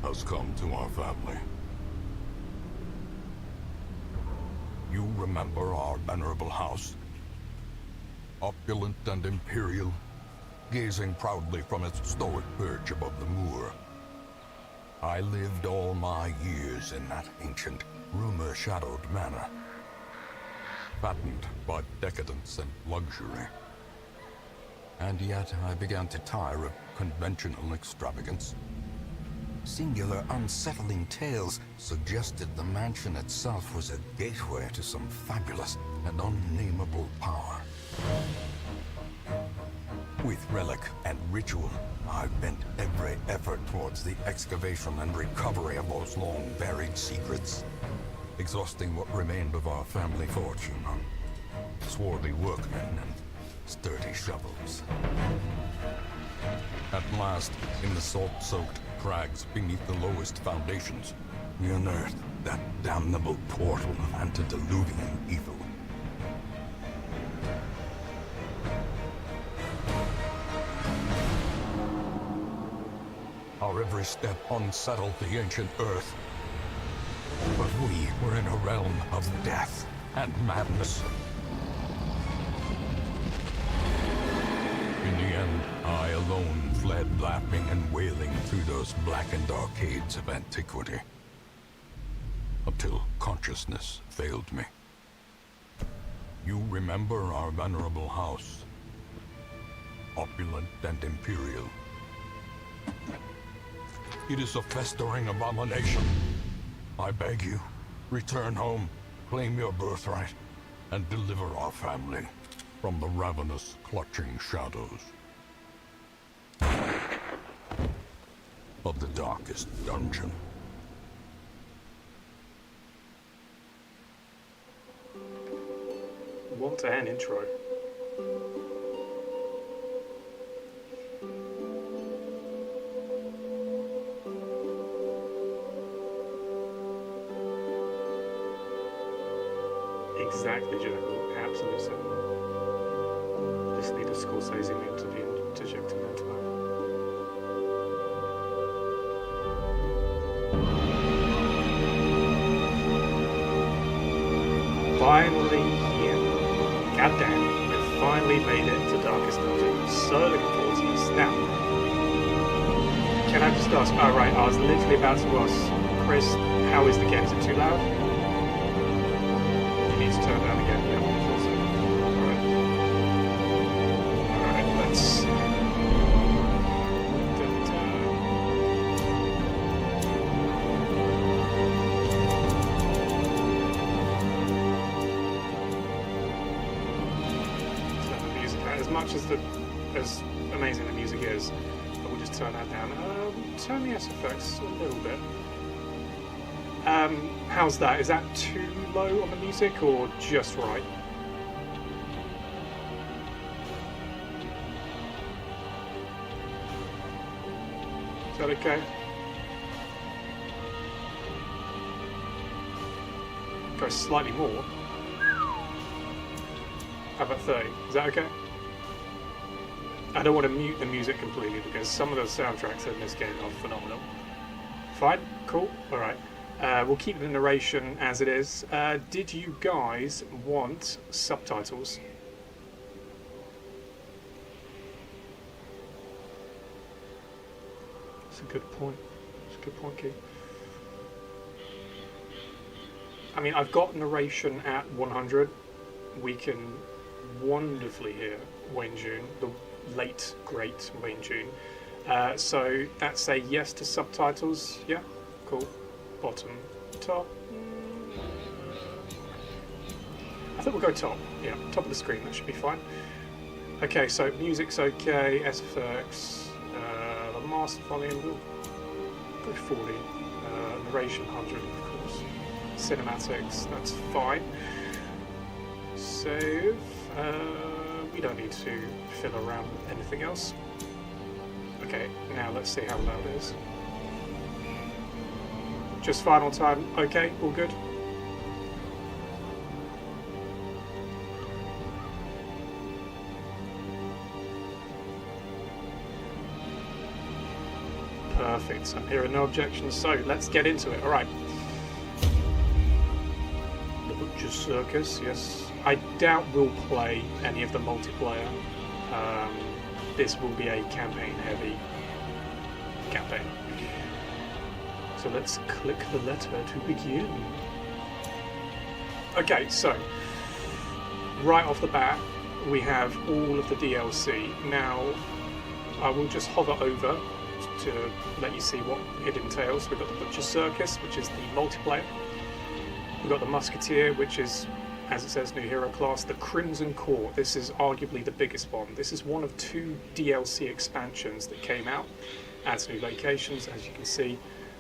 has come to our family. You remember our venerable house? Opulent and imperial, gazing proudly from its stoic perch above the moor. I lived all my years in that ancient, rumor-shadowed manor, fattened by decadence and luxury. And yet I began to tire of conventional extravagance. Singular, unsettling tales suggested the mansion itself was a gateway to some fabulous and unnameable power. With relic and ritual, I bent every effort towards the excavation and recovery of those long-buried secrets, exhausting what remained of our family fortune on swarthy workmen and sturdy shovels. At last, in the salt-soaked crags beneath the lowest foundations, we unearthed that damnable portal of antediluvian evil. Our every step unsettled the ancient earth. But we were in a realm of death and madness. In the end, I alone fled laughing and wailing through those blackened arcades of antiquity. Until consciousness failed me. You remember our venerable house? Opulent and imperial. It is a festering abomination. I beg you, return home, claim your birthright, and deliver our family from the ravenous, clutching shadows of the darkest dungeon. What an intro. Exactly, Jackal. Absolutely certain. Just need a Scorsese name to be interjected into that. Finally here. Goddamn, we've finally made it to Darkest Dungeon. So looking forward to this. Now, can I just ask? Oh, right, I was literally about to ask Chris, how is the game? Is it too loud? Needs to turn down again. Yeah, Alright, let's. Turn the music out. As much as amazing the music is, I will just turn that down. Turn the SFX a little bit. How's that? Is that too low on the music or just right? Is that okay? Go slightly more. How about 30? Is that okay? I don't want to mute the music completely because some of the soundtracks in this game are phenomenal. Fine? Cool? Alright. We'll keep the narration as it is. Did you guys want subtitles? That's a good point. That's a good point, Keith. I mean, I've got narration at 100. We can wonderfully hear Wayne June, the late, great Wayne June. So that's a yes to subtitles. Yeah? Cool. Bottom, top. I think we'll go top. Yeah, top of the screen. That should be fine. Okay, so music's okay. SFX, the master volume will go 40. Narration 100, of course. Cinematics, that's fine. Save. We don't need to fiddle around with anything else. Okay, now let's see how loud it is. Just final time. Okay, all good. Perfect. Here are no objections, so let's get into it. Alright. The Butcher's Circus, yes. I doubt we'll play any of the multiplayer. This will be a campaign-heavy campaign. So let's click the letter to begin. Okay, so right off the bat, we have all of the DLC. Now, I will just hover over to let you see what it entails. We've got the Butcher's Circus, which is the multiplayer. We've got the Musketeer, which is, as it says, new hero class. The Crimson Core, this is arguably the biggest one. This is one of 2 DLC expansions that came out. Adds new locations, as you can see.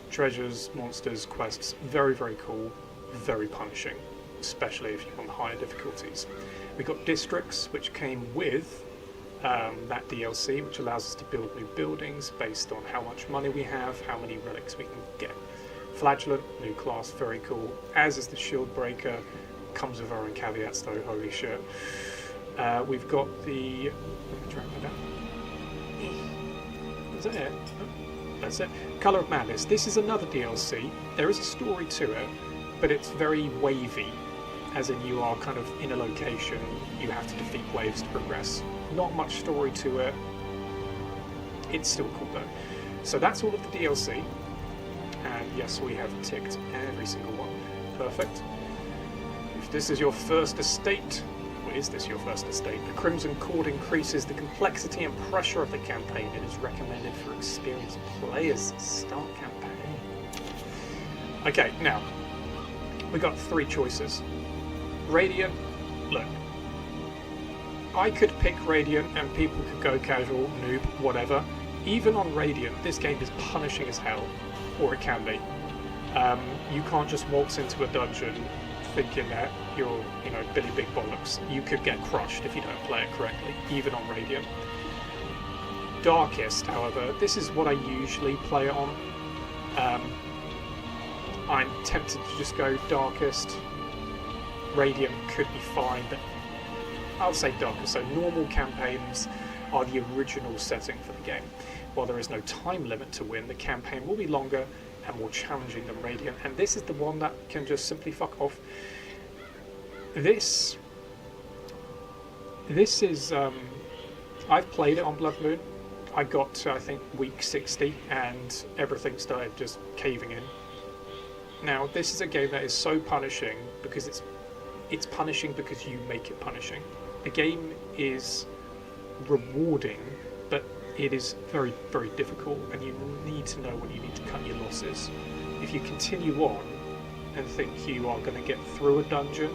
Treasures, monsters, quests. Very, very cool. Very punishing, especially if you want higher difficulties. We've got Districts, which came with that DLC, which allows us to build new buildings based on how much money we have, how many relics we can get. Flagellant, new class, very cool. As is the Shield Breaker. Comes with our own caveats though, holy shit. We've got the... Let me track that down. Is that it? That's it. Colour of Madness. This is another DLC. There is a story to it, but it's very wavy. As in, you are kind of in a location, you have to defeat waves to progress. Not much story to it. It's still cool though. So that's all of the DLC. And yes, we have ticked every single one. Perfect. If this is your first estate, or is this your first estate? The Crimson Cord increases the complexity and pressure of the campaign. It is recommended for experienced players. Start campaign. Okay, now, we got 3 choices. Radiant, look. I could pick Radiant and people could go casual, noob, whatever. Even on Radiant, this game is punishing as hell. Or it can be. You can't just waltz into a dungeon thinking that you're, Billy Big Bollocks. You could get crushed if you don't play it correctly, even on Radiant. Darkest, however, this is what I usually play it on. I'm tempted to just go Darkest. Radiant could be fine, but I'll say Darkest. So normal campaigns are the original setting for the game. While there is no time limit to win, the campaign will be longer and more challenging than Radiant, and this is the one that can just simply fuck off. This is, I've played it on Blood Moon. I got to, I think, week 60, and everything started just caving in. Now, this is a game that is so punishing because it's punishing because you make it punishing. The game is rewarding, but it is very, very difficult, and you need to know when you need to cut your losses. If you continue on and think you are going to get through a dungeon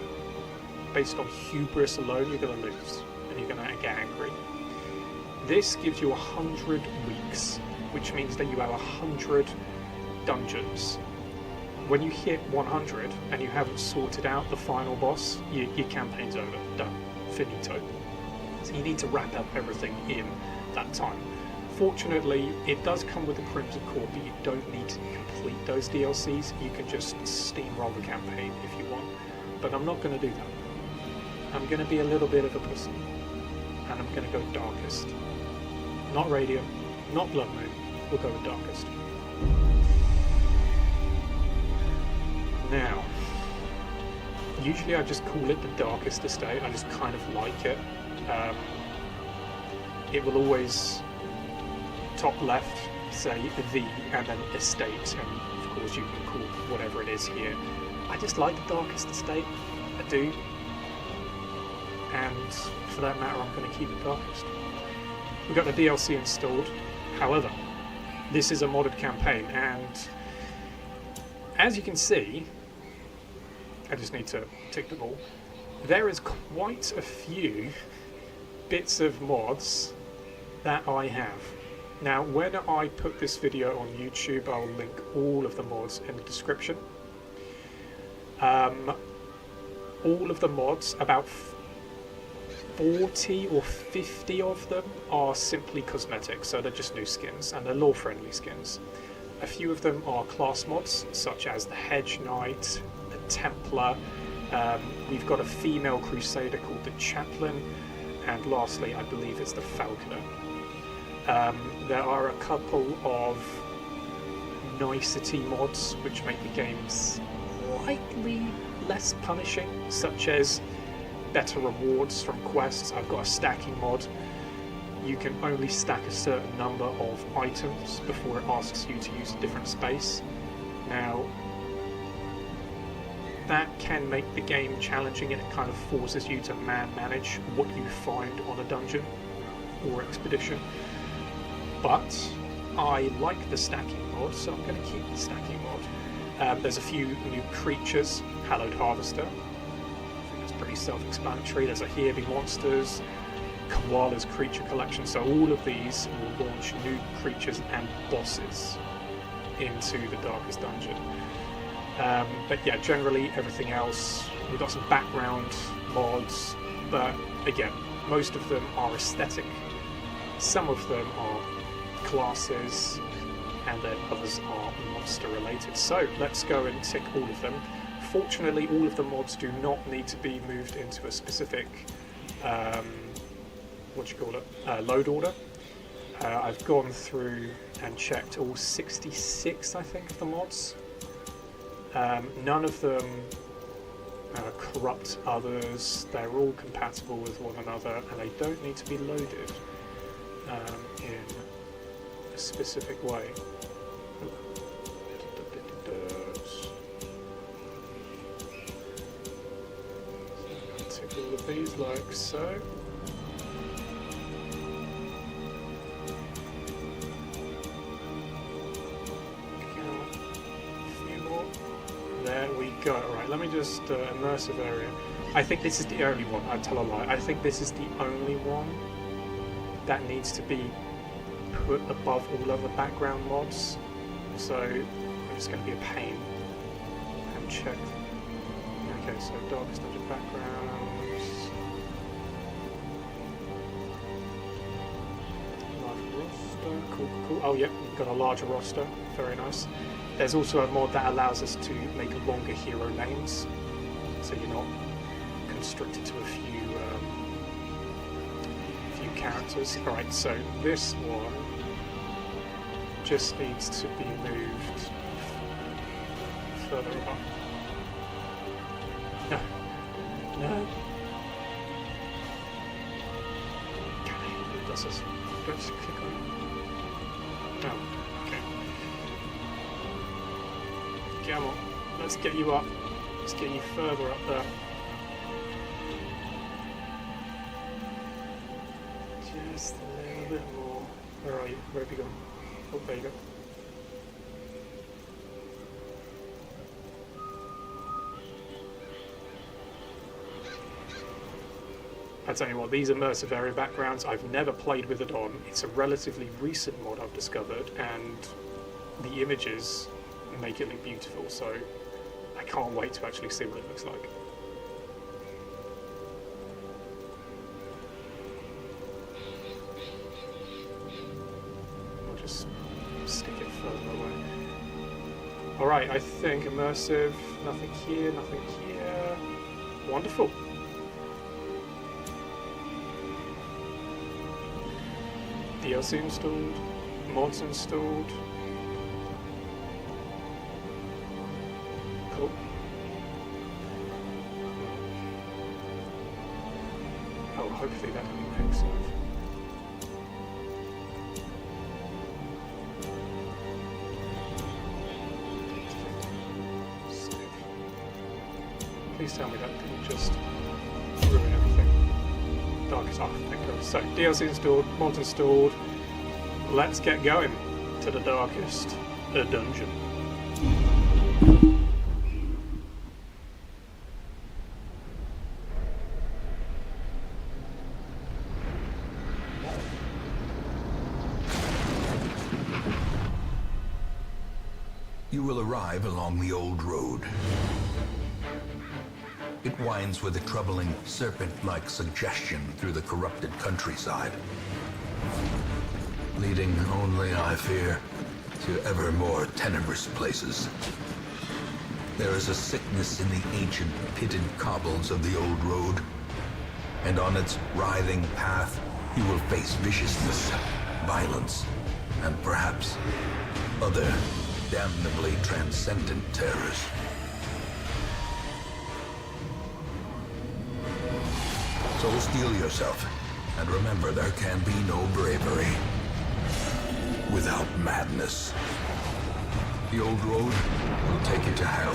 based on hubris alone, you're going to lose, and you're going to get angry. This gives you 100 weeks, which means that you have 100 dungeons. When you hit 100 and you haven't sorted out the final boss, your campaign's over, done, finito. So you need to wrap up everything in that time. Fortunately, it does come with the Crimson Core, but you don't need to complete those DLCs. You can just steamroll the campaign if you want. But I'm not going to do that. I'm going to be a little bit of a pussy. And I'm going to go Darkest. Not Radiant, not Blood Moon. We'll go with Darkest. Now, usually I just call it the Darkest Estate. I just kind of like it. It will always, top left, say the and then estate, and of course you can call whatever it is here. I just like the Darkest Estate, I do, and for that matter I'm going to keep it Darkest. We've got the DLC installed, however, this is a modded campaign, and as you can see, I just need to tick them all, there is quite a few bits of mods that I have. Now, when I put this video on YouTube, I'll link all of the mods in the description. All of the mods, about 40 or 50 of them, are simply cosmetic, so they're just new skins, and they're lore-friendly skins. A few of them are class mods, such as the Hedgeknight, the Templar. We've got a female Crusader called the Chaplain, and lastly, I believe it's the Falconer. There are a couple of nicety mods which make the game slightly less punishing, such as better rewards from quests. I've got a stacking mod. You can only stack a certain number of items before it asks you to use a different space. Now, that can make the game challenging, and it kind of forces you to manage what you find on a dungeon or expedition. But I like the stacking mod, so I'm going to keep the stacking mod. There's a few new creatures. Hallowed Harvester. I think that's pretty self-explanatory. There's a Here Be Monsters. Koala's creature collection. So all of these will launch new creatures and bosses into the Darkest Dungeon. But yeah, generally everything else, we've got some background mods, but again, most of them are aesthetic. Some of them are classes, and then others are monster related. So let's go and tick all of them. Fortunately, all of the mods do not need to be moved into a specific load order. I've gone through and checked all 66, I think, of the mods. None of them corrupt others. They're all compatible with one another, and they don't need to be loaded in a specific way. Tick all of these like so. There we go. Right, let me just immersive area. I think this is the only one. I tell a lie. I think this is the only one that needs to be put above all other background mods. So it's going to be a pain. I haven't checked. Okay, so Darkest Dungeon backgrounds. Large roster. Cool. Oh, yeah, we've got a larger roster. Very nice. There's also a mod that allows us to make longer hero names, so you're not constricted to a few characters. Alright, so this one just needs to be moved further up. No. It does this. Don't just click on it. No. Come on, let's get you up. Let's get you further up there. Just a little bit more. Where are you? Where have you gone? Oh, there you go. I tell you what, these immersive area backgrounds, I've never played with it on. It's a relatively recent mod I've discovered, and the images make it look beautiful, so I can't wait to actually see what it looks like. I'll just stick it further away. Alright, I think immersive, nothing here, nothing here. Wonderful. DLC installed, mods installed. Cool. Oh, hopefully that didn't make sense. Please tell me that didn't just ruin everything. Darkest off, thank God. So, DLC installed, mods installed. Let's get going to the Darkest Dungeon. You will arrive along the old road. It winds with a troubling, serpent-like suggestion through the corrupted countryside, leading only, I fear, to ever more tenebrous places. There is a sickness in the ancient pitted cobbles of the old road, and on its writhing path you will face viciousness, violence, and perhaps other damnably transcendent terrors. So steel yourself, and remember there can be no bravery without madness. The old road will take you to hell,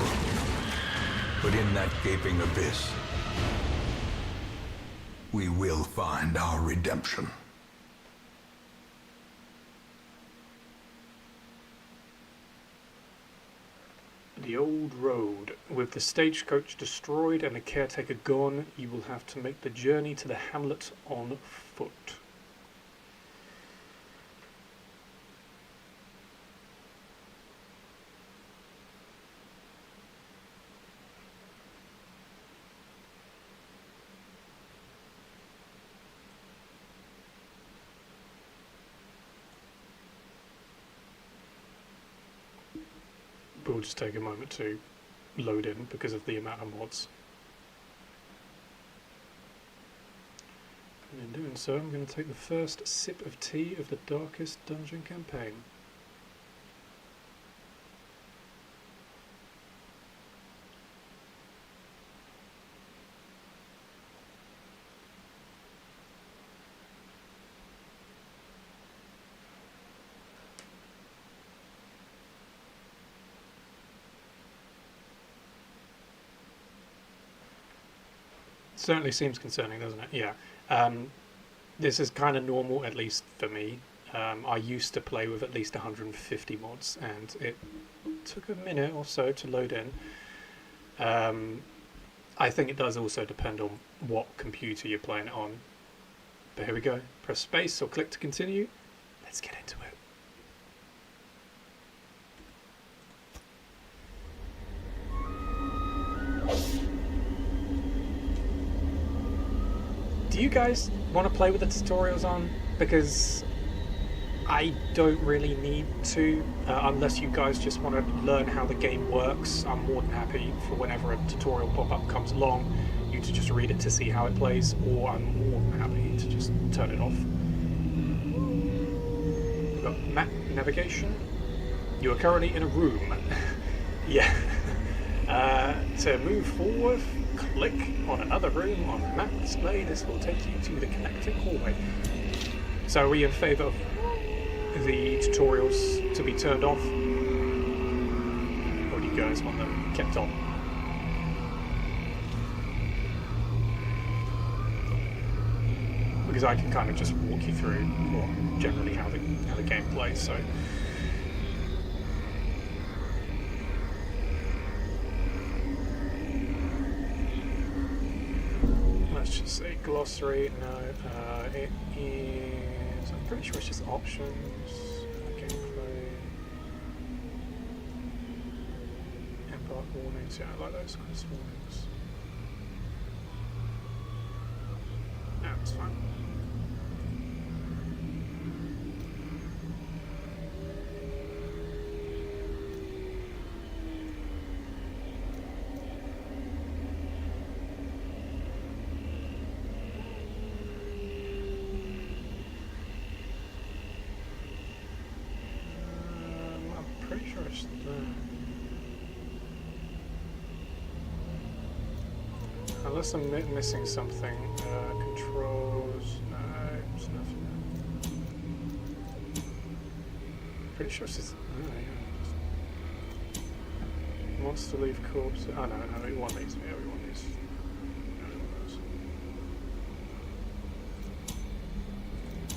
but in that gaping abyss, we will find our redemption. The old road. With the stagecoach destroyed and the caretaker gone, you will have to make the journey to the hamlet on foot. We'll just take a moment to load in because of the amount of mods. And in doing so, I'm going to take the first sip of tea of the Darkest Dungeon campaign. Certainly seems concerning, doesn't it? Yeah. This is kind of normal, at least for me. I used to play with at least 150 mods, and it took a minute or so to load in. I think it does also depend on what computer you're playing it on. But here we go. Press space or click to continue. Let's get into it. Do you guys want to play with the tutorials on? Because I don't really need to, unless you guys just want to learn how the game works. I'm more than happy for whenever a tutorial pop-up comes along, you to just read it to see how it plays, or I'm more than happy to just turn it off. We've got map navigation. You are currently in a room. Yeah. To move forward, click on another room on the map display. This will take you to the connecting hallway. So are we in favour of the tutorials to be turned off? Or do you guys want them kept on? Because I can kind of just walk you through generally how the game plays. So. Let's just say glossary. No, it is. I'm pretty sure it's just options, gameplay, embark warnings. Yeah, I like those kinds of warnings. Yeah, it's fine. Unless I'm missing something. Controls. No, it's nothing. Pretty sure it's just. Oh, yeah, just wants to leave corpse. Oh no, we want these. Yeah, we want these.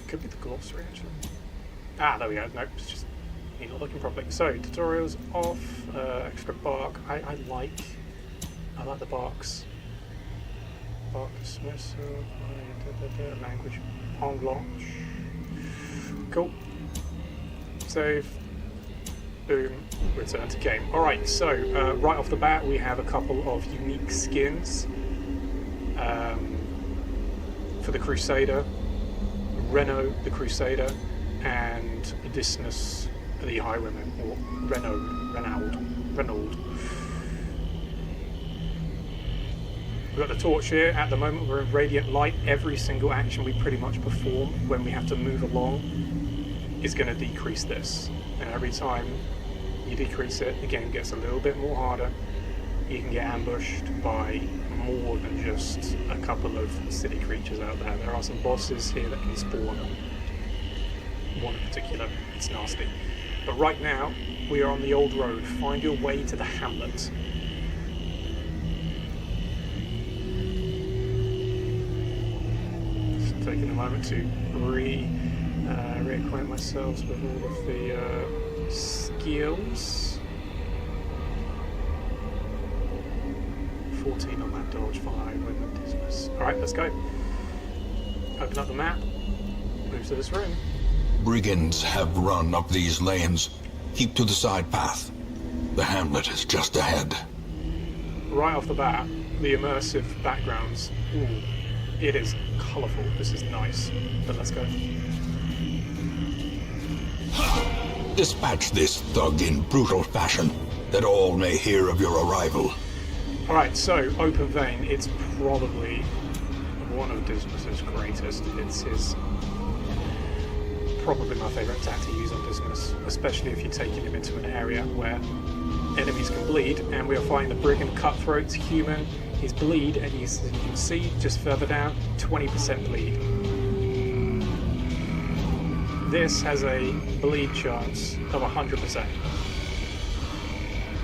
Could be the glossary actually. Ah, there we go. Nope, it's just you're not looking properly. So tutorials off. Extra bark. I like the barks. Bark dismissal. Language en launch. Cool. Save. Boom. Return to game. Alright, so right off the bat we have a couple of unique skins for the Crusader. Reno the Crusader and Disnus the Highwayman, or Reynold. We've got the torch here. At the moment we're in radiant light. Every single action we pretty much perform when we have to move along is going to decrease this. And every time you decrease it, the game gets a little bit more harder. You can get ambushed by more than just a couple of city creatures out there. There are some bosses here that can spawn. One in particular, it's nasty. But right now, we are on the old road. Find your way to the hamlet. Just taking a moment to reacquaint myself with all of the skills. 14 on that dodge, 5 with the business. Alright, let's go. Open up the map, move to this room. Brigands have run up these lanes. Keep to the side path. The hamlet is just ahead. Right off the bat, the immersive backgrounds, ooh, it is colourful. This is nice. But let's go. Dispatch this thug in brutal fashion, that all may hear of your arrival. Alright, so Open Vein, it's probably one of Dismas's greatest. It's his probably my favourite attack to use on Dismas, especially if you're taking him into an area where enemies can bleed, and we are fighting the Brigand Cutthroats, human. His bleed, and as you can see, just further down, 20% bleed. This has a bleed chance of 100%.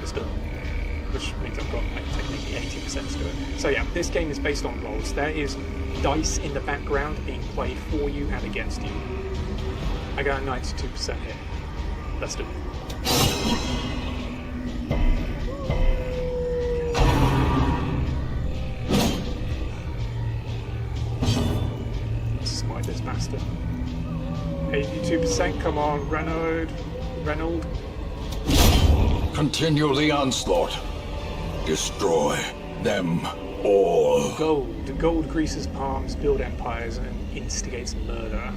Still, which means I've got like technically 80% to it. So yeah, this game is based on rolls. There is dice in the background being played for you and against you. I got a 92% hit. Let's do it. Let's smite this bastard. 82%, come on, Renaud. Continue the onslaught. Destroy them all. Gold. Gold greases palms, build empires, and instigates murder.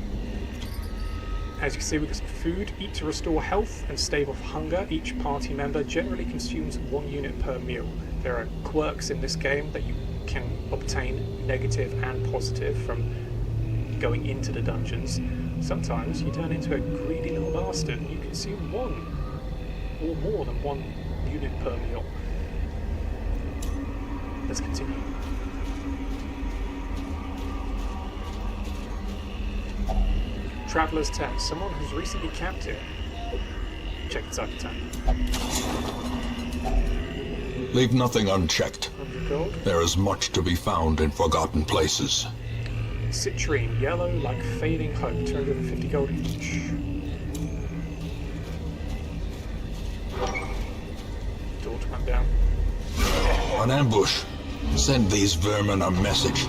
As you can see, we've got some food. Eat to restore health and stave off hunger. Each party member generally consumes 1 unit per meal. There are quirks in this game that you can obtain negative and positive from going into the dungeons. Sometimes you turn into a greedy little bastard and you consume 1 or more than 1 unit per meal. Let's continue. Traveller's tent. Someone who's recently camped here. Check inside the tent. Leave nothing unchecked. 100 gold. There is much to be found in forgotten places. Citrine. Yellow like fading hope. 250 gold each. Torch went down. An ambush. Send these vermin a message.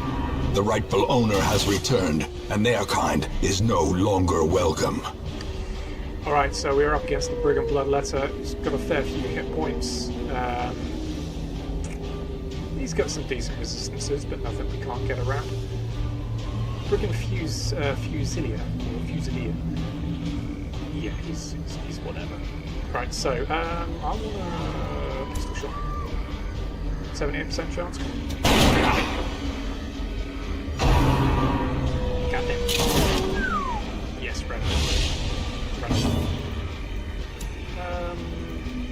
The rightful owner has returned, and their kind is no longer welcome. Alright, so we're up against the Brigand Bloodletter. He's got a fair few hit points. He's got some decent resistances, but nothing we can't get around. Brigand Fusilia. Yeah, he's whatever. Right, so I want a pistol shot. 78% chance. Got him. Yes, Red.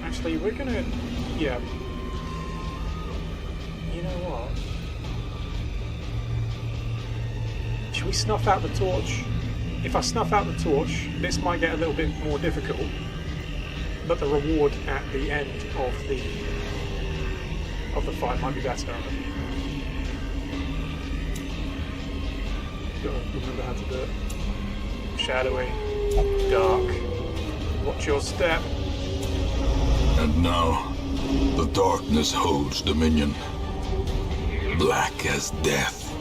Actually, we're gonna... Yeah. You know what? Should we snuff out the torch? If I snuff out the torch, this might get a little bit more difficult, but the reward at the end of the fight might be better. Gotta remember how to do it. Shadowy, dark. Watch your step. And now, the darkness holds dominion. Black as death.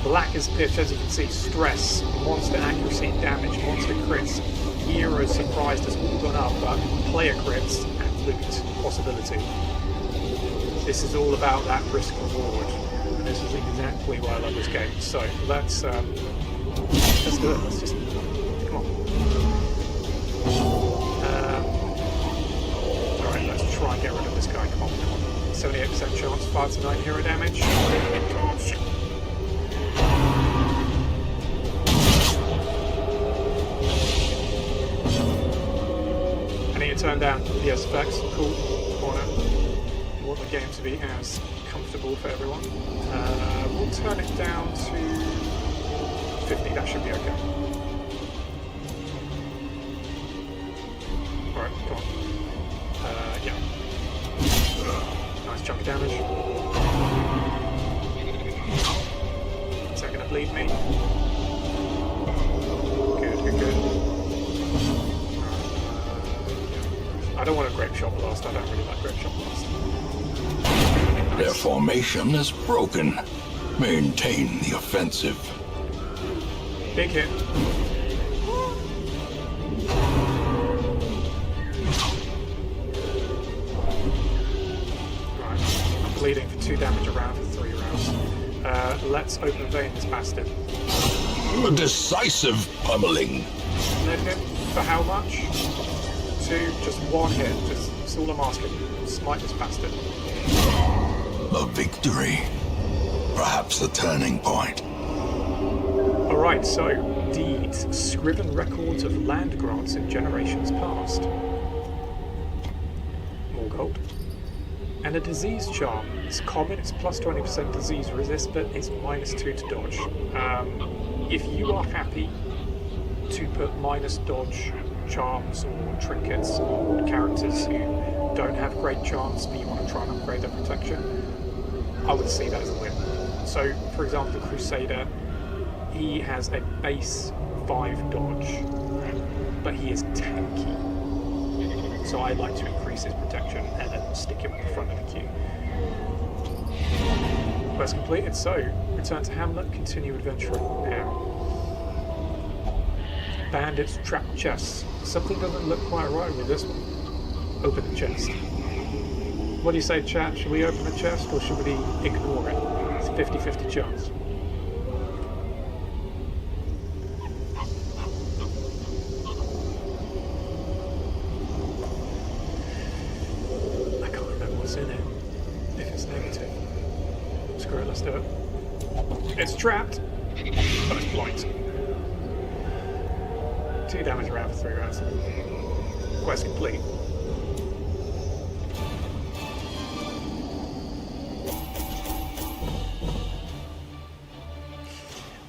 Black as pitch, as you can see. Stress, monster accuracy, damage, monster crits. Hero surprise has all gone up, but player crits and loot possibility. This is all about that risk reward. And this is exactly why I love this game. So let's do it. Let's just come on. Alright, let's try and get rid of this guy. Come on. 78% chance, 5 to 9 hero damage. to turn down the effects. Cool. Corner. We want the game to be as comfortable for everyone. We'll turn it down to 50. That should be okay. Alright, come on. Yeah. Nice chunk of damage. Is that going to bleed me? Good. I don't want a grape shot blast. I don't really like grape shot blast. Nice. Their formation is broken. Maintain the offensive. Big hit. Right. I'm bleeding for 2 damage a round for 3 rounds. Let's open vein this bastard. A decisive pummeling. Lead him for how much? 2, just 1 hit. That's all I'm asking. Smite this bastard. A victory. Perhaps the turning point. Alright, so deeds. Scriven records of land grants in generations past. More gold. And a disease charm. It's common, it's plus 20% disease resist, but it's -2 to dodge. If you are happy to put minus dodge charms or trinkets on characters who don't have great charms but you want to try and upgrade their protection, I would see that as a win. So, for example, the Crusader, he has a base 5 dodge, but he is tanky. So I'd like to increase his protection and then stick him at the front of the queue. Quest completed, so return to Hamlet, continue adventuring now. Bandits, trapped chests. Something doesn't look quite right with this one. Open the chest. What do you say, chat? Should we open the chest or should we ignore it? It's a 50-50 chance. I can't remember what's in it. If it's negative. Screw it, let's do it. It's trapped, but it's blind. 2 damage around for 3 rounds. Quest complete.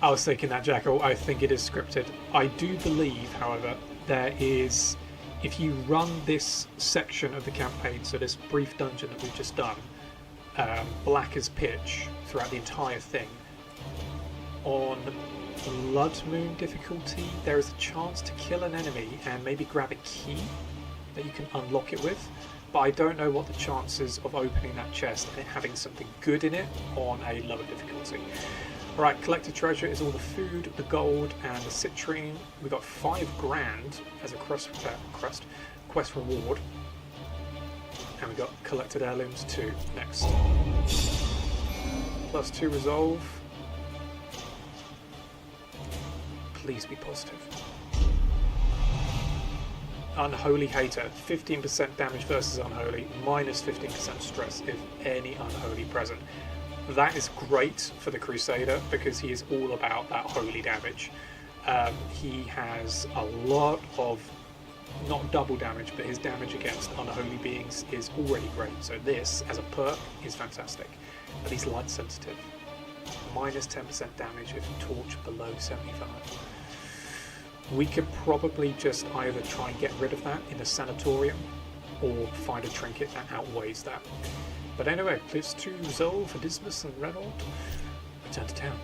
I was thinking that, Jackal. I think it is scripted. I do believe, however, there is, if you run this section of the campaign, so this brief dungeon that we've just done, black as pitch throughout the entire thing, on Blood Moon difficulty, there is a chance to kill an enemy and maybe grab a key that you can unlock it with, but I don't know what the chances of opening that chest and it having something good in it on a lower difficulty. Alright, collected treasure is all the food, the gold, and the citrine. We got 5 grand as a quest reward. And we got collected heirlooms too next. Plus 2 resolve. Please be positive. Unholy Hater, 15% damage versus Unholy, minus 15% stress if any Unholy present. That is great for the Crusader because he is all about that holy damage. He has a lot of, not double damage, but his damage against unholy beings is already great. So this, as a perk, is fantastic. But he's light sensitive. Minus 10% damage if torch below 75. We could probably just either try and get rid of that in a sanatorium or find a trinket that outweighs that. But anyway, please to resolve for Dismas and Renault. Return to town.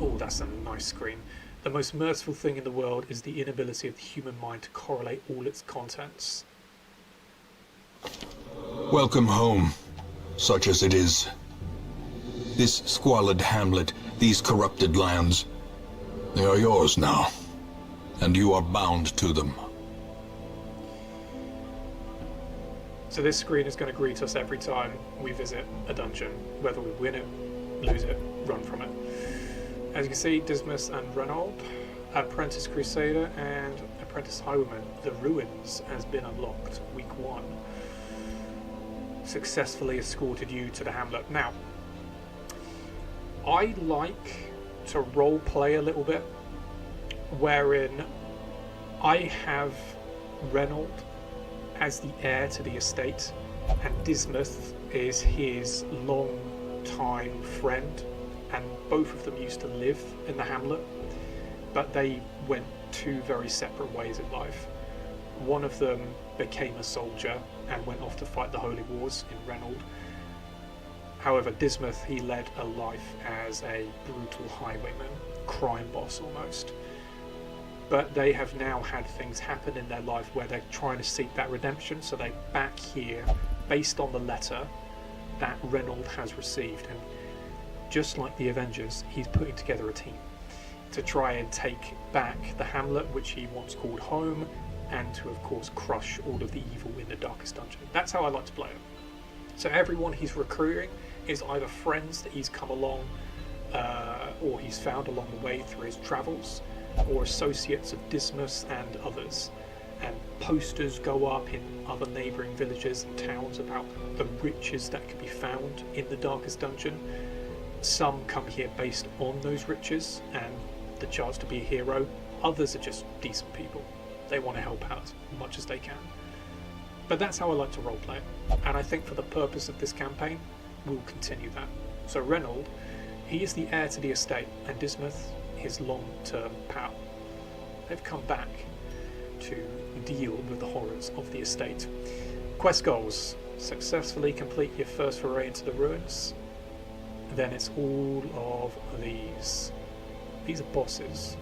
Oh, that's a nice screen. The most merciful thing in the world is the inability of the human mind to correlate all its contents. Welcome home, such as it is. This squalid hamlet, these corrupted lands, they are yours now, and you are bound to them. So this screen is going to greet us every time we visit a dungeon, whether we win it, lose it, run from it. As you can see, Dismas and Renault, Apprentice Crusader and Apprentice Highwayman. The Ruins has been unlocked, week 1. Successfully escorted you to the hamlet. Now, I like to role play a little bit, wherein I have Reynold as the heir to the estate, and Dismuth is his long-time friend, and both of them used to live in the hamlet, but they went two very separate ways in life. One of them became a soldier and went off to fight the Holy Wars in Reynold. However, Dismuth, he led a life as a brutal highwayman, crime boss almost. But they have now had things happen in their life where they're trying to seek that redemption, so they're back here based on the letter that Reynold has received. And just like the Avengers, he's putting together a team to try and take back the hamlet, which he once called home, and to, of course, crush all of the evil in the darkest dungeon. That's how I like to play it. So everyone he's recruiting is either friends that he's come along or he's found along the way through his travels, or associates of Dismus and others. And posters go up in other neighbouring villages and towns about the riches that can be found in the darkest dungeon. Some come here based on those riches and the chance to be a hero. Others are just decent people. They want to help out as much as they can. But that's how I like to roleplay it. And I think for the purpose of this campaign, we'll continue that. So Reynold, he is the heir to the estate, and Dismuth, his long-term pal. They've come back to deal with the horrors of the estate. Quest goals: successfully complete your first foray into the ruins. Then it's all of these. These are bosses.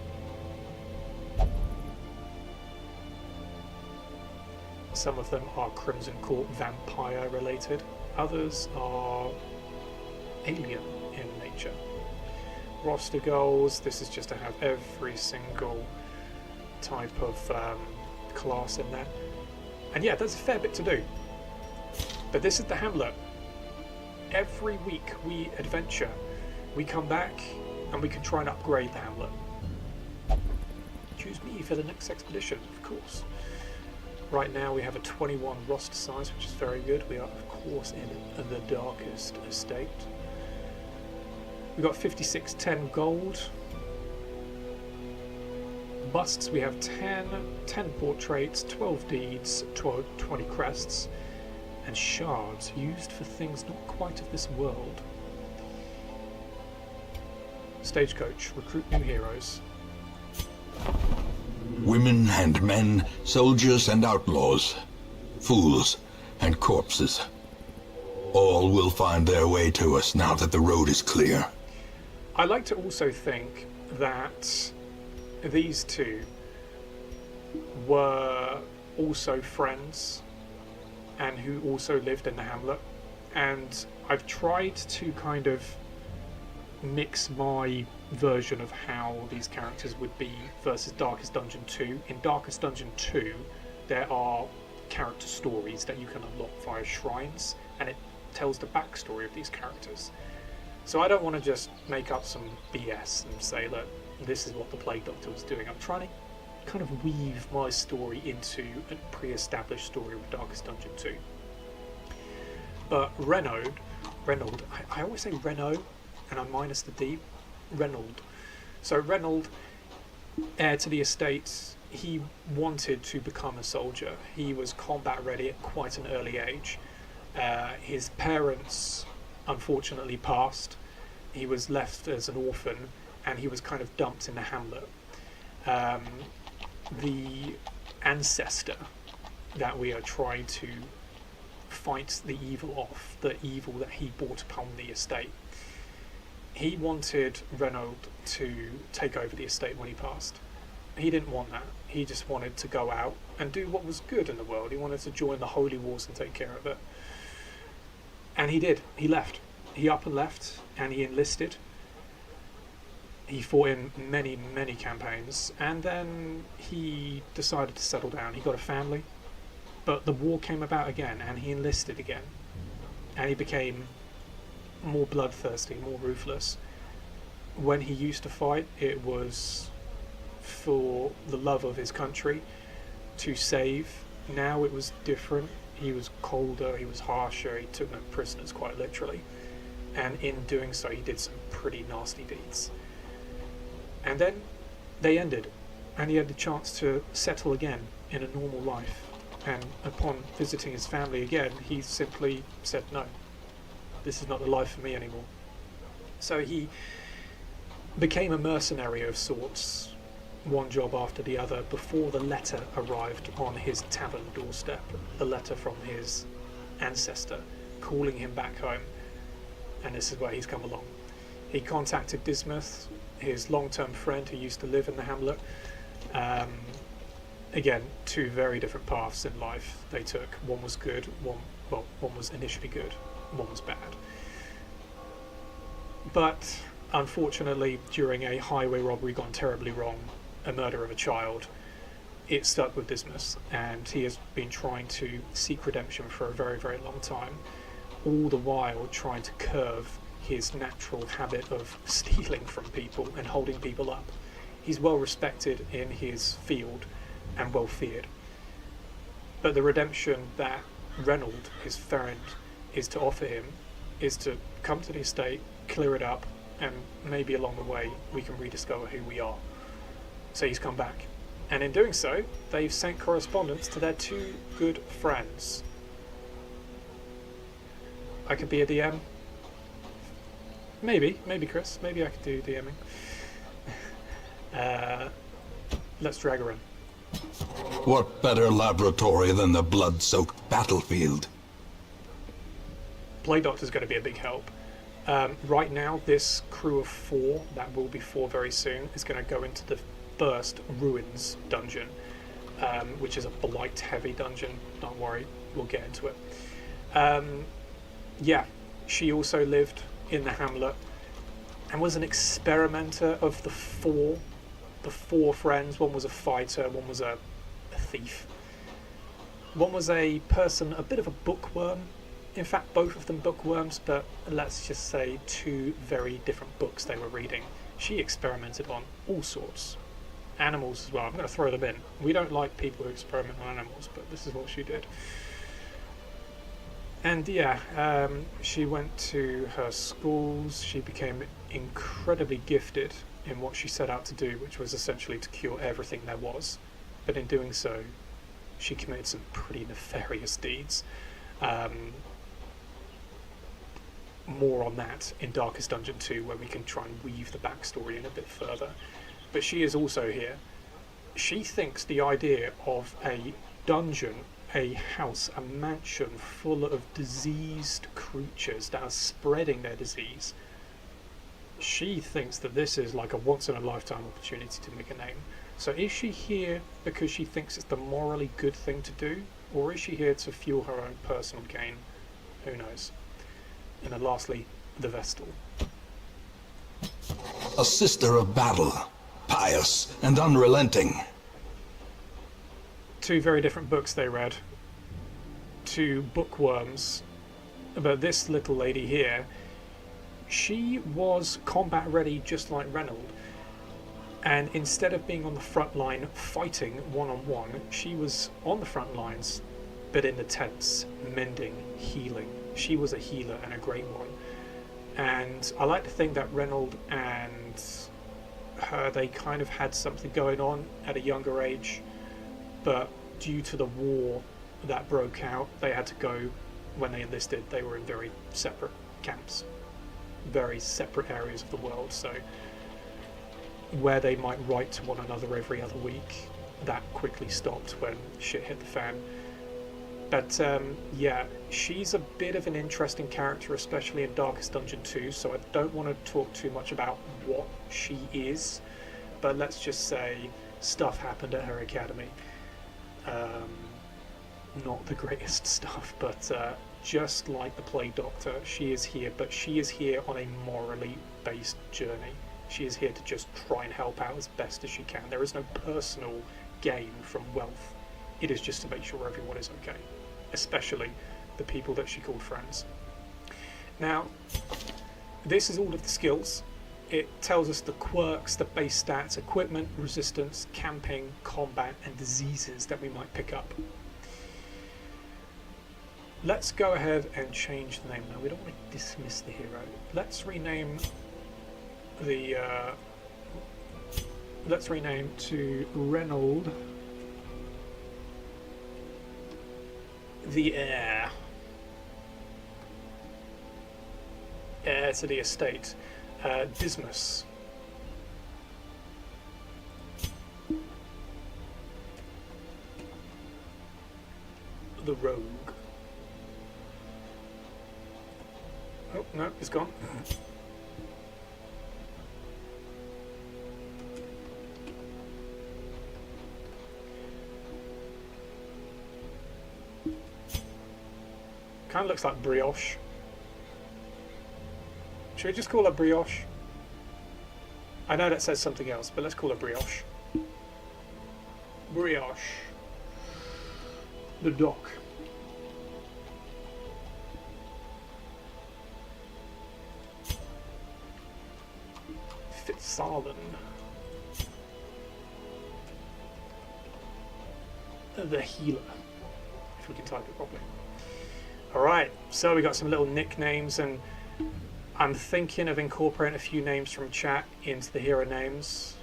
Some of them are Crimson Court vampire related. Others are alien in nature. Roster goals: this is just to have every single type of class in there. And yeah, there's a fair bit to do. But this is the hamlet. Every week we adventure, we come back and we can try and upgrade the hamlet. Choose me for the next expedition, of course. Right now we have a 21 roster size, which is very good. We are, of course, in the darkest estate. We've got 5610 gold. Busts, we have 10 portraits, 12 deeds, 20 crests, and shards used for things not quite of this world. Stagecoach, recruit new heroes. Women and men, soldiers and outlaws, fools and corpses. All will find their way to us now that the road is clear. I like to also think that these two were also friends and who also lived in the hamlet, and I've tried to kind of mix my version of how these characters would be versus Darkest Dungeon 2. In Darkest Dungeon 2 there are character stories that you can unlock via shrines, and it tells the backstory of these characters. So I don't want to just make up some BS and say, look, this is what the Plague Doctor was doing. I'm trying to kind of weave my story into a pre-established story of Darkest Dungeon 2. But Reynold, I always say Reno, and I minus the D, Reynold. So Reynold, heir to the estate, he wanted to become a soldier. He was combat ready at quite an early age. His parents unfortunately passed. He was left as an orphan, and he was kind of dumped in the hamlet. The Ancestor that we are trying to fight the evil off, the evil that he brought upon the estate. He wanted Reynold to take over the estate when he passed. He didn't want that. He just wanted to go out and do what was good in the world. He wanted to join the Holy Wars and take care of it. And he did. He left. He up and left, and he enlisted. He fought in many, many campaigns, and then he decided to settle down. He got a family, but the war came about again, and he enlisted again. And he became more bloodthirsty, more ruthless. When he used to fight, it was for the love of his country, to save. Now it was different. He was colder, he was harsher, he took no prisoners quite literally, and in doing so he did some pretty nasty deeds. And then they ended, and he had the chance to settle again in a normal life. And upon visiting his family again, he simply said, no, this is not the life for me anymore. So he became a mercenary of sorts, one job after the other, before the letter arrived on his tavern doorstep, the letter from his ancestor calling him back home. And this is where he's come along. He contacted Dismuth, his long-term friend who used to live in the hamlet. Again, two very different paths in life they took. One was good, one was initially good, one was bad. But unfortunately, during a highway robbery gone terribly wrong, a murder of a child, it stuck with Dismus, and he has been trying to seek redemption for a very, very long time, all the while trying to curb his natural habit of stealing from people and holding people up. He's well respected in his field and well feared. But the redemption that Reynold, his friend, is to offer him is to come to the estate, clear it up, and maybe along the way we can rediscover who we are. So he's come back. And in doing so, they've sent correspondence to their two good friends. I could be a DM. Maybe Chris. Maybe I could do DMing. Let's drag her in. What better laboratory than the blood-soaked battlefield? Plague Doctor's going to be a big help. Right now, this crew of 4, that will be 4 very soon, is going to go into the first Ruins dungeon, which is a blight-heavy dungeon. Don't worry, we'll get into it. Yeah, she also lived in the hamlet and was an experimenter of the 4 friends. One was a fighter, one was a thief, one was a person, a bit of a bookworm. In fact, both of them bookworms, but let's just say 2 very different books they were reading. She experimented on all sorts. Animals as well. I'm going to throw them in. We don't like people who experiment on animals, but this is what she did. And yeah, she went to her schools. She became incredibly gifted in what she set out to do, which was essentially to cure everything there was. But in doing so, she committed some pretty nefarious deeds. More on that in Darkest Dungeon 2, where we can try and weave the backstory in a bit further. But she is also here. She thinks the idea of a dungeon, a house, a mansion full of diseased creatures that are spreading their disease, she thinks that this is like a once-in-a-lifetime opportunity to make a name. So is she here because she thinks it's the morally good thing to do, or is she here to fuel her own personal gain? Who knows? And then lastly, the Vestal. A sister of battle, pious and unrelenting. 2 very different books they read. 2 bookworms. But this little lady here, she was combat ready just like Reynold. And instead of being on the front line fighting one-on-one, she was on the front lines, but in the tents, mending, healing. She was a healer, and a great one. And I like to think that Reynold and her, they kind of had something going on at a younger age, but due to the war that broke out, they had to go. When they enlisted, they were in very separate camps, very separate areas of the world. So where they might write to one another every other week, that quickly stopped when shit hit the fan. But yeah, she's a bit of an interesting character, especially in Darkest Dungeon 2, so I don't want to talk too much about what she is, but let's just say stuff happened at her academy. Not the greatest stuff, but just like the Plague Doctor, she is here, but she is here on a morally based journey. She is here to just try and help out as best as she can. There is no personal gain from wealth. It is just to make sure everyone is okay, especially the people that she called friends. Now, this is all of the skills. It tells us the quirks, the base stats, equipment, resistance, camping, combat, and diseases that we might pick up. Let's go ahead and change the name now. We don't want to dismiss the hero. Let's rename the let's rename to Reynold the heir. Heir to the estate. Dismas. The rogue. Oh, no, it's gone. Kind of looks like brioche. Should we just call her brioche? I know that says something else, but let's call her brioche. Brioche. The dock. Fitzarlan. The healer. If we can type it properly. Alright, so we got some little nicknames, and I'm thinking of incorporating a few names from chat into the hero names.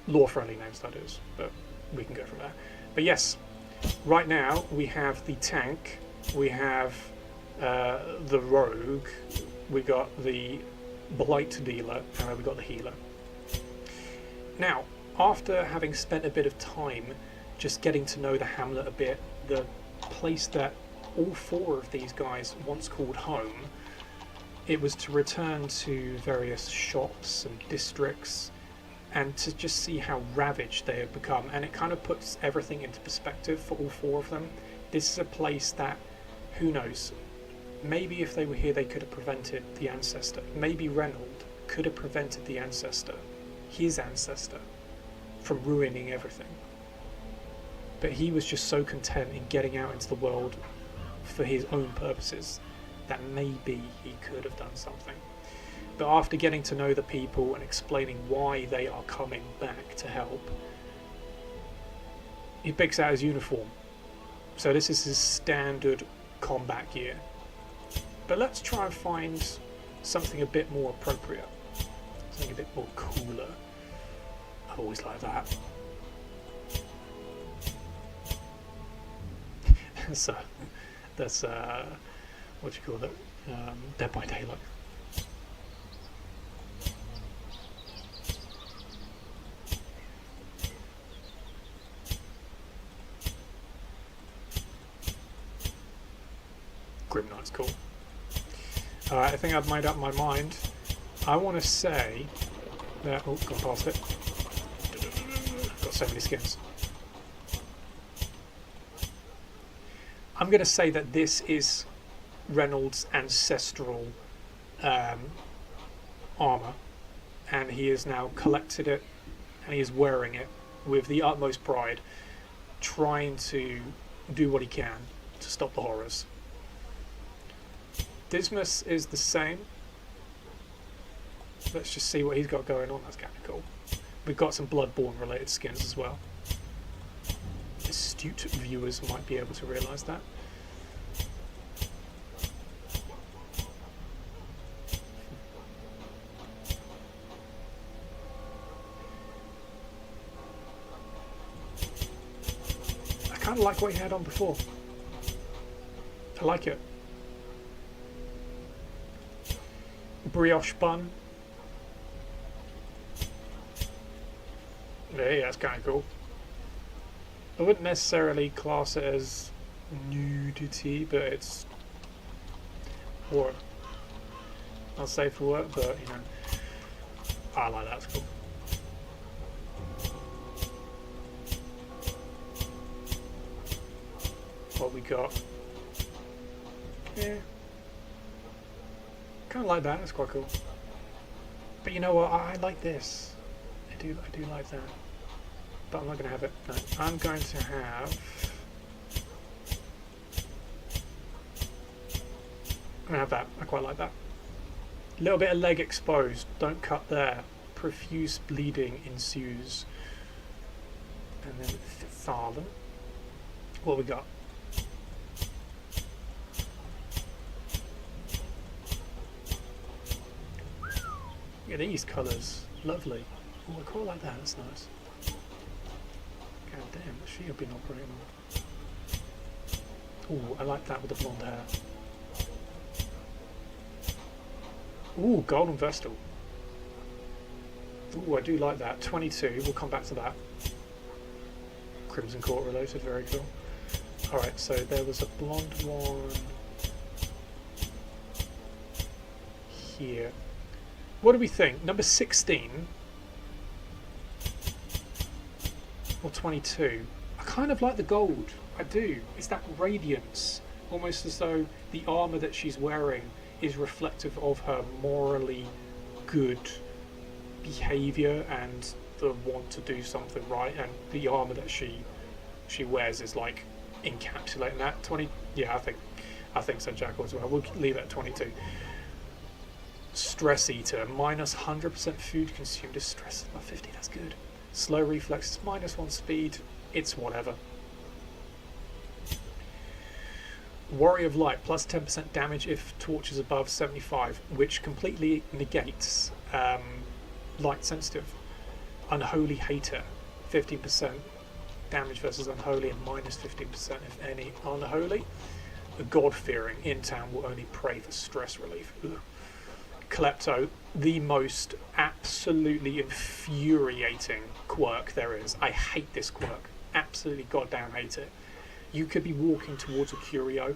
Lore-friendly names, that is, but we can go from there. But yes, right now we have the tank, we have the rogue, we got the blight dealer, and we got the healer. Now, after having spent a bit of time just getting to know the hamlet a bit, the place that all four of these guys once called home, it was to return to various shops and districts and to just see how ravaged they have become, and it kind of puts everything into perspective for all four of them. This is a place that, who knows, maybe if they were here they could have prevented the Ancestor. Maybe Reynold could have prevented the Ancestor, his Ancestor, from ruining everything. But he was just so content in getting out into the world for his own purposes that maybe he could have done something. But after getting to know the people and explaining why they are coming back to help, he picks out his uniform. So this is his standard combat gear. But let's try and find something a bit more appropriate. Something a bit more cooler. I always like that. So that's what do you call it? Dead by Daylight. Grim Knight's cool. I think I've made up my mind. I want to say that... Oh, gone past it. Got so many skins. I'm going to say that this is Reynolds' ancestral armour, and he has now collected it and he is wearing it with the utmost pride, trying to do what he can to stop the horrors. Dismas is the same. Let's just see what he's got going on. That's kind of cool. We've got some Bloodborne related skins as well. Astute viewers might be able to realise that. I kind of like what he had on before. I like it. Brioche bun. Yeah, that's kind of cool. I wouldn't necessarily class it as nudity, but it's more unsafe for work, but you know, I like that, it's cool. What we got? Yeah. Kind of like that, that's quite cool. But you know what, I like this. I do like that. But I'm not going to have it. No, I'm going to have... I'm going to have that. I quite like that. A little bit of leg exposed. Don't cut there. Profuse bleeding ensues. And then Fitzarlan. What we got? Yeah, these colours. Lovely. Oh, I quite like that. That's nice. God damn, she have been operating on. Ooh, I like that with the blonde hair. Ooh, golden Vestal. Ooh, I do like that. 22, we'll come back to that. Crimson Court related, very cool. Alright, so there was a blonde one here. What do we think? Number 16 or 22? I kind of like the gold. I do. It's that radiance, almost as though the armour that she's wearing is reflective of her morally good behaviour and the want to do something right, and the armour that she wears is like encapsulating that. 20, yeah, I think so, Jackal, as well. We'll leave it at 22. Stress Eater, minus 100% food consumed is stress above 50, that's good. Slow reflexes, minus 1 speed, it's whatever. Warrior of Light, plus 10% damage if torch is above 75, which completely negates light sensitive. Unholy Hater, 15% damage versus Unholy and minus 15% if any Unholy. The God-fearing in town will only pray for stress relief. Ugh. Klepto, the most absolutely infuriating quirk there is. I hate this quirk. Absolutely goddamn hate it. You could be walking towards a curio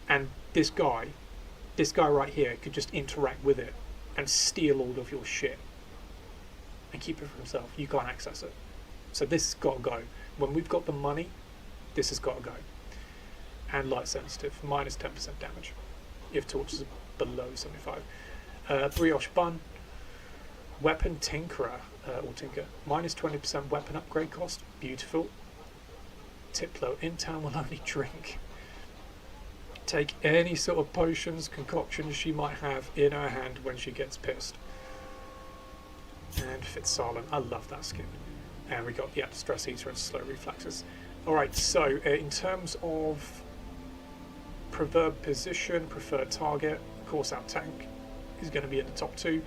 and this guy right here could just interact with it and steal all of your shit and keep it for himself. You can't access it. So this has got to go. When we've got the money, this has got to go. And light sensitive, minus 10% damage if torch is below 75. Brioche Bun, Weapon Tinkerer, or Tinker, minus 20% weapon upgrade cost, beautiful. Tiplo, in town will only drink. Take any sort of potions, concoctions she might have in her hand when she gets pissed. And Fitzsalem, I love that skin. And we got, yeah, Stress Eater and Slow Reflexes. Alright, so in terms of preferred position, preferred target, of course our tank is going to be in the top 2.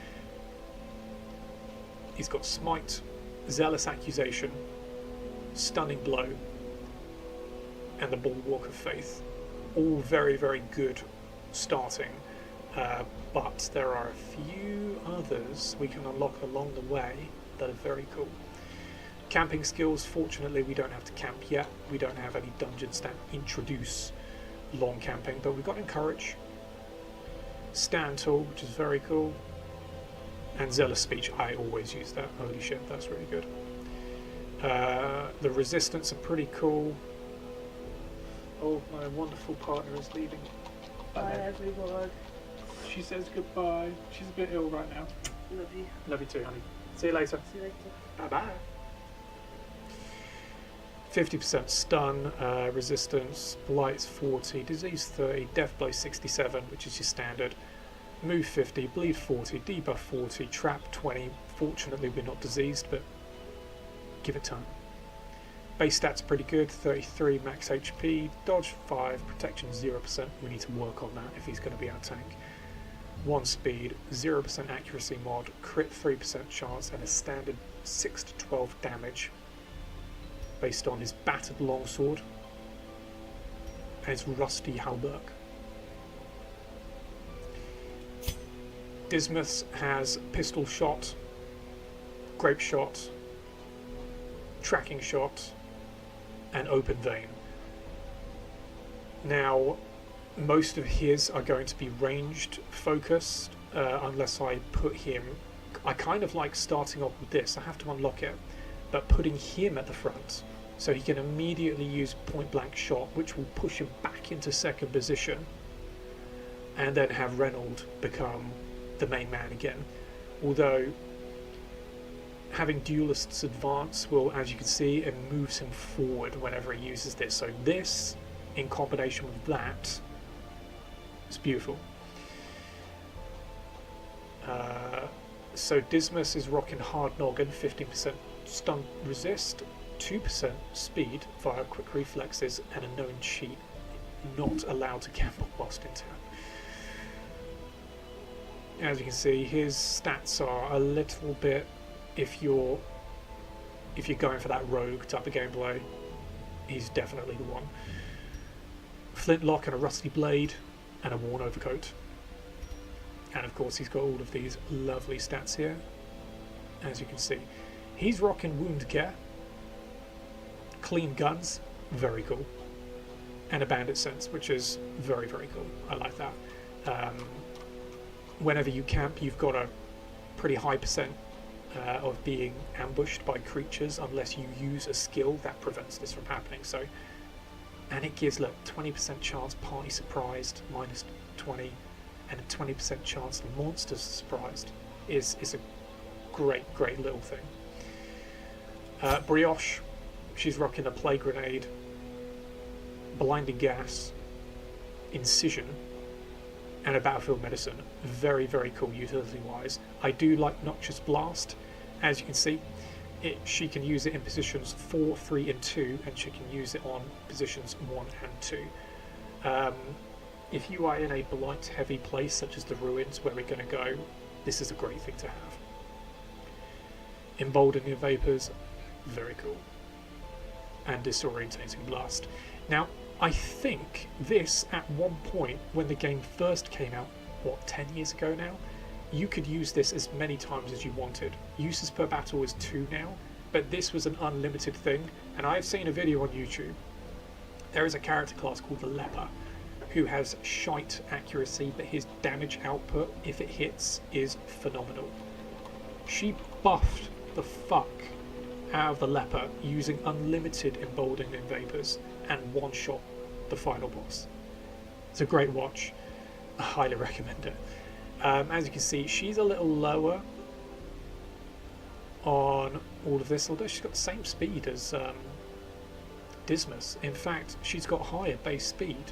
He's got Smite, Zealous Accusation, Stunning Blow, and the Bulwark of Faith. All very, very good starting, but there are a few others we can unlock along the way that are very cool. Camping skills, fortunately we don't have to camp yet. We don't have any dungeons that introduce long camping, but we've got Encourage, Stand Tall, which is very cool, and Zealous Speech. I always use that. Holy shit, that's really good. The Resistance are pretty cool. Oh, my wonderful partner is leaving. Bye everyone. She says goodbye. She's a bit ill right now. Love you. Love you too, honey. See you later. See you later. Bye bye. 50% stun, resistance, blights 40, disease 30, death blow 67, which is your standard. Move 50, bleed 40, debuff 40, trap 20. Fortunately, we're not diseased, but give it time. Base stats pretty good, 33 max HP, dodge 5, protection 0%. We need to work on that if he's going to be our tank. 1 speed, 0% accuracy mod, crit 3% chance, and a standard 6 to 12 damage based on his battered longsword and his rusty halberd. Dismas has pistol shot, grape shot, tracking shot, and open vein. Now, most of his are going to be ranged focused, unless I put him. I kind of like starting off with this. I have to unlock it, but putting him at the front so he can immediately use point blank shot, which will push him back into second position, and then have Reynold become the main man again. Although having Duelist's advance will, as you can see, it moves him forward whenever he uses this. So this, in combination with that, is beautiful. So Dismas is rocking Hard Noggin, 15% stun resist, 2% speed via quick reflexes, and a known cheat, not allowed to gamble whilst in town. As you can see, his stats are a little bit, if you're going for that rogue type of gameplay, he's definitely the one. flintlock and a rusty blade and a worn overcoat. And of course he's got all of these lovely stats here, as you can see. He's rocking wound care, clean guns, very cool, and a bandit sense, which is very, very cool. I like that. Whenever you camp, you've got a pretty high percent of being ambushed by creatures unless you use a skill that prevents this from happening. So, and it gives, look, 20% chance party surprised, minus 20, and a 20% chance the monster's surprised is a great little thing. Brioche, she's rocking a plague grenade, blinding gas, incision, and a battlefield medicine. Very, very cool utility wise. I do like Noxious Blast. As you can see, she can use it in positions 4, 3 and 2, and she can use it on positions 1 and 2. If you are in a blight heavy place such as the ruins where we're going to go, this is a great thing to have. Emboldening Vapors, very cool. And Disorientating Blast. Now, I think this, at one point, when the game first came out, what, 10 years ago now? You could use this as many times as you wanted. Uses per battle is 2 now, but this was an unlimited thing, and I've seen a video on YouTube. There is a character class called the Leper, who has shite accuracy, but his damage output, if it hits, is phenomenal. She buffed the fuck out of the Leper using unlimited emboldening vapors and one-shot the final boss. It's a great watch. I highly recommend it. As you can see, she's a little lower on all of this, although she's got the same speed as Dismas. In fact, she's got higher base speed.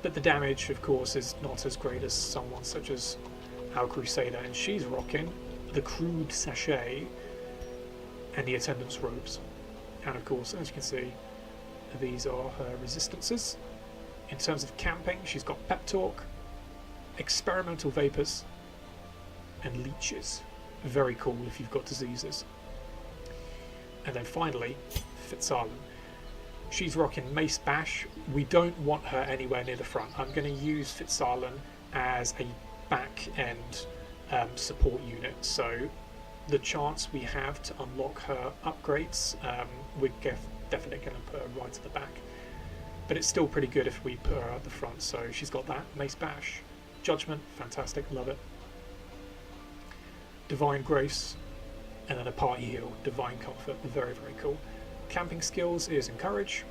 But the damage, of course, is not as great as someone such as our Crusader, and she's rocking the crude sachet and the attendance robes. And of course, as you can see, these are her resistances. In terms of camping, she's got Pep Talk, Experimental Vapors, and Leeches. Very cool if you've got diseases. And then finally, Fitzarlan. She's rocking Mace Bash. We don't want her anywhere near the front. I'm going to use Fitzarlan as a back end support unit. So the chance we have to unlock her upgrades, we're definitely going to put her right at the back. But it's still pretty good if we put her at the front. So she's got that. Mace Bash. Judgment, fantastic, love it. Divine Grace, and then a party heal, Divine Comfort, very, very cool. Camping skills is Encourage,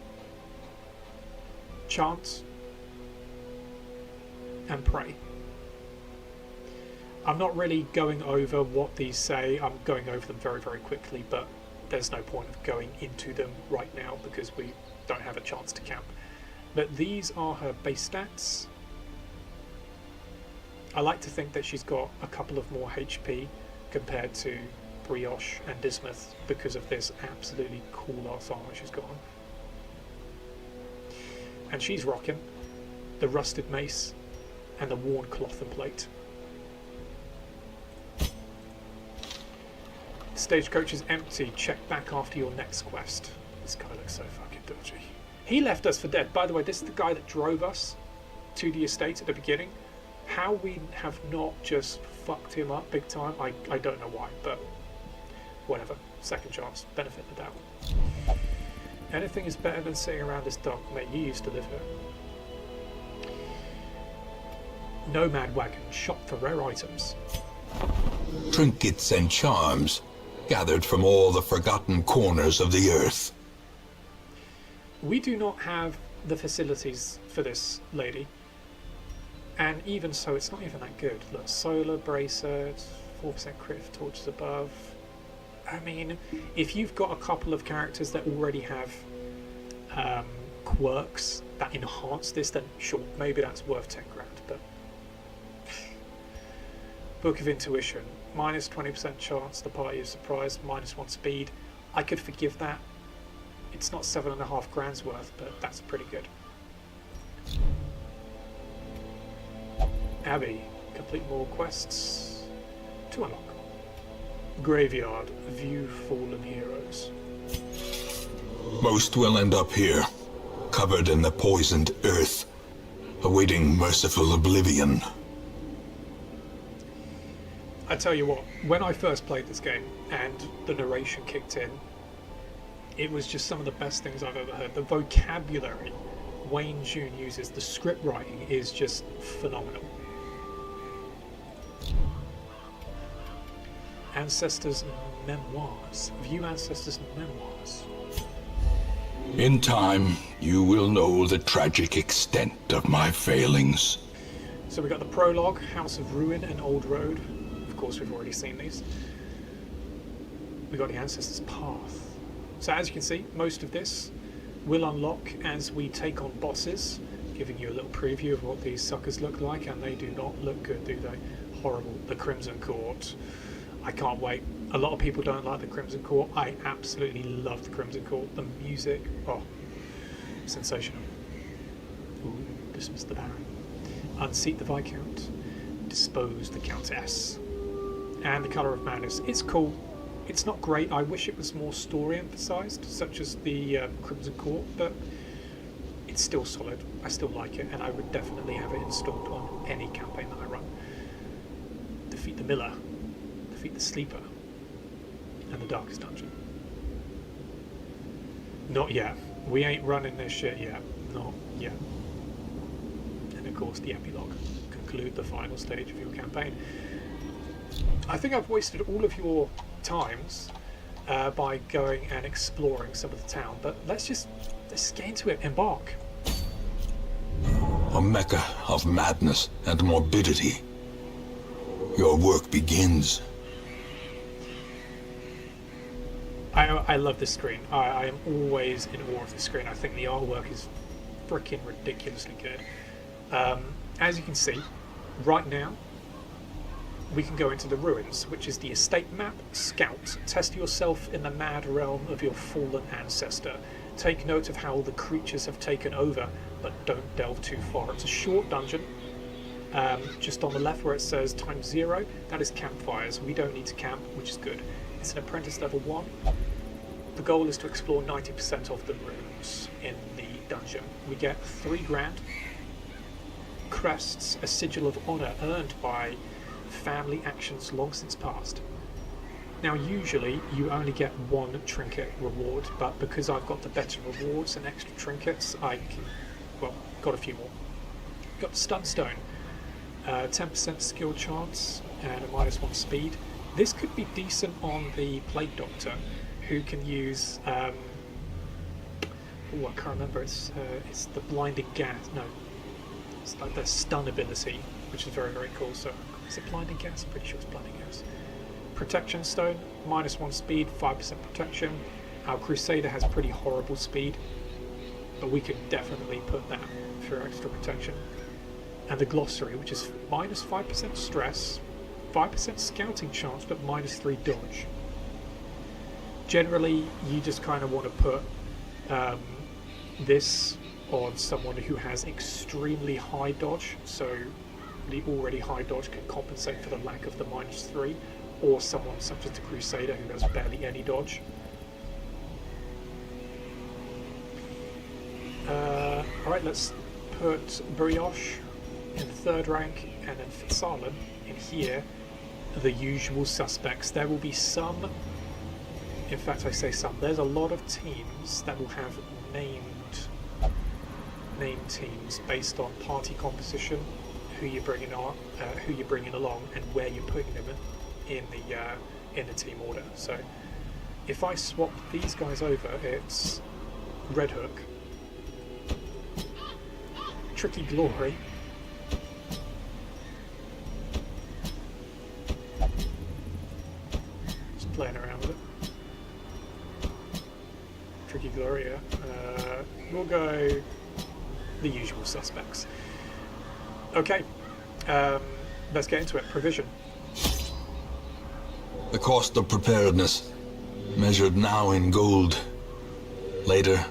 Chant, and Pray. I'm not really going over what these say, I'm going over them very, very quickly, but there's no point of going into them right now because we don't have a chance to camp. But these are her base stats. I like to think that she's got a couple of more HP compared to Brioche and Dismas because of this absolutely cool ass armor she's got on. And she's rocking the rusted mace and the worn cloth and plate. Stagecoach is empty. Check back after your next quest. This guy looks so fucking dodgy. He left us for dead. By the way, this is the guy that drove us to the estate at the beginning. How we have not just fucked him up big time, I don't know why, but whatever. Second chance. Benefit of the doubt. Anything is better than sitting around this dump. Mate, you used to live here. Nomad Wagon. Shop for rare items. Trinkets and charms, gathered from all the forgotten corners of the earth. We do not have the facilities for this lady. And even so, it's not even that good. Look, Solar, Bracer, 4% crit for torches above. I mean, if you've got a couple of characters that already have quirks that enhance this, then sure, maybe that's worth 10 grand, but... Book of Intuition, minus 20% chance the party is surprised, minus 1 speed. I could forgive that. It's not 7.5 grand's worth, but that's pretty good. Abbey, complete more quests to unlock. Graveyard, view fallen heroes. Most will end up here, covered in the poisoned earth, awaiting merciful oblivion. I tell you what, when I first played this game and the narration kicked in, it was just some of the best things I've ever heard. The vocabulary Wayne June uses, the script writing is just phenomenal. Ancestor's memoirs. View Ancestor's memoirs. In time, you will know the tragic extent of my failings. So we got the prologue, House of Ruin and Old Road. Of course, we've already seen these. We got the Ancestor's Path. So as you can see, most of this will unlock as we take on bosses, giving you a little preview of what these suckers look like, and they do not look good, do they? Horrible. The Crimson Court. I can't wait. A lot of people don't like the Crimson Court. I absolutely love the Crimson Court. The music, oh, sensational. Ooh, dismiss the Baron. Unseat the Viscount. Dispose the Countess. And the Colour of Madness. It's cool. It's not great. I wish it was more story emphasised, such as the Crimson Court, but it's still solid. I still like it, and I would definitely have it installed on any campaign that I run. Defeat the Miller. Defeat the Sleeper. And the Darkest Dungeon. Not yet. We ain't running this shit yet. Not yet. And of course the epilogue. Conclude the final stage of your campaign. I think I've wasted all of your times by going and exploring some of the town, but let's get into it. Embark. A mecca of madness and morbidity. Your work begins. I love this screen. I am always in awe of this screen. I think the artwork is freaking ridiculously good. As you can see, right now, we can go into the ruins, which is the estate map. Scout. Test yourself in the mad realm of your fallen ancestor. Take note of how the creatures have taken over, but don't delve too far. It's a short dungeon. Just on the left where it says ×0, that is campfires. We don't need to camp, which is good. It's an apprentice level 1. The goal is to explore 90% of the rooms in the dungeon. We get 3 grand. Crests, a sigil of honour earned by family actions long since past. Now usually you only get 1 trinket reward, but because I've got the better rewards and extra trinkets, I can, well, got a few more. Got the stun stone, 10% skill chance and a -1 speed. This could be decent on the Plague Doctor, who can use oh, I can't remember, it's the blinding gas, no, it's like the stun ability, which is very, very cool. So is it blinding gas? I'm pretty sure it's blinding gas. Protection stone, -1 speed, 5% protection. Our Crusader has pretty horrible speed, but we could definitely put that for extra protection. And the glossary, which is -5% stress, 5% scouting chance, but -3 dodge. Generally, you just kind of want to put this on someone who has extremely high dodge, so the already high dodge can compensate for the lack of the -3, or someone such as the Crusader who has barely any dodge. Alright, let's put Brioche in 3rd rank, and then Fitzarlan in here. The usual suspects. There will be some, in fact I say some, there's a lot of teams that will have named teams based on party composition, who you're bringing on, who you're bringing along, and where you're putting them in the team order. So if I swap these guys over, it's Red Hook, Tricky Glory, just playing around with it, Tricky Gloria, we'll go the usual suspects. Okay, let's get into it. Provision. The cost of preparedness, measured now in gold, later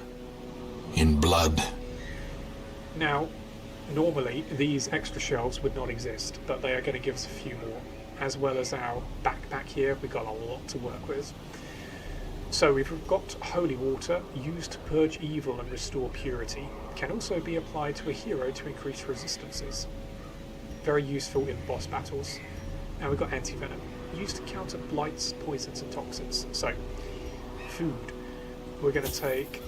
in blood. Now, normally these extra shelves would not exist, but they are going to give us a few more, as well as our backpack here. We've got a lot to work with. So we've got holy water, used to purge evil and restore purity. Can also be applied to a hero to increase resistances. Very useful in boss battles. And we've got anti-venom, used to counter blights, poisons and toxins. So, food. We're going to take...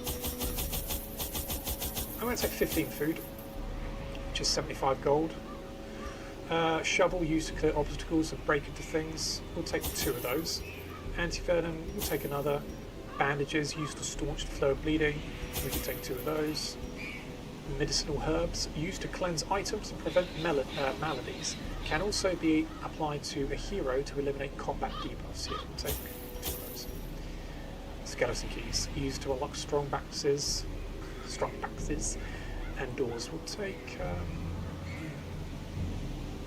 I'm going to take 15 food, which is 75 gold. Shovel, used to clear obstacles and break into things. We'll take 2 of those. Anti-venom, we'll take another. Bandages, used to staunch the flow of bleeding. We can take 2 of those. Medicinal herbs, used to cleanse items and prevent maladies. Can also be applied to a hero to eliminate combat debuffs. Here, we'll take 2 of those. Skeleton keys, used to unlock strong baxes, and doors. We'll take...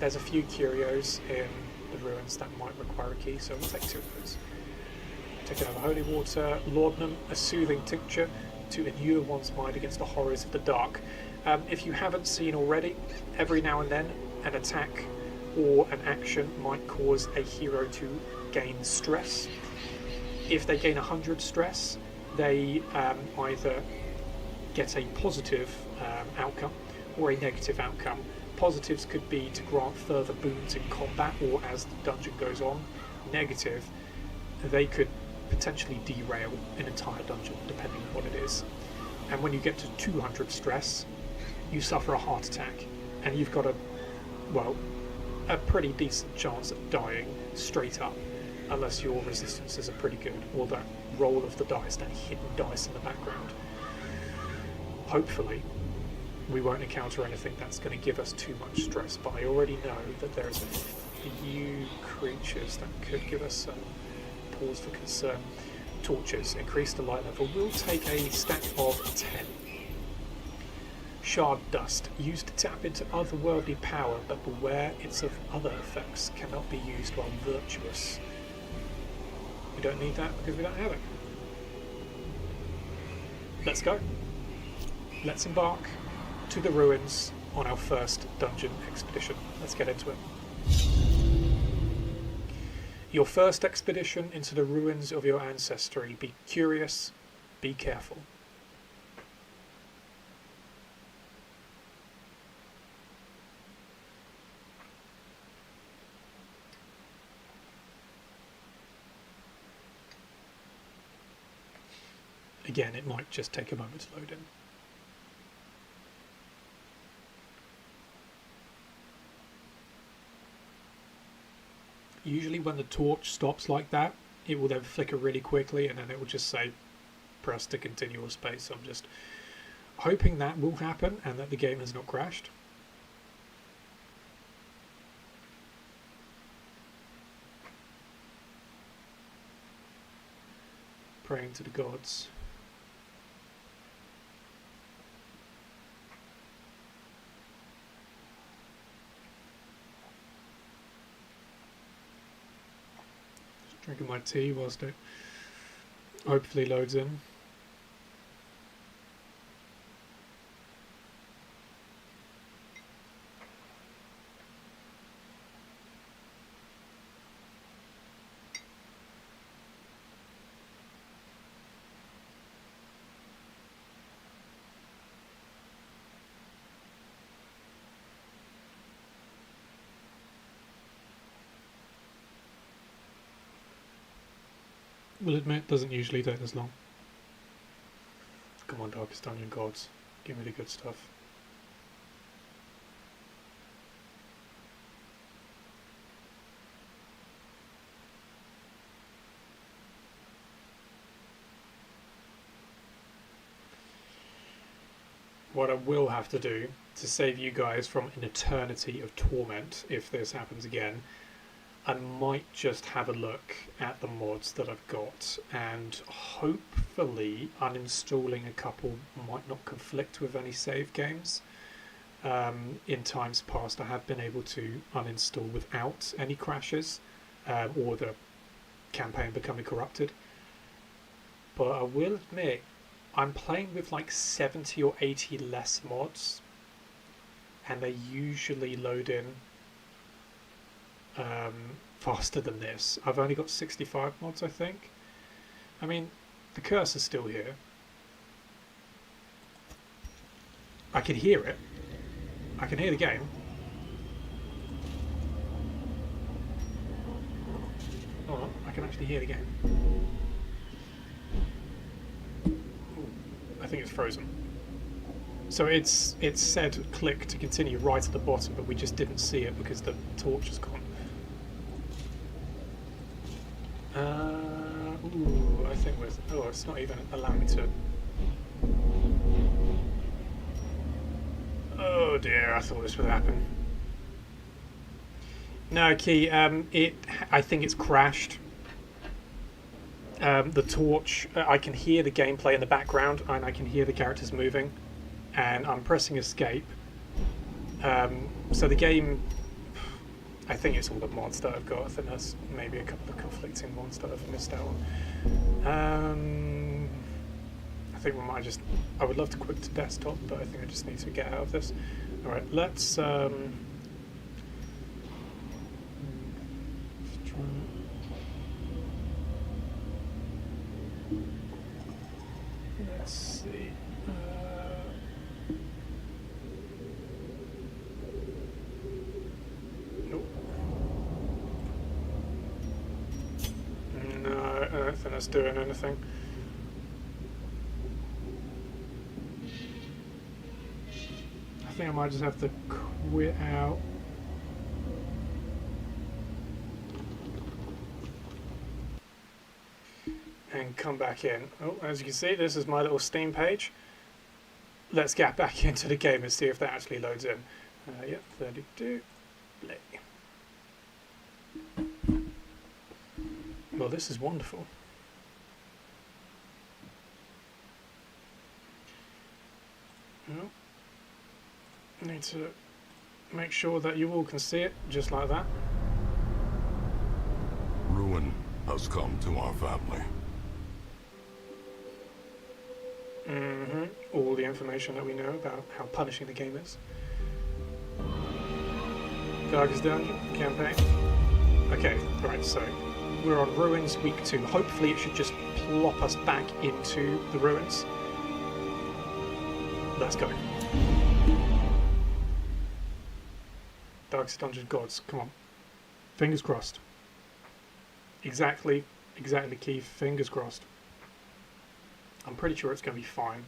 there's a few curios in the ruins that might require a key, so we'll take 2 of those. Take another holy water, laudanum, a soothing tincture to inure one's mind against the horrors of the dark. If you haven't seen already, every now and then an attack or an action might cause a hero to gain stress. If they gain 100 stress, they either get a positive outcome or a negative outcome. Positives could be to grant further boons in combat or as the dungeon goes on. Negative, they could potentially derail an entire dungeon depending on what it is. And when you get to 200 stress, you suffer a heart attack and you've got a pretty decent chance of dying straight up unless your resistances are pretty good, or that roll of the dice, that hidden dice in the background. Hopefully we won't encounter anything that's going to give us too much stress, but I already know that there's a few creatures that could give us pause for concern. Torches, increase the light level. We'll take a stack of 10. Shard dust, used to tap into otherworldly power, but beware its of other effects cannot be used while virtuous. We don't need that because we don't have it. Let's go. Let's embark to the ruins on our first dungeon expedition. Let's get into it. Your first expedition into the ruins of your ancestry. Be curious, be careful. Again, it might just take a moment to load in. Usually when the torch stops like that, it will then flicker really quickly and then it will just say press to continue or space. So I'm just hoping that will happen and that the game has not crashed. Praying to the gods. Drinking my tea whilst it hopefully loads in. Will admit, it doesn't usually take this long. Come on, Darkest Dungeon gods, give me the good stuff. What I will have to do to save you guys from an eternity of torment if this happens again, I might just have a look at the mods that I've got and hopefully uninstalling a couple might not conflict with any save games. In times past I have been able to uninstall without any crashes or the campaign becoming corrupted. But I will admit, I'm playing with like 70 or 80 less mods and they usually load in faster than this. I've only got 65 mods, I think. I mean, The cursor's still here. I can hear it. I can hear the game. Oh, I can actually hear the game. Ooh, I think it's frozen. So it's said click to continue right at the bottom, but we just didn't see it because the torch is gone. Ooh, I think with it's not even allowing me to. Oh dear, I thought this would happen. No, Key. I think it's crashed. The torch. I can hear the gameplay in the background, and I can hear the characters moving. And I'm pressing escape. So the game. I think it's all the mods that I've got. I think there's maybe a couple of conflicting mods that I've missed out on. I think we might just. I would love to quit to desktop, but I think I just need to get out of this. All right, let's. Let's see. Nope. No, I don't think that's doing anything. I think I might just have to quit out. And come back in. Oh, as you can see, this is my little Steam page. Let's get back into the game and see if that actually loads in. Yep, 32. Play. Well, this is wonderful. Well, I need to make sure that you all can see it, just like that. Ruin has come to our family. All the information that we know about how punishing the game is. Darkest Dungeon campaign. Okay, right, so we're on Ruins week 2. Hopefully it should just plop us back into the Ruins. Let's go. Darkest Dungeon gods, come on. Fingers crossed. Exactly, Keith. Fingers crossed. I'm pretty sure it's going to be fine.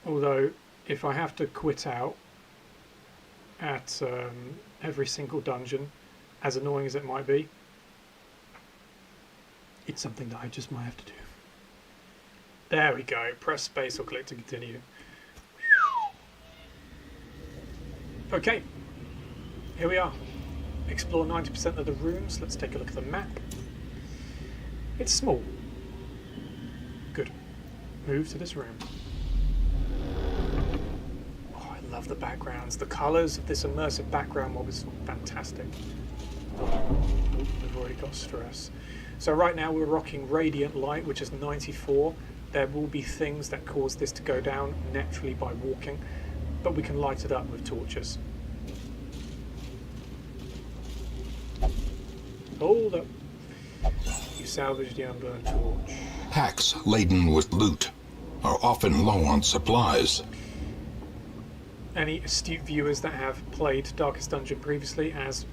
Although, if I have to quit out at every single dungeon, as annoying as it might be, it's something that I just might have to do. There we go. Press space or click to continue. Okay. Here we are. Explore 90% of the rooms. Let's take a look at the map. It's small. Good. Move to this room. Oh, I love the backgrounds. The colours of this immersive background mob is fantastic. Oh, we've already got stress. So right now we're rocking Radiant Light, which is 94. There will be things that cause this to go down naturally by walking, but we can light it up with torches. Hold up. You salvaged the unburned torch. Packs laden with loot are often low on supplies. Any astute viewers that have played Darkest Dungeon previously, as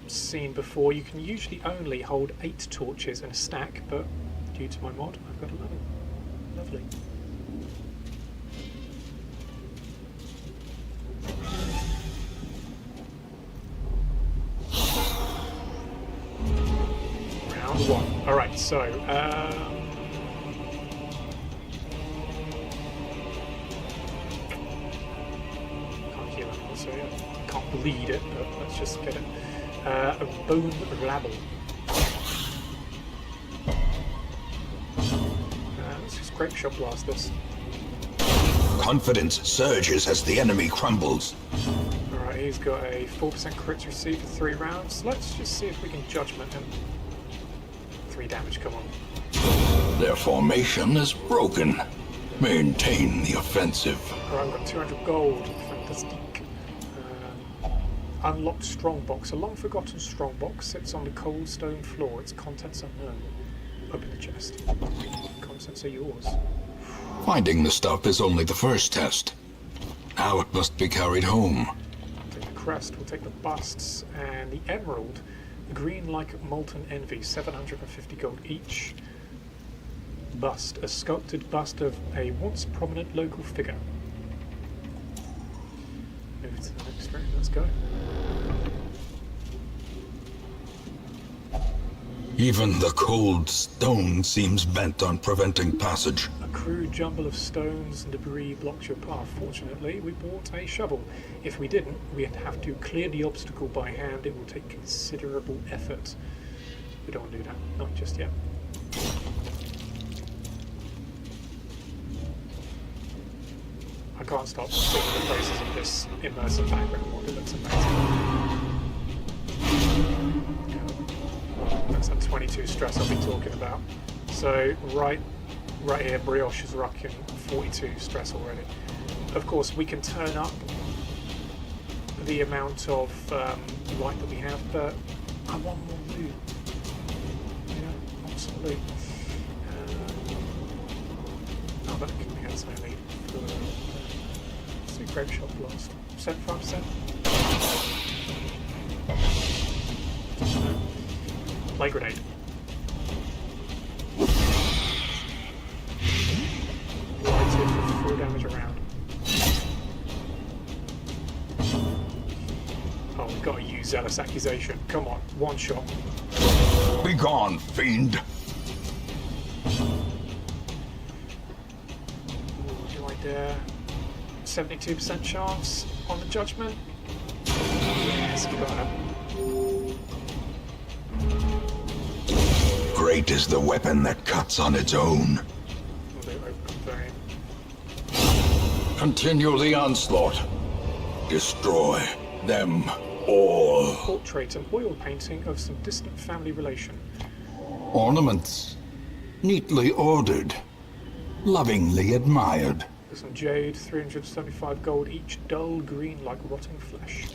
seen before, you can usually only hold 8 torches in a stack, but due to my mod, I've got 11. Lovely. Round 1. Alright, so can't heal it, so yeah. Can't bleed it, but let's just get it. A bone rabble. Let's just grape shot blast this. Confidence surges as the enemy crumbles. Alright, he's got a 4% crit received for 3 rounds. Let's just see if we can judgment him. 3 damage, come on. Their formation is broken. Maintain the offensive. Alright, I've got 200 gold. Fantastic. Unlocked strongbox. A long-forgotten strongbox sits on the cold stone floor. Its contents unknown. Open the chest. Contents are yours. Finding the stuff is only the first test. Now it must be carried home. We'll take the crest, we'll take the busts, and the emerald. Green like molten envy, 750 gold each. Bust. A sculpted bust of a once prominent local figure. Move to the next room, let's go. Even the cold stone seems bent on preventing passage. A crude jumble of stones and debris blocks your path. Fortunately, we bought a shovel. If we didn't, we'd have to clear the obstacle by hand. It will take considerable effort. We don't want to do that, not just yet. I can't stop seeing the places of this immersive background. It looks amazing. That's that 22 stress I've been talking about. So right here, Brioche is rocking 42 stress already. Of course, we can turn up the amount of light that we have, but I want more loot. Yeah, want some loot. Oh, but we had some elite for let's do grape shot blast. 75%. Play grenade. Lighted for full damage around. Oh, we've got to use Zealous Accusation. Come on, one shot. Be gone, fiend! Ooh, do I dare? 72% chance on the judgment. Yes, we got it. Great is the weapon that cuts on its own. Continue the onslaught. Destroy them all. Portrait and oil painting of some distant family relation. Ornaments. Neatly ordered. Lovingly admired. There's some jade, 375 gold each, dull green like rotting flesh.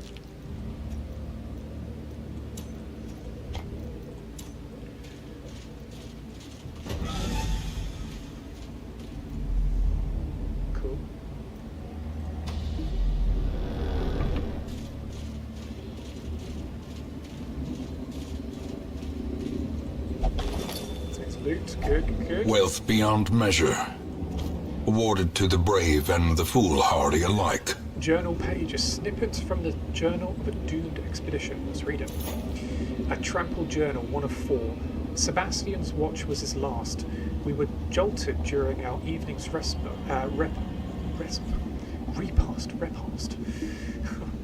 Cool. Takes loot, good. Wealth beyond measure. Awarded to the brave and the foolhardy alike. Journal page, a snippet from the journal of a doomed expedition. Let's read it. A trampled journal, one of 4. Sebastian's watch was his last. We were jolted during our evening's repast.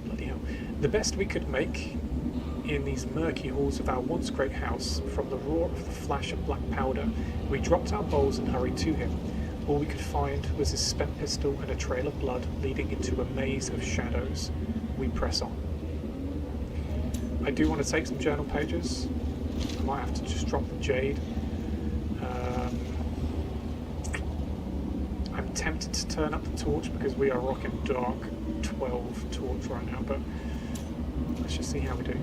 Bloody hell. The best we could make in these murky halls of our once great house. From the roar of the flash of black powder, we dropped our bowls and hurried to him. All we could find was his spent pistol and a trail of blood leading into a maze of shadows. We press on. I do want to take some journal pages. I might have to just drop the jade. I'm tempted to turn up the torch because we are rocking dark 12 torch right now, but let's just see how we do.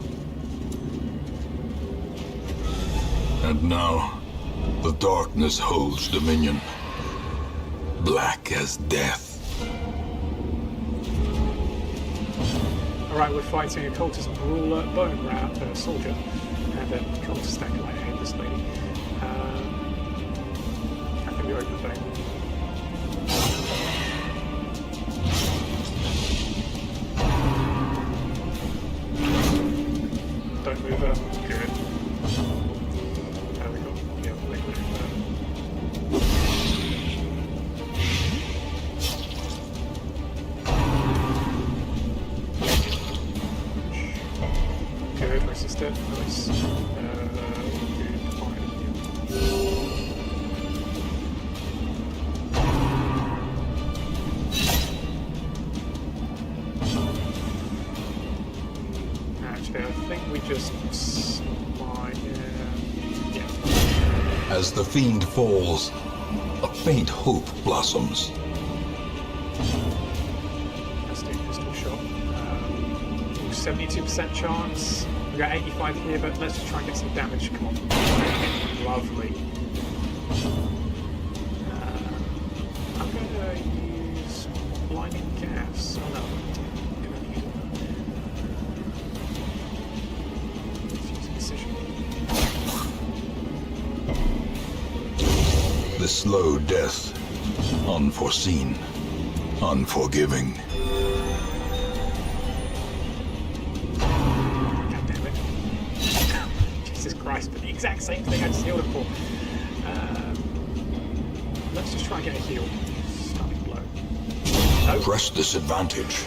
And now, the darkness holds dominion. Black as death. Alright, we're fighting a cultist brawler, bone rat, soldier, and a cultist acolyte. I hate this lady. I think we open the thing. Don't move her. Good. There we go. Yeah, liquid. Good, resisted. Nice. Actually, I think we just slide in. Yeah. As the fiend falls, a faint hope blossoms. Let's do pistol shot. 72% chance. We got 85 here, but let's just try and get some damage. Come on. Lovely. I'm going to use blinding gas. Oh no. I'm going to use decision. The slow death. Unforeseen. Unforgiving. God damn it. Jesus Christ, but the exact same thing I just healed him for. Let's just try and get a heal. Stunning blow. No. Press this advantage.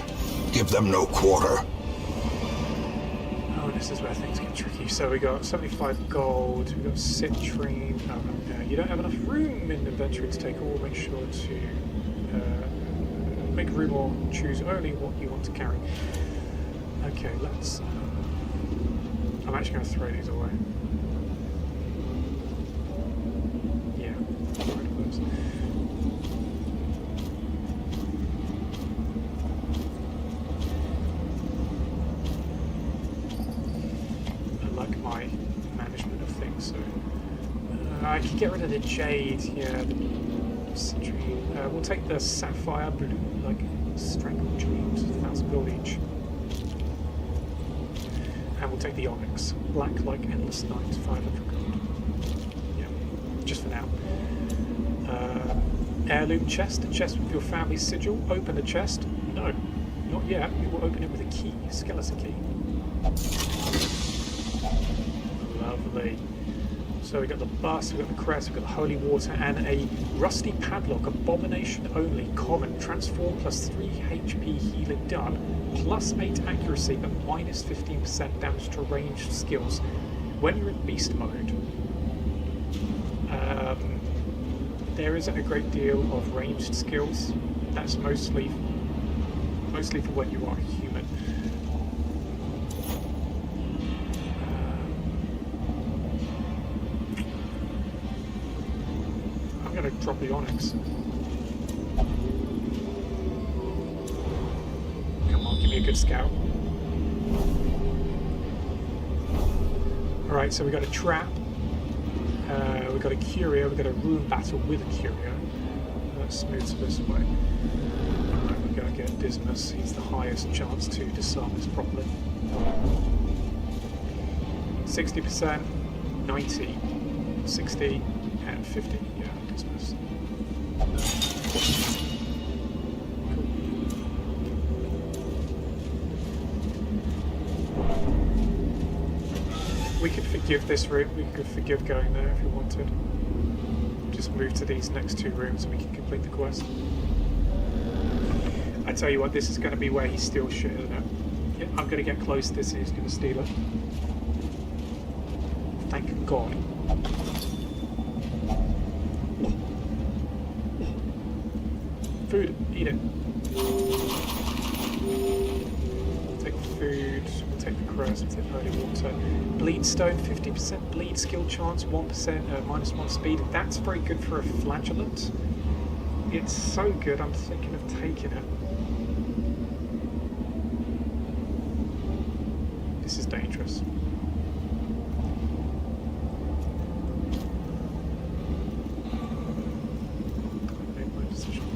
Give them no quarter. Oh, this is where things get tricky. So we got 75 gold, we got citrine. Oh, no, you don't have enough room in inventory to take all. Make sure to make room or choose only what you want to carry. Okay, let's... I'm actually going to throw these away. Yeah, get rid of those. I like my management of things, so... I can get rid of the jade, yeah, the citrine. We'll take the sapphire blue, like strangled dreams, 1,000 gold each. And we'll take the onyx, black like endless night, 500 gold. Yeah, just for now. Heirloom chest, a chest with your family's sigil. Open the chest. No, not yet. We will open it with a key, skeleton key. Lovely. So we've got the bust, we've got the crest, we've got the holy water, and a rusty padlock, abomination only, common, transform plus 3 HP healing done, plus 8 accuracy, but minus 15% damage to ranged skills. When you're in beast mode, there isn't a great deal of ranged skills. That's mostly for when you are human. I'm going to drop the onyx. Come on, give me a good scout. Alright, so we got a trap. We've got a curio, we've got a room battle with a curio. Let's move to this way. Alright, we're going to get Dismas. He's the highest chance to disarm this properly. 60%, 90, 60, and 50. Yeah, Dismas. We could forgive this room, we could forgive going there if we wanted. Just move to these next 2 rooms and we can complete the quest. I tell you what, this is going to be where he steals shit, isn't it? Yeah, I'm going to get close to this and he's going to steal it. Thank God. Food, eat it. Take the food, we'll take the crest, we'll take the holy water. Bleed stone, 50% bleed skill chance, 1% minus 1 speed. That's very good for a flagellant. It's so good, I'm thinking of taking it. This is dangerous. I made my decision.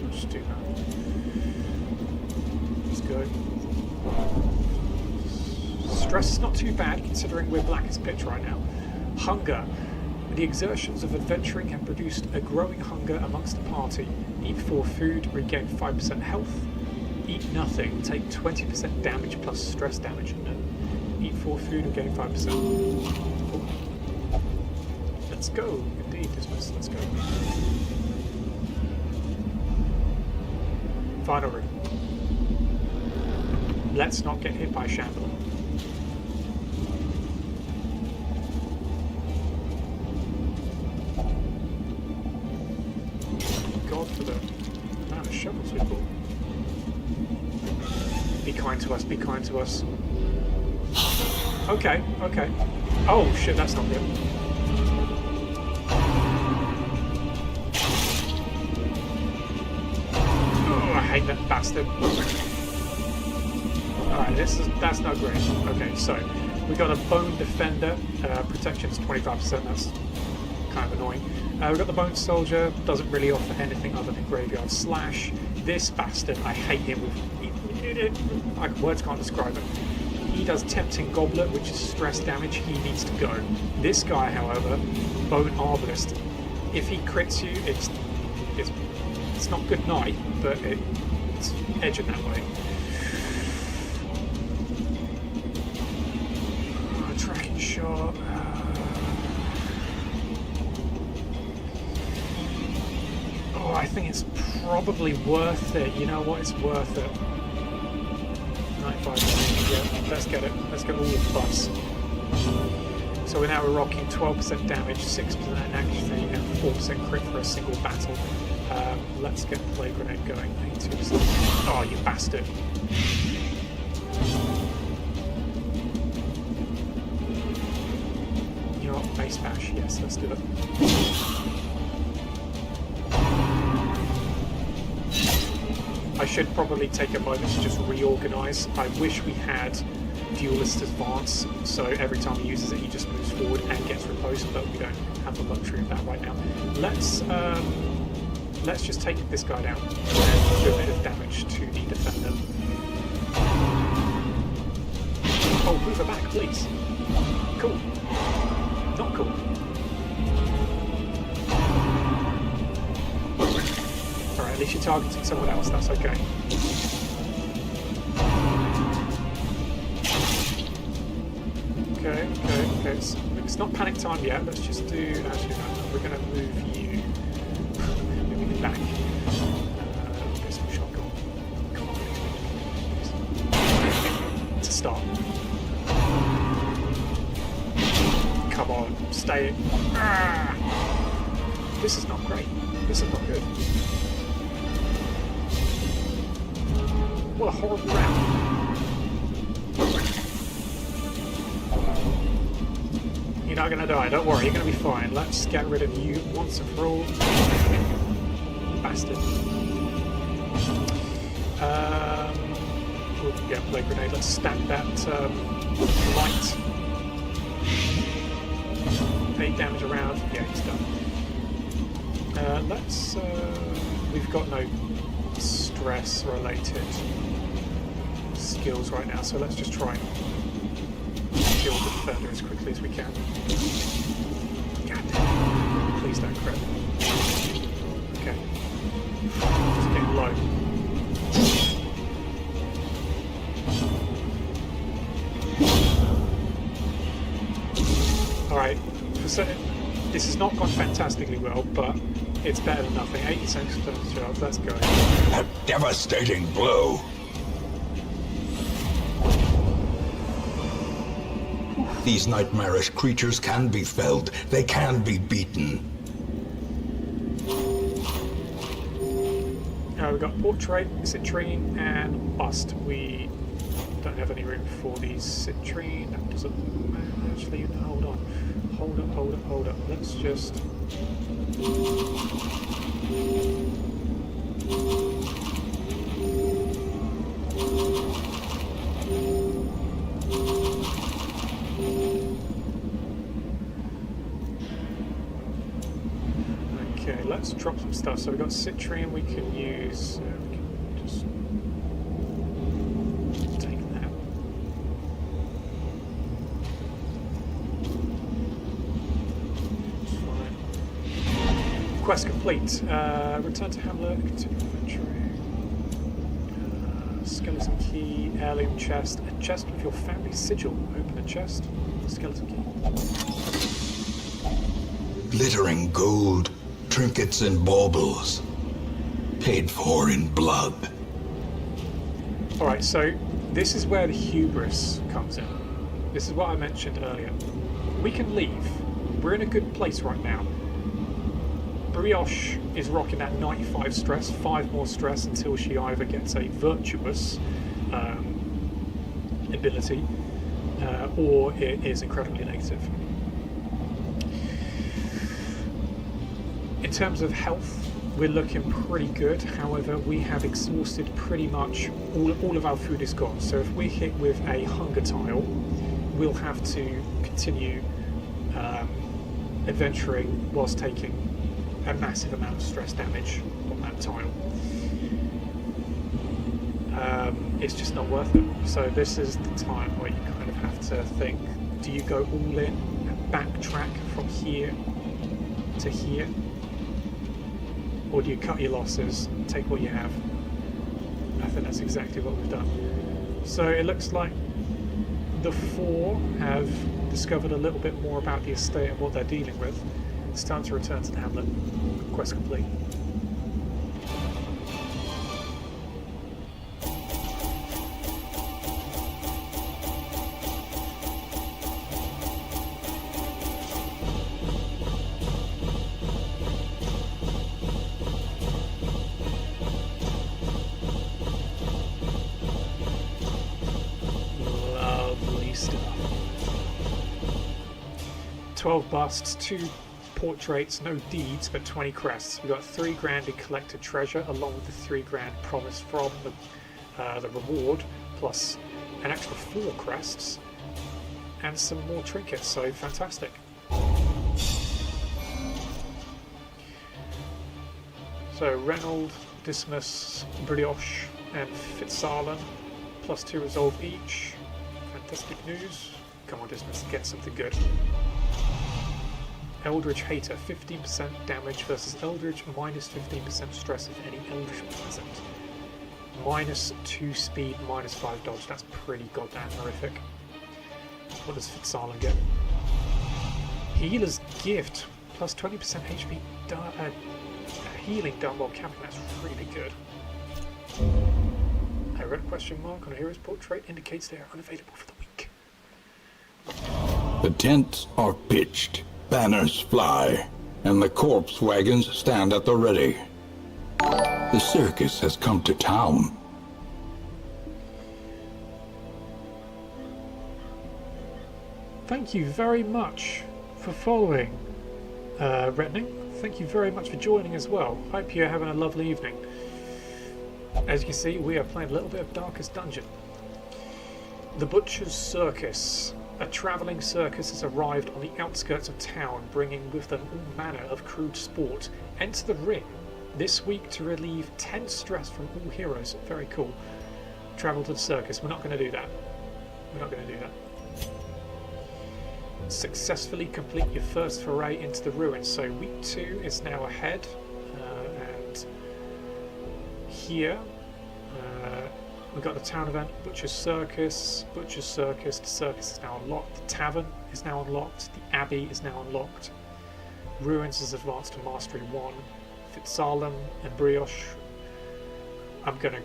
Let's do that. Let's go. Stress is not too bad considering we're black as pitch right now. Hunger. The exertions of adventuring have produced a growing hunger amongst the party. Eat 4 food, regain 5% health. Eat nothing, take 20% damage plus stress damage. No. Eat 4 food, regain 5%. Cool. Let's go. Indeed, Dismas. Let's go. Final room. Let's not get hit by a chandelier. God for the amount of shovels we bought. kind to us, be kind to us. Okay, okay. Oh shit, that's not good. Oh, I hate that bastard. Alright, that's not great. Okay, so we got a Bone Defender, protection is 25%, that's kind of annoying. We've got the Bone Soldier, doesn't really offer anything other than Graveyard Slash. This bastard, I hate him with... words can't describe him. He does Tempting Goblet, which is stress damage. He needs to go. This guy, however, Bone Arbalist, if he crits you, it's not good night, but it's edging that way. Tracking shot. I think it's probably worth it. You know what? It's worth it. 95. Yeah, let's get it. Let's get all the buffs. So we're now rocking 12% damage, 6% accuracy, and 4% crit for a single battle. Let's get the Plague Grenade going. 82%. Oh, you bastard! You know what? Base bash. Yes, let's do it. I should probably take a moment to just reorganise. I wish we had Duelist Advance, so every time he uses it he just moves forward and gets repulsed, but we don't have the luxury of that right now. Let's just take this guy down and do a bit of damage to the defender. Oh, move her back, please. Cool. Not cool. At least you're targeting someone else, that's okay. Okay. It's not panic time yet, let's just do... Actually, no, we're going to move you... Move you back. Get some shotgun. Come on, please. To start. Come on, stay... Ah! This is not great. This is not good. What a horrible round. You're not going to die, don't worry, you're going to be fine. Let's get rid of you once and for all. Bastard. We'll get Plague Grenade, let's stack that light. 8 damage around. Yeah, he's done. We've got no stress related skills right now, so let's just try and kill the defender as quickly as we can. God damn. Please don't crit. Okay. It's getting low. Alright, this has not gone fantastically well, but it's better than nothing. 80% chance, let's go. A devastating blow. These nightmarish creatures can be felled. They can be beaten. We've got Portrait, Citrine, and Bust. We don't have any room for the Citrine. That doesn't matter. Actually, no, hold on. Hold up. Let's just... Okay, let's drop some stuff. So we've got Citrine we can use. We can just take that. Fine. Quest complete. Return to Hamlet, continue adventuring. Skeleton key, heirloom chest, a chest with your family sigil. Open a chest, skeleton key. Glittering gold, trinkets and baubles, paid for in blood. Alright, so this is where the hubris comes in. This is what I mentioned earlier. We can leave. We're in a good place right now. Brioche is rocking that 95 stress, 5 more stress until she either gets a virtuous ability, or it is incredibly negative. In terms of health, we're looking pretty good. However, we have exhausted pretty much all of our food is gone. So if we're hit with a hunger tile, we'll have to continue adventuring whilst taking a massive amount of stress damage on that tile. It's just not worth it. So this is the time where you kind of have to think, do you go all in and backtrack from here to here? Or do you cut your losses, take what you have? I think that's exactly what we've done. So it looks like the four have discovered a little bit more about the estate and what they're dealing with. It's time to return to the hamlet. Quest complete. Lovely stuff. 12 busts, 2 portraits, no deeds, but 20 crests. We got 3 grand in collected treasure, along with the 3 grand promised from the reward, plus an extra 4 crests, and some more trinkets. So fantastic. So Reynold, Dismas, Brioche, and Fitzarlan, plus 2 resolve each. Fantastic news. Come on, Dismas, get something good. Eldritch Hater, 15% damage versus Eldritch, minus 15% stress if any Eldritch is present. Minus 2 speed, minus 5 dodge. That's pretty goddamn horrific. What does Fitzarlan get? Healer's Gift, plus 20% HP healing done while camping. That's really good. A red question mark on a hero's portrait indicates they are unavailable for the week. The tents are pitched. Banners fly, and the corpse wagons stand at the ready. The circus has come to town. Thank you very much for following, Retning. Thank you very much for joining as well. Hope you're having a lovely evening. As you can see, we are playing a little bit of Darkest Dungeon. The Butcher's Circus. A travelling circus has arrived on the outskirts of town, bringing with them all manner of crude sport. Enter the ring this week to relieve tense stress from all heroes. Very cool. Travel to the circus. We're not going to do that. We're not going to do that. Successfully complete your first foray into the ruins. So week 2 is now ahead, and here we've got the town event, Butcher's Circus. Butcher's Circus, the circus is now unlocked. The tavern is now unlocked. The abbey is now unlocked. Ruins has advanced to Mastery 1. Fitzarlan and Brioche. I'm gonna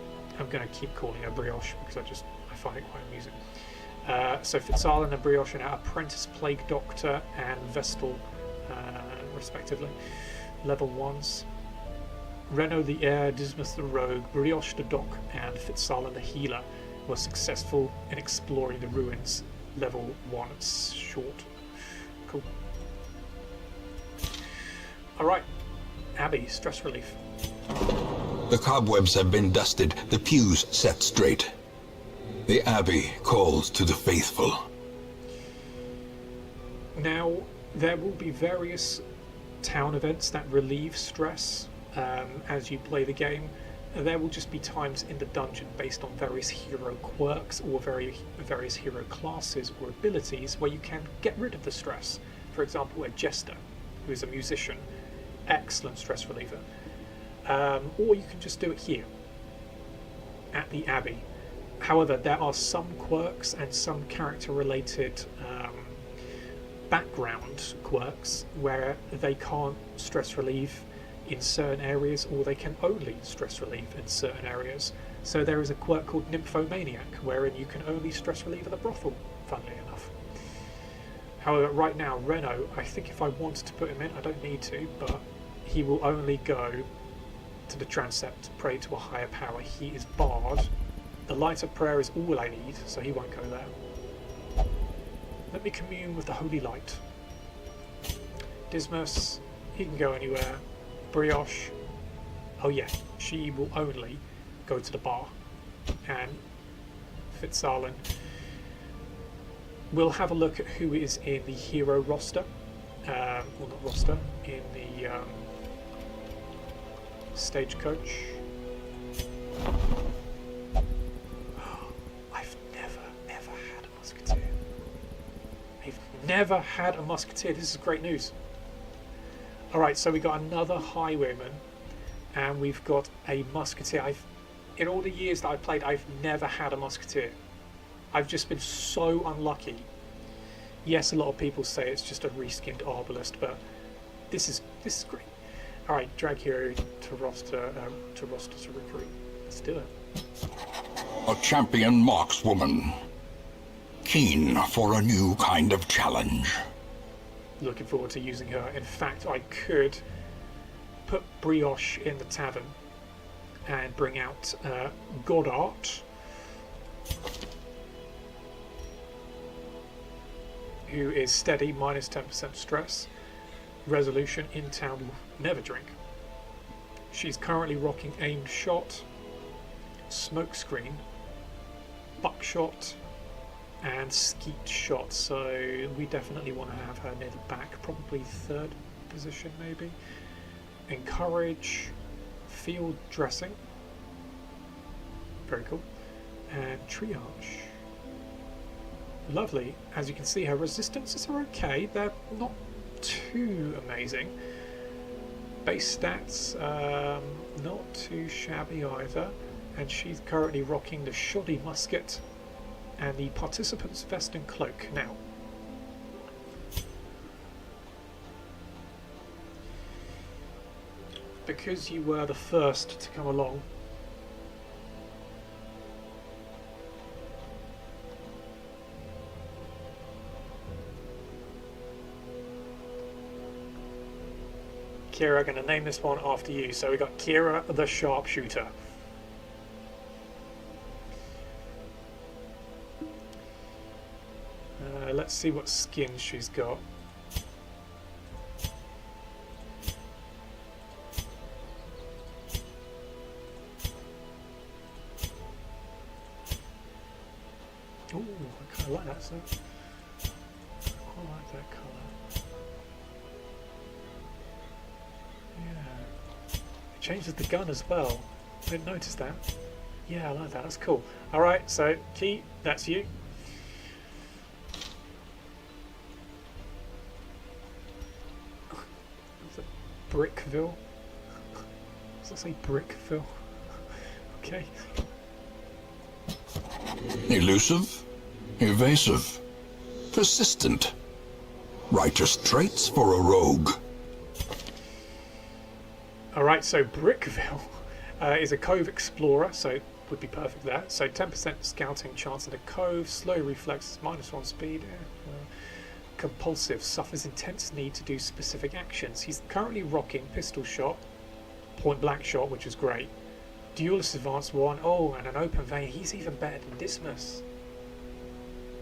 keep calling her Brioche because I find it quite amusing. So Fitzarlan and Brioche are now Apprentice Plague Doctor and Vestal, respectively. Level 1s. Reno the Heir, Dismas the Rogue, Brioche the Doc, and Fitzarlan the Healer were successful in exploring the ruins. Level 1 short. Cool. Alright, Abbey, stress relief. The cobwebs have been dusted, the pews set straight. The Abbey calls to the faithful. Now, there will be various town events that relieve stress as you play the game. There will just be times in the dungeon based on various hero quirks or various hero classes or abilities where you can get rid of the stress. For example, a Jester, who is a musician, excellent stress reliever. Or you can just do it here, at the Abbey. However, there are some quirks and some character-related background quirks where they can't stress relieve in certain areas, or they can only stress relieve in certain areas. So there is a quirk called Nymphomaniac, wherein you can only stress relieve at the brothel, funnily enough. However, right now, Reno, I think if I wanted to put him in, I don't need to, but he will only go to the transept, pray to a higher power. He is barred The light of prayer is all I need, so he won't go there. Let me commune with the holy light. Dismas, he can go anywhere. Brioche, oh yeah, she will only go to the bar. And Fitzarlan. We'll have a look at who is in the hero roster. Well, not roster, in the stagecoach. I've never had a musketeer. I've never had a musketeer. This is great news. Alright, so we got another highwayman, and we've got a musketeer. In all the years that I've played, I've never had a musketeer. I've just been so unlucky. Yes, a lot of people say it's just a reskinned arbalist, but this is great. All right, drag hero to roster to recruit. Let's do it. A champion markswoman, keen for a new kind of challenge. Looking forward to using her. In fact, I could put Brioche in the tavern and bring out Goddard. Who is steady, minus 10% stress. Resolution, in town, will never drink. She's currently rocking aimed shot, smokescreen, buckshot, and skeet shot. So we definitely want to have her near the back, probably third position maybe. Encourage, field dressing, very cool, and triage. Lovely. As you can see, her resistances are okay. They're not too amazing. Base stats, not too shabby either. And she's currently rocking the shoddy musket and the participant's vest and cloak. Now, because you were the first to come along, Kira, going to name this one after you. So we got Kira the Sharpshooter. Let's see what skin she's got. Ooh, I kind of like that, so I like that colour. It changes the gun as well. I didn't notice that. Yeah, I like that. That's cool. Alright, so Key, that's you. Brickville. Does that say Brickville? Okay. Elusive, evasive, persistent. Righteous traits for a rogue. Alright, so Brickville is a cove explorer, so would be perfect there. So 10% scouting chance in the cove, slow reflexes, -1 speed, compulsive, suffers intense need to do specific actions. He's currently rocking pistol shot, point blank shot, which is great. Duelist advanced 1, oh, and an open vein. He's even better than Dismas.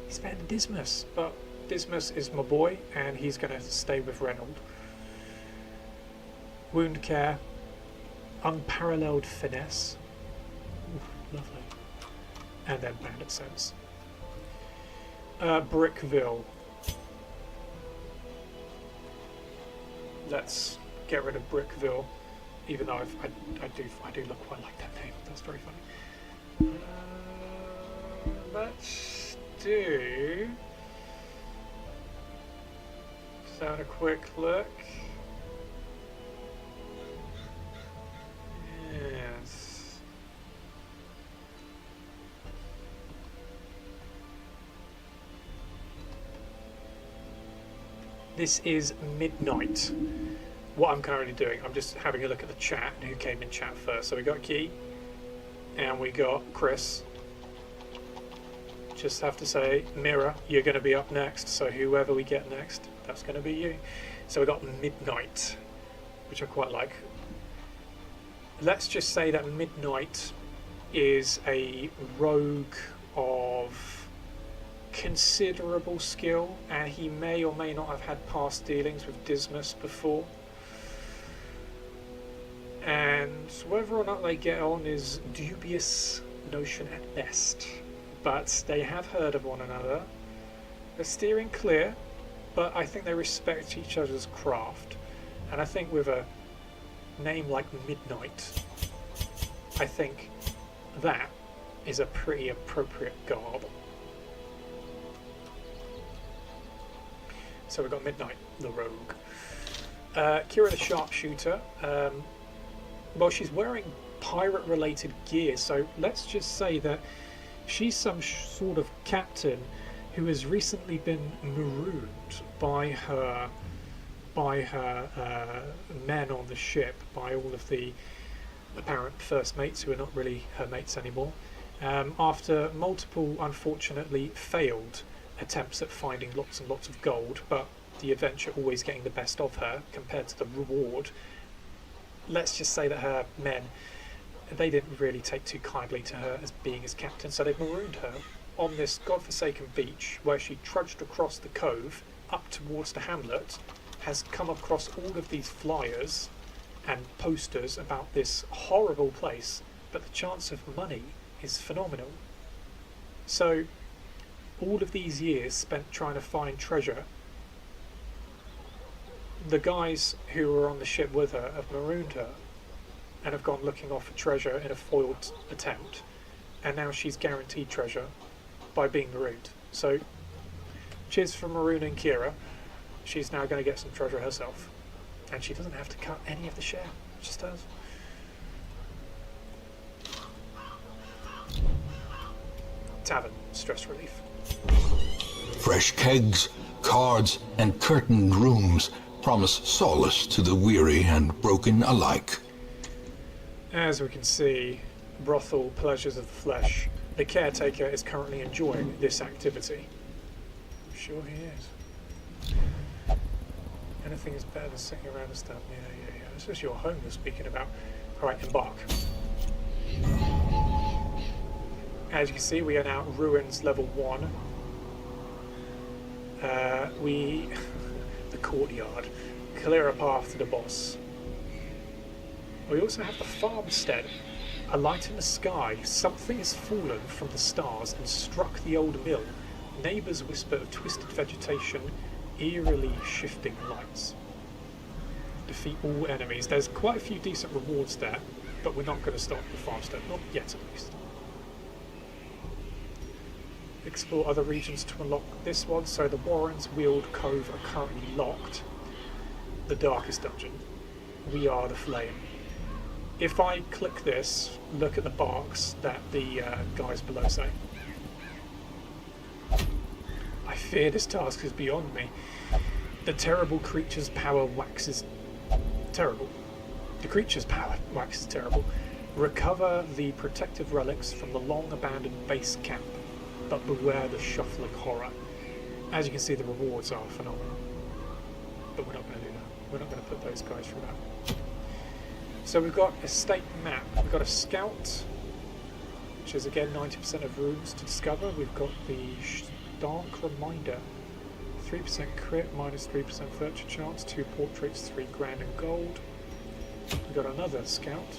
He's better than Dismas, but Dismas is my boy, and he's going to stay with Reynolds. Wound care, unparalleled finesse, ooh, lovely, and then bandit sense. Brickville. Let's get rid of Brickville, even though I do look quite like that name. That's very funny. Let's do. Just have a quick look. Yes. This is midnight. What I'm currently doing, I'm just having a look at the chat and who came in chat first. So we got Key and we got Chris. Just have to say, Mira, you're going to be up next. So whoever we get next, that's going to be you. So we got Midnight, which I quite like. Let's just say that Midnight is a rogue of considerable skill, and he may or may not have had past dealings with Dismas before. And whether or not they get on is dubious notion at best. But they have heard of one another. They're steering clear, but I think they respect each other's craft. And I think with a name like Midnight, I think that is a pretty appropriate garb. So we've got Midnight, the rogue. Kira the sharpshooter. Well, she's wearing pirate-related gear, so let's just say that she's some sort of captain who has recently been marooned by her men on the ship, by all of the apparent first mates who are not really her mates anymore, after multiple, unfortunately, failed attempts at finding lots and lots of gold, but the adventure always getting the best of her compared to the reward. Let's just say that her men, they didn't really take too kindly to her as being his captain, so they've marooned her on this godforsaken beach where she trudged across the cove up towards the hamlet, has come across all of these flyers and posters about this horrible place, but the chance of money is phenomenal. So all of these years spent trying to find treasure, the guys who were on the ship with her have marooned her and have gone looking off for treasure in a foiled attempt, and now she's guaranteed treasure by being marooned. So cheers for marooning Kira. She's now going to get some treasure herself, and she doesn't have to cut any of the share, she just does. Tavern, stress relief. Fresh kegs, cards, and curtained rooms promise solace to the weary and broken alike. As we can see, brothel pleasures of the flesh. The caretaker is currently enjoying this activity. I'm sure he is. Anything is better than sitting around and stuff. Yeah. This is your home you're speaking about. Alright, embark. As you can see, we are now Ruins level 1. The courtyard. Clear a path to the boss. We also have the farmstead. A light in the sky. Something has fallen from the stars and struck the old mill. Neighbours whisper of twisted vegetation, eerily shifting lights. Defeat all enemies. There's quite a few decent rewards there, but we're not going to start the farmstead. Not yet, at least. Explore other regions to unlock this one. So the Warren's Weald Cove are currently locked. The darkest dungeon. We are the flame. If I click this, look at the barks that the guys below say. I fear this task is beyond me. The terrible creature's power waxes terrible. The creature's power waxes terrible. Recover the protective relics from the long-abandoned base camp, but beware the shuffling horror. As you can see, the rewards are phenomenal. But we're not going to do that. We're not going to put those guys through that. So we've got a state map. We've got a scout, which is again 90% of rooms to discover. We've got the stark reminder. 3% crit, minus 3% virtue chance, 2 portraits, 3 grand in gold. We've got another scout.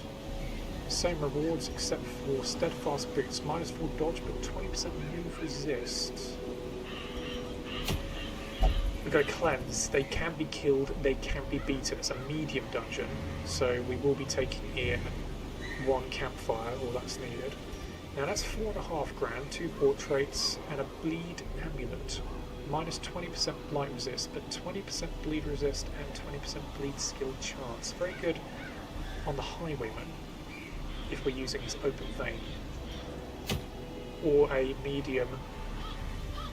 Same rewards except for steadfast boots, minus 4 dodge, but 20% move resist. We've got a cleanse. They can be killed, they can be beaten. It's a medium dungeon, so we will be taking in 1 campfire, all that's needed. Now that's 4.5 grand, 2 portraits, and a bleed amulet. Minus 20% blight resist, but 20% bleed resist and 20% bleed skill chance. Very good on the Highwayman, if we're using his open vein. Or a medium,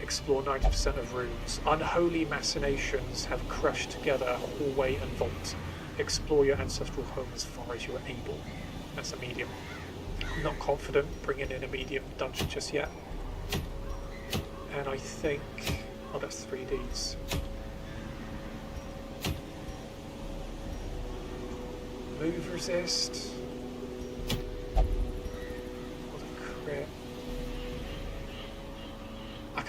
explore 90% of rooms. Unholy machinations have crushed together hallway and vault. Explore your ancestral home as far as you are able. That's a medium. Not confident bringing in a medium dungeon just yet. And I think... oh, that's 3Ds. Move resist.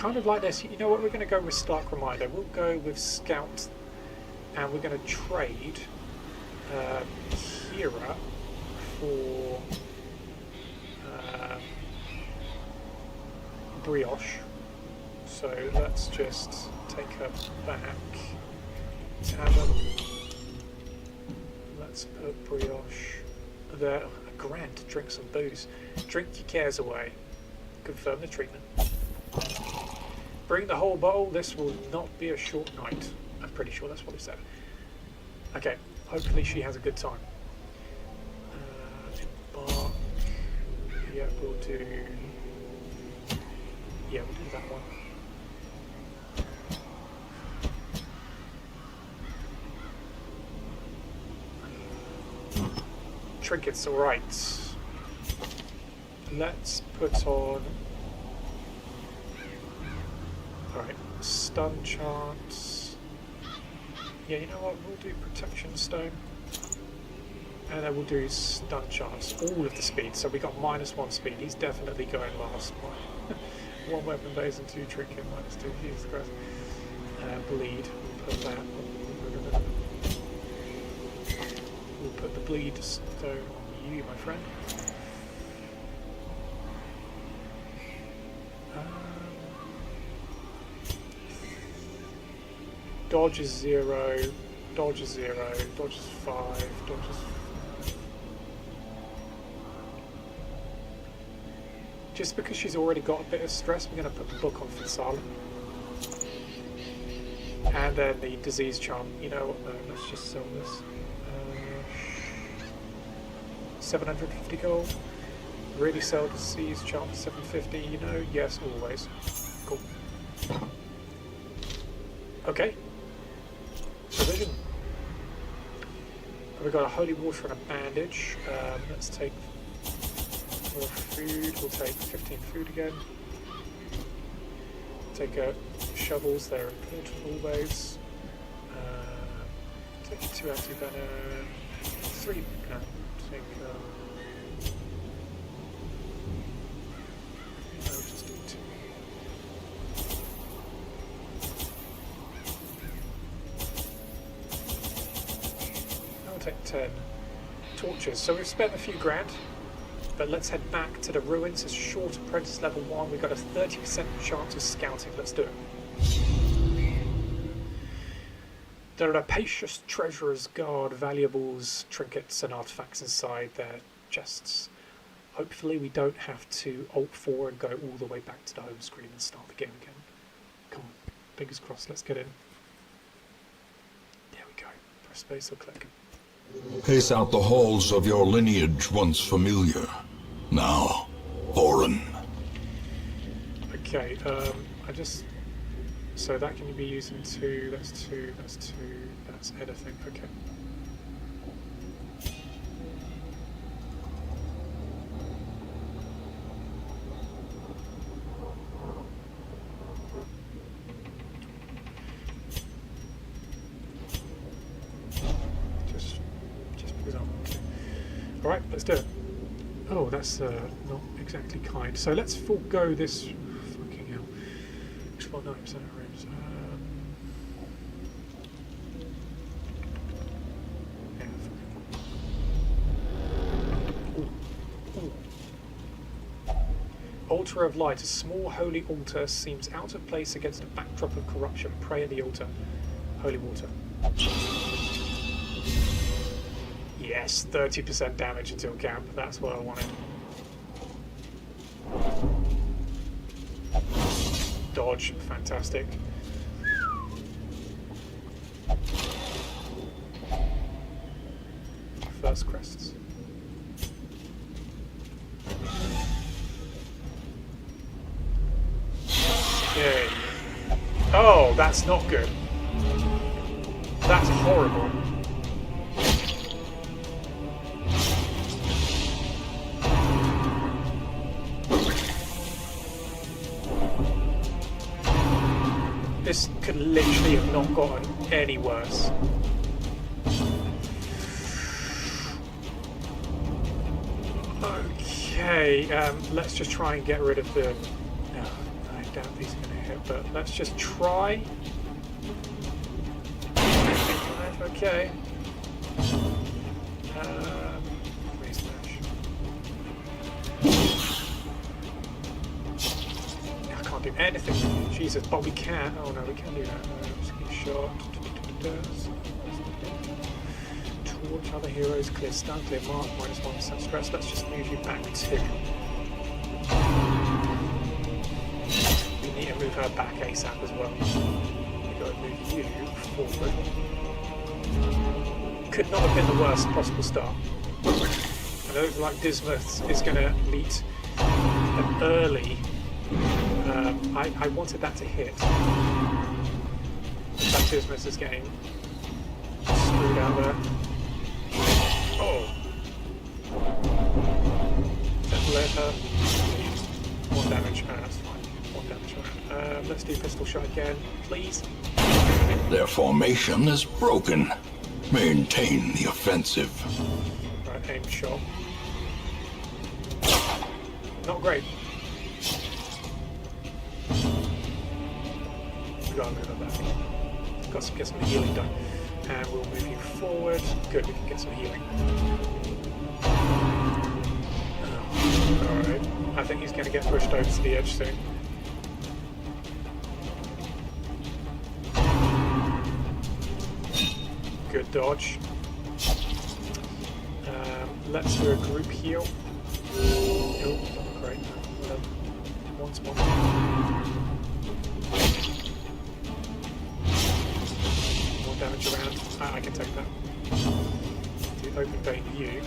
kind of like this. You know what? We're going to go with Stark Reminder. We'll go with Scout, and we're going to trade Kira for Brioche. So let's just take her back. Let's put Brioche there. A grand to drink some booze. Drink your cares away. Confirm the treatment. Bring the whole bowl. This will not be a short night. I'm pretty sure that's what it said. Okay, hopefully she has a good time. Embark. Yeah, we'll do. Yeah, we'll do that one. Trinkets, alright. Let's put on. Alright, stun chance. Yeah, you know what? We'll do protection stone. And then we'll do stun chance. All of the speed. So we got -1 speed. He's definitely going last. 1 weapon base and 2 trinket, -2. Jesus Christ. Bleed. We'll put that. We'll put the bleed stone on you, my friend. Dodge is 0, dodge is 0, dodge is 5, dodge is 5. Just because she's already got a bit of stress, we're going to put the book on Vestal. And then the disease charm. You know what, no, let's just sell this. 750 gold. Really sell disease charm for 750, you know? Yes, always. Cool. Okay. Provision. We've got a holy water and a bandage. Let's take more food. We'll take 15 food again. Take shovels, they're important always. Take 2 anti-venom. 3 no. Take no, just do 2. I'll take 10 torches. So we've spent a few grand, but let's head back to the ruins. It's short apprentice level 1. We've got a 30% chance of scouting. Let's do it. There are rapacious treasurers guard valuables, trinkets and artifacts inside their chests. Hopefully we don't have to Alt 4 and go all the way back to the home screen and start the game again. Come on, fingers crossed, let's get in. There we go. Press space or click. Pace out the halls of your lineage once familiar, now foreign. Okay, so that can be used in 2, that's 2, that's 2, that's anything, okay. Just because I want to. Alright, let's do it. Oh, that's not exactly kind. So let's forego this. Fucking hell. Explore 9% of rooms. Altar of Light. A small holy altar seems out of place against a backdrop of corruption. Pray at the altar. Holy water. Yes, 30% damage until camp. That's what I wanted. Dodge. Fantastic. First crests. Okay. Oh, that's not good. That's horrible. This could literally have not gotten any worse. Okay, let's just try and get rid of the... No, I doubt these are going to hit. but let's just try. Okay. Re-smash. I can't do anything. Jesus, but we can. Oh no, we can do that. Shot. Torch other heroes. Clear stun. Clear mark. -1% stress. Let's just move you back 2. We need to move her back ASAP as well. We've got to move you forward. Could not have been the worst possible start. I know like Dismas is going to meet an early. I wanted that to hit. But Dismas is getting screwed out there. Oh. Just let her. 1 damage. That's fine. 1 damage. Let's do pistol shot again, please. Their formation is broken. Maintain the offensive. Right, aim shot. Not great. We gotta move it back. Got to get some healing done. And we'll move you forward. Good, we can get some healing. Alright. I think he's gonna get pushed over to the edge soon. Good dodge. Let's do a group heal. Oh, not great. Once more. More damage around. I can take that. Do open vein you.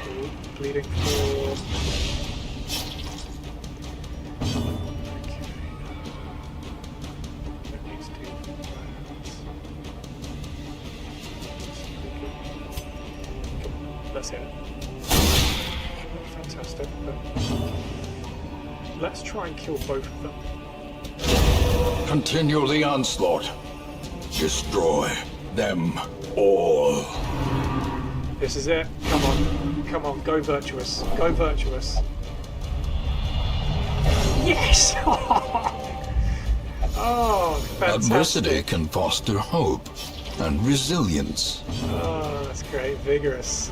Ooh, bleeding for. Let's hit it. Fantastic. But let's try and kill both of them. Continue the onslaught. Destroy them all. This is it. Come on. Come on. Go virtuous. Go virtuous. Yes! Oh, fantastic. Adversity can foster hope and resilience. Oh, that's great. Vigorous.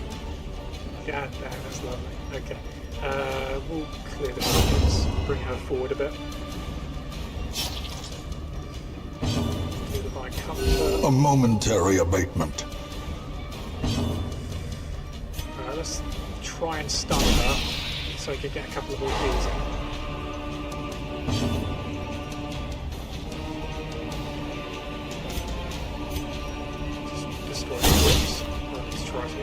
God damn, that's lovely. Okay. We'll clear the problems. Bring her forward a bit. Do the by comfort. A momentary abatement. Let's try and stun her so we can get a couple of OPs in. Just destroy the whips. Let's try to.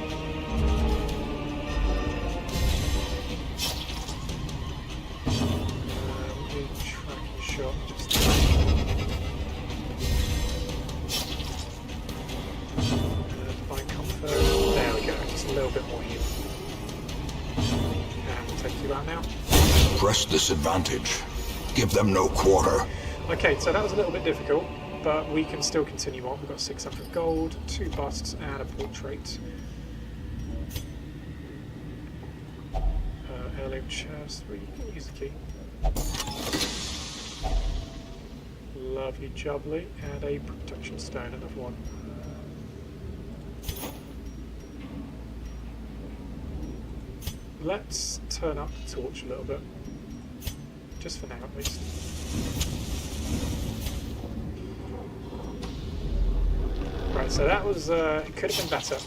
Shot. Just divine comfort. There we go. Just a little bit more heal. And we'll take you out now. Press this advantage. Give them no quarter. Okay, so that was a little bit difficult, but we can still continue on. We've got 600 gold, 2 busts, and a portrait. Heirloom chest. You can use the key. Lovely jubbly, and a protection stone, another one. Let's turn up the torch a little bit, just for now at least. Right, so that was, it could have been better.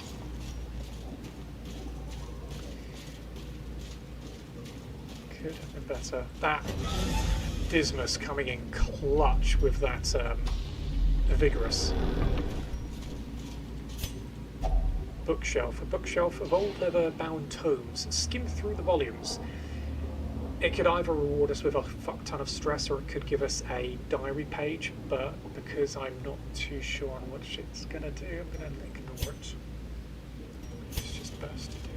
Could have been better. That Dismas coming in clutch with that vigorous bookshelf. A bookshelf of old leather-bound tomes. Skim through the volumes. It could either reward us with a fuck ton of stress, or it could give us a diary page. But because I'm not too sure on what it's gonna do, I'm gonna ignore it. It's just best to do.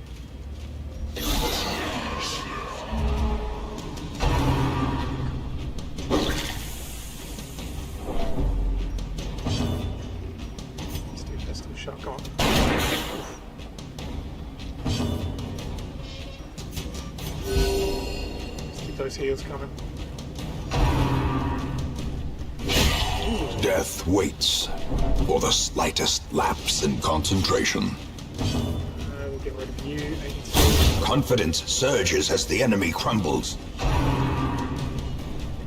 Come on. Let's keep those heals coming. Death waits for the slightest lapse in concentration. We'll get rid of you. 82. Confidence surges as the enemy crumbles.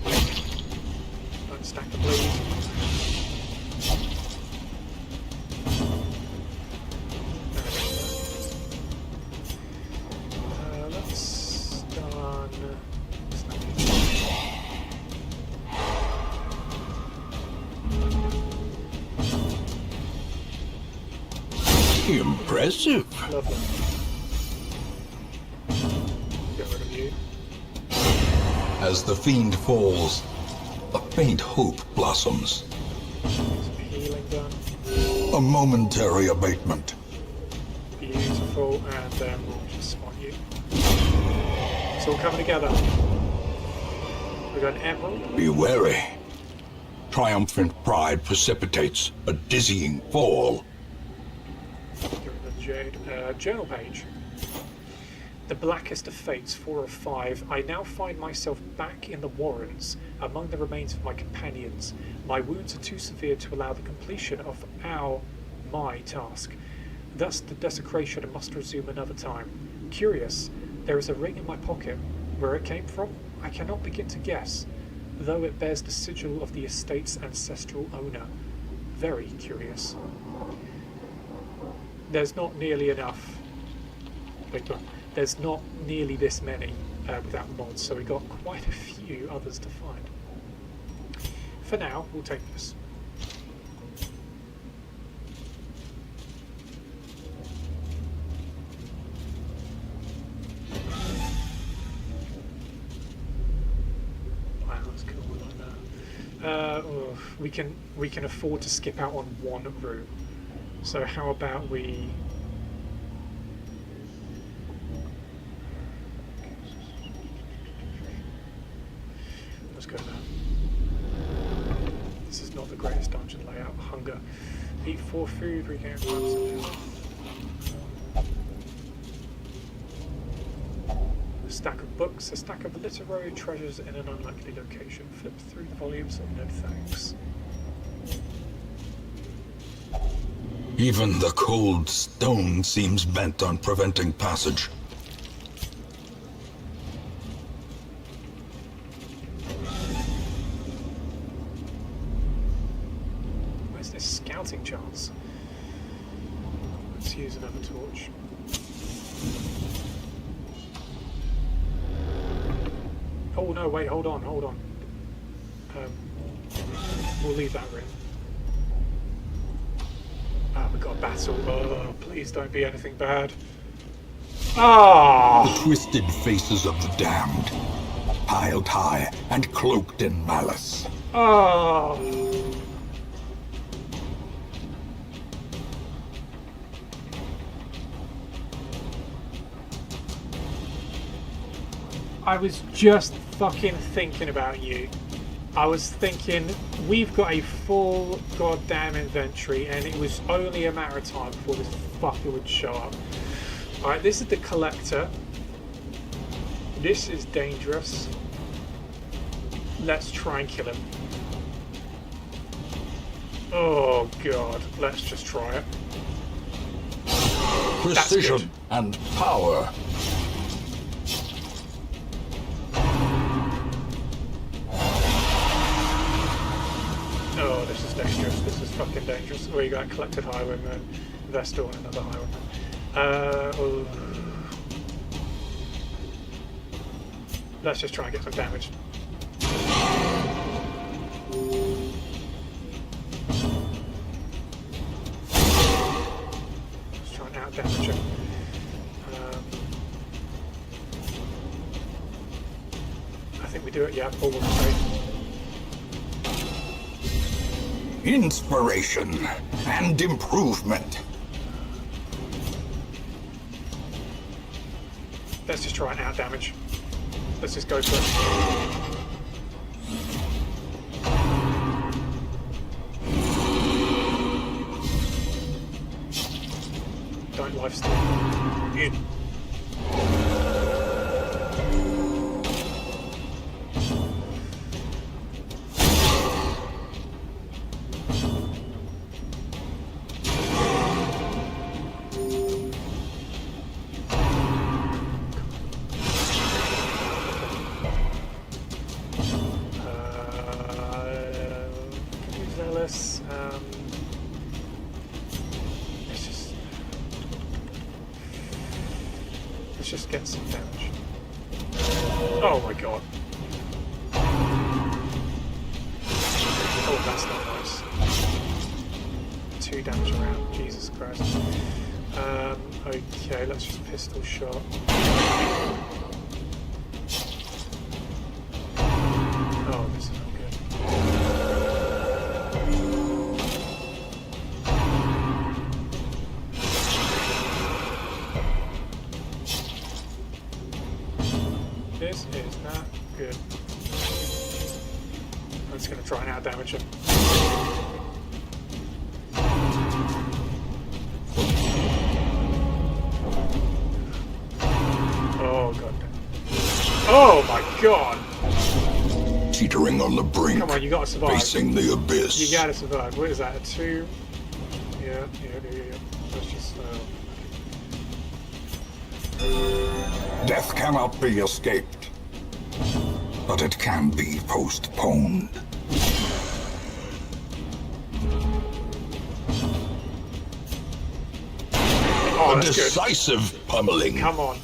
Don't stack the bleed. That's done. Impressive. Lovely. Get rid of you. As the fiend falls, a faint hope blossoms. Some healing done. A momentary abatement. Beautiful, and then we'll just spot you. It's all coming together. We've got an emerald. Be wary. Triumphant pride precipitates a dizzying fall. Get rid of the jade. Journal page. The blackest of fates, 4 of 5. I now find myself back in the warrens, among the remains of my companions. My wounds are too severe to allow the completion of my task. Thus, the desecration must resume another time. Curious, there is a ring in my pocket. Where it came from, I cannot begin to guess, though it bears the sigil of the estate's ancestral owner. Very curious. There's not nearly enough. There's not nearly this many without mods, so we got quite a few others to find. For now, we'll take this. Wow, that's cool. I like that. We can afford to skip out on one room. So how about we? Let's go there. This is not the greatest dungeon layout. Hunger. Eat 4 food, regain 5%. A stack of books, a stack of literary treasures in an unlikely location. Flip through the volumes of no thanks. Even the cold stone seems bent on preventing passage. Where's this scouting chance? Let's use another torch. Oh no, wait, hold on. We'll leave that room. Ah, we got a battle. Oh, please don't be anything bad. Ah! The twisted faces of the damned, piled high and cloaked in malice. Ah! I was just fucking thinking about you. I was thinking, we've got a full goddamn inventory, and it was only a matter of time before this fucker would show up. Alright, this is the collector. This is dangerous. Let's try and kill him. Oh god, let's just try it. Precision and power. Oh, this is dangerous. This is fucking dangerous. Oh, you got collected Highwayman, Vestal, and another Highwayman. Oh. Let's just try and get some damage. Let's try and out-damage him. I think we do it, yeah, forward straight. Inspiration and improvement. Let's just try and out damage. Let's just go for it. Don't lifesteal. In. Let's just get some damage. Oh my god. Oh, that's not nice. 2 damage around. Jesus Christ. Okay, let's just pistol shot. Oh, this is not good. This is not good. I'm just going to try and out-damage him. Oh, god. Oh my god! Teetering on the brink, Come on, you gotta survive. facing the abyss. You gotta survive. What is that, a 2? Yeah. Let's just, Death cannot be escaped, but it can be postponed. Oh, A that's good. decisive pummeling. Come on.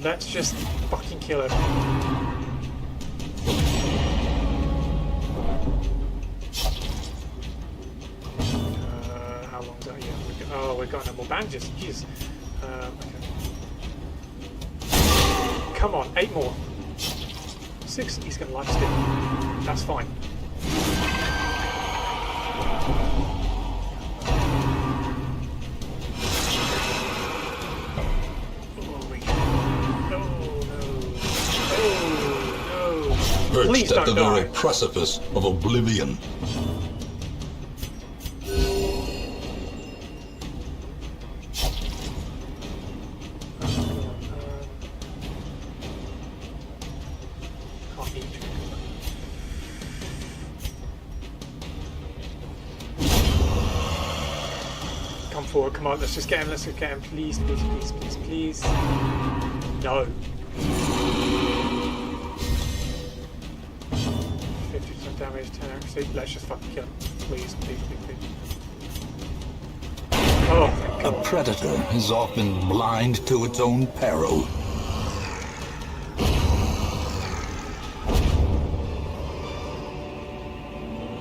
Let's just fucking kill him. How long is that? Yeah. Oh, we've got no more bandages. Jeez. Okay. Come on, 8 more. 6. He's gonna life steal. That's fine. Please Perched at the don't very die. precipice of oblivion. Can't eat. Come forward, come on, let's just get him, please, please, please, please, please. No. 50% damage, 10 accuracy, let's just fucking kill him. Please, please, please, please. Oh, thank A God. predator is often blind to its own peril.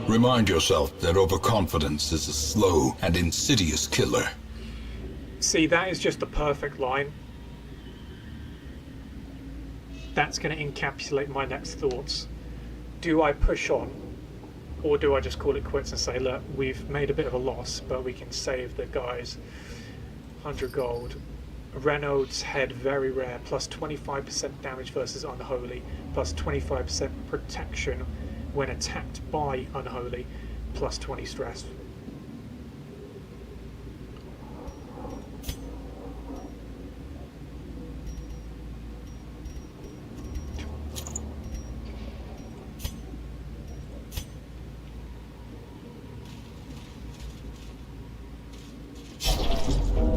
Remind yourself that overconfidence is a slow and insidious killer. See, that is just the perfect line. That's going to encapsulate my next thoughts. Do I push on, or do I just call it quits and say, look, we've made a bit of a loss, but we can save the guys 100 gold. Renaud's head, very rare, plus 25% damage versus Unholy, plus 25% protection when attacked by Unholy, plus 20 stress.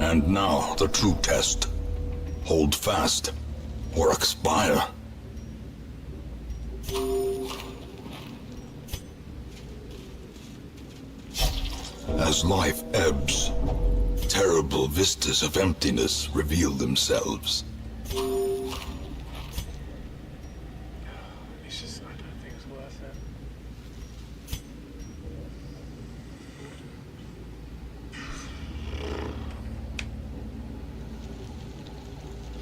And now, the true test. Hold fast, or expire. As life ebbs, terrible vistas of emptiness reveal themselves. It's just, I don't think it's worth it.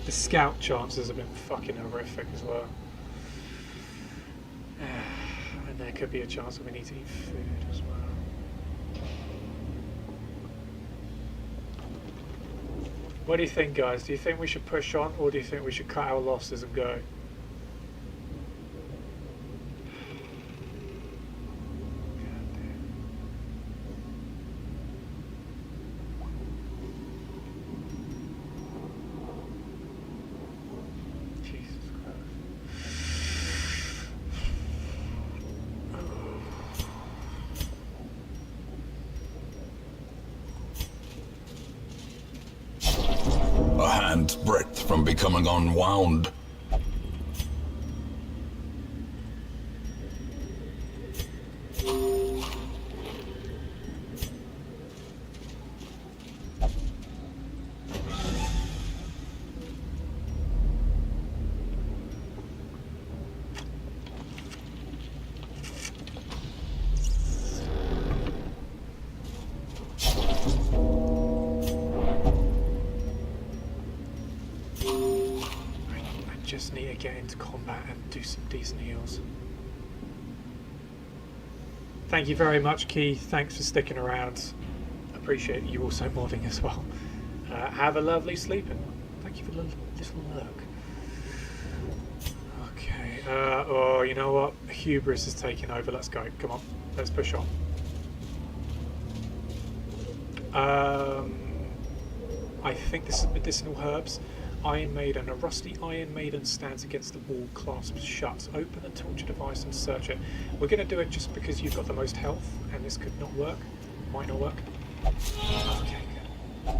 The scout chances have been fucking horrific as well. And there could be a chance that we need to eat food as well. What do you think, guys? Do you think we should push on, or do you think we should cut our losses and go? A hand's breadth from becoming unwound. just need to get into combat and do some decent heals. Thank you very much, Keith. Thanks for sticking around. Appreciate you also modding as well. Have a lovely sleeping. Thank you for the little lurk. Okay. Oh, you know what? Hubris is taking over. Let's go. Come on. Let's push on. I think this is medicinal herbs. Iron Maiden. A rusty Iron Maiden stands against the wall, clasped shut. Open the torture device and search it. We're going to do it just because you've got the most health, and this could not work. Might not work. Okay, good.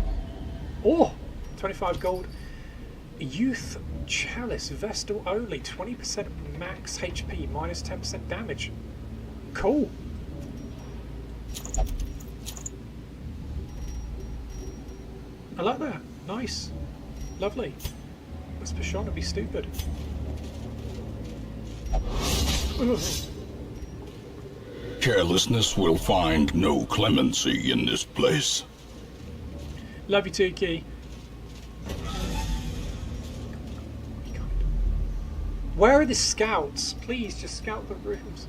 Oh! 25 gold. Youth Chalice. Vestal only. 20% max HP, minus 10% damage. Cool. I like that. Nice. Lovely. Let's push on and be stupid. Carelessness will find no clemency in this place. Love you too, Key. Where are the scouts? Please, just scout the rooms.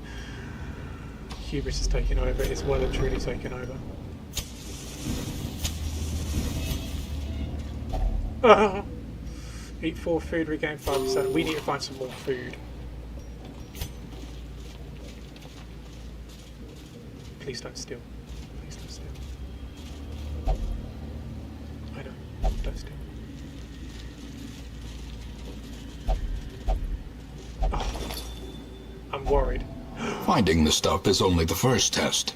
Hubris is taking over. It's well and truly taken over. Eat 4 food, regain 5%. We need to find some more food. Please don't steal. Please don't steal. I know. Don't steal. Oh, I'm worried. Finding the stuff is only the first test.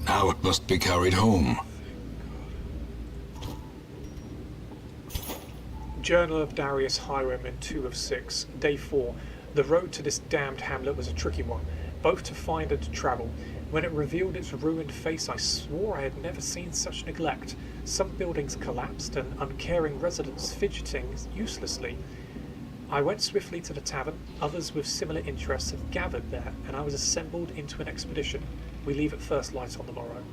Now it must be carried home. Journal of Darius Highwayman 2 of 6, Day 4. The road to this damned hamlet was a tricky one, both to find and to travel. When it revealed its ruined face, I swore I had never seen such neglect. Some buildings collapsed and uncaring residents fidgeting uselessly. I went swiftly to the tavern. Others with similar interests have gathered there, and I was assembled into an expedition. We leave at first light on the morrow.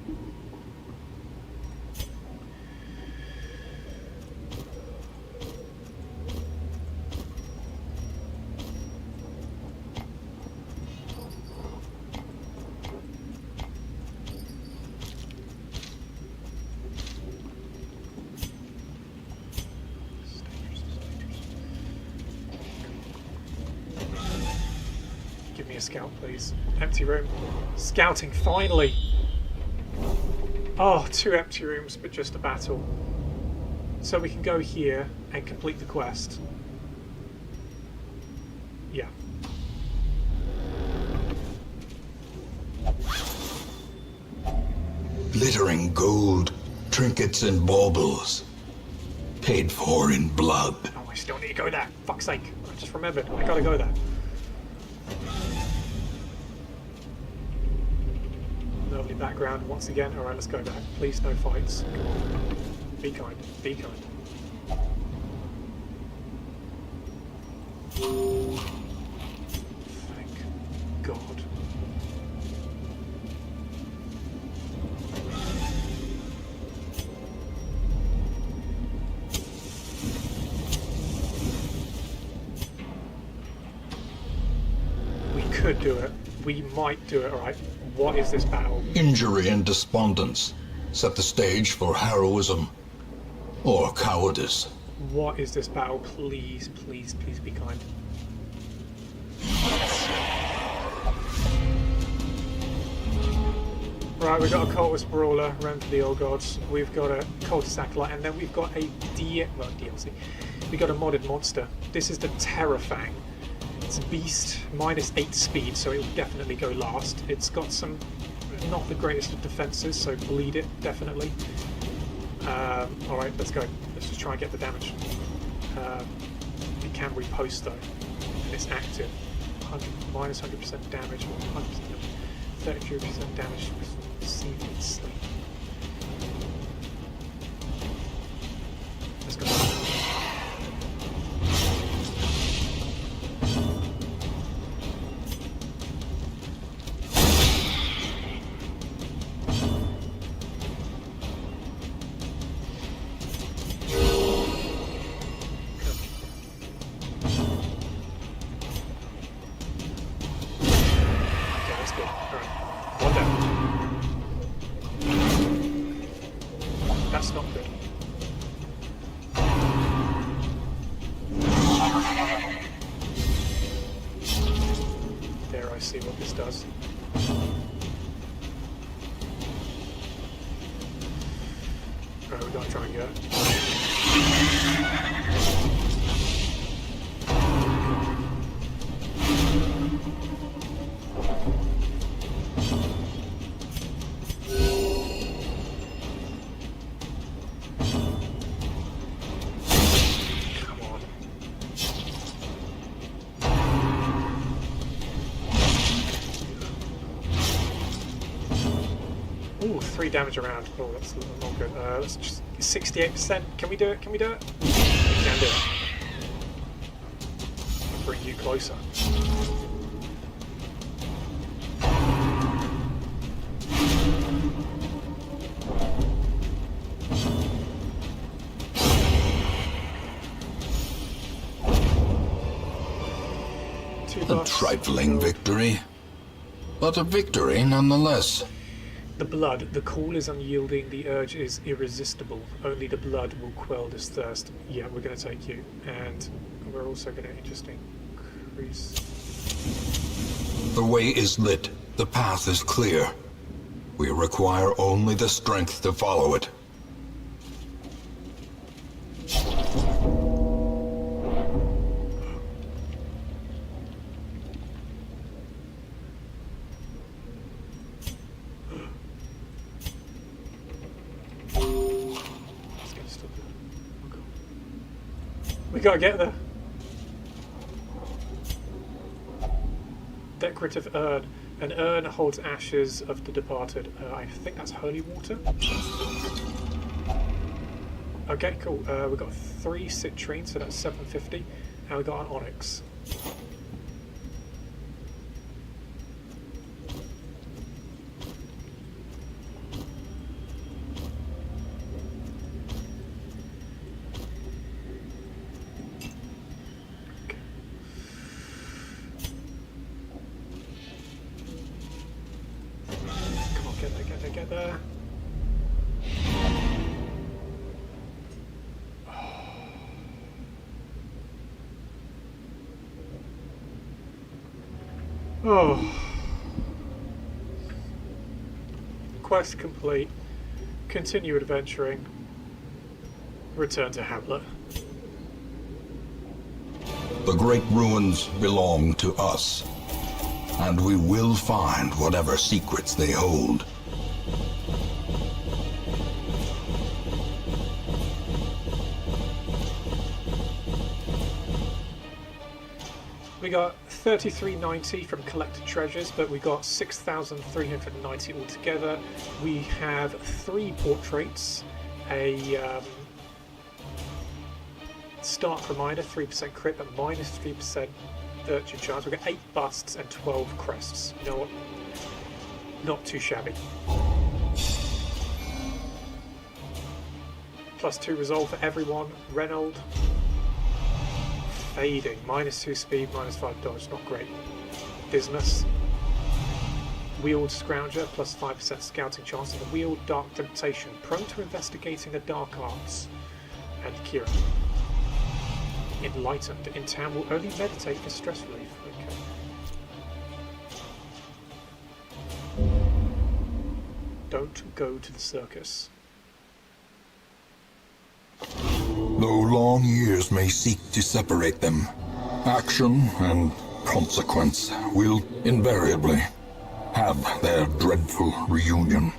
Scout, please. Empty room. Scouting, finally! Oh, 2 empty rooms, but just a battle. So we can go here and complete the quest. Yeah. Glittering gold, trinkets and baubles. Paid for in blood. Oh, I still need to go there. Fuck's sake. I just remembered. I gotta go there. Lovely background once again. Alright, let's go back. Please, no fights. Come on. Be kind. Be kind. Thank God. We could do it. We might do it. Alright. What is this battle? Injury and despondence set the stage for heroism or cowardice. What is this battle? Please, please, please be kind. Right, we've got a Cultist Brawler, Realm for the Old Gods. We've got a Cultist Acolyte, and then we've got a DLC. We've got a modded monster. This is the Terrafang. It's a beast, minus 8 speed, so it will definitely go last. It's got some, not the greatest of defenses, so bleed it, definitely. Alright, let's go. Let's just try and get the damage. It can repost though, and it's active. Minus 100% damage, 100% damage, 33% damage, seeming sleep. Let's go. see what this does. Alright, we gotta try and get Ooh, 3 damage around. Oh, that's not good. Let's just 68%. Can we do it? Can we do it? We can do it. I'll bring you closer. A trifling victory, but a victory nonetheless. The blood. The call is unyielding. The urge is irresistible. Only the blood will quell this thirst. Yeah, we're going to take you. And we're also going to just increase... The way is lit. The path is clear. We require only the strength to follow it. We gotta get there. Decorative urn. An urn holds ashes of the departed. I think that's holy water. Okay, cool. We've got 3 citrine, so that's 750. And we got an onyx. Get there. Oh. Quest complete. Continue adventuring. Return to Hamlet. The great ruins belong to us, and we will find whatever secrets they hold. We got 3390 from collected treasures, but we got 6,390 altogether. We have 3 portraits, a stark reminder, 3% crit, but minus 3% virtue chance. We've got 8 busts and 12 crests. You know what? Not too shabby. Plus 2 resolve for everyone. Reynolds. Fading. Minus 2 speed, minus 5 dodge. Not great. Business. Wield Scrounger, plus 5% scouting chance. And the Wield Dark Temptation, prone to investigating the dark arts. And Kira. Enlightened. In town will only meditate for stress relief. Okay. Don't go to the circus. Though long years may seek to separate them, action and consequence will invariably have their dreadful reunion.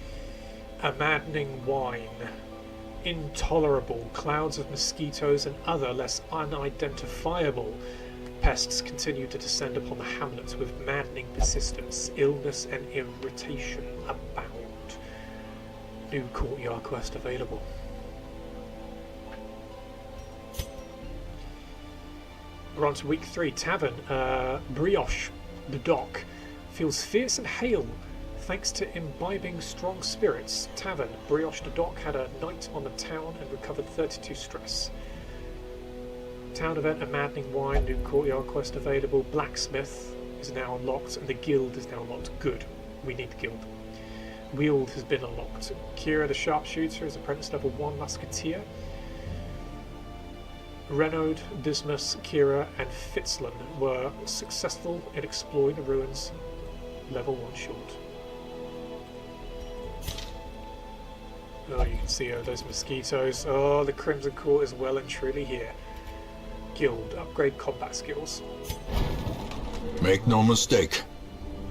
A maddening whine. Intolerable clouds of mosquitoes and other less unidentifiable pests continue to descend upon the hamlet with maddening persistence. Illness and irritation abound. New courtyard quest available. We're on to week 3. Tavern. Brioche, the dock, feels fierce and hale thanks to imbibing strong spirits. Tavern. Brioche, the dock, had a night on the town and recovered 32 stress. Town event, a maddening wine, new courtyard quest available. Blacksmith is now unlocked and the guild is now unlocked. Good. We need the guild. Wield has been unlocked. Kira, the sharpshooter, is apprentice level 1 musketeer. Renaud, Dismas, Kira, and Fitzlan were successful in exploring the ruins level 1 short. Oh, you can see those mosquitoes. Oh, the Crimson Court is well and truly here. Guild, upgrade combat skills. Make no mistake.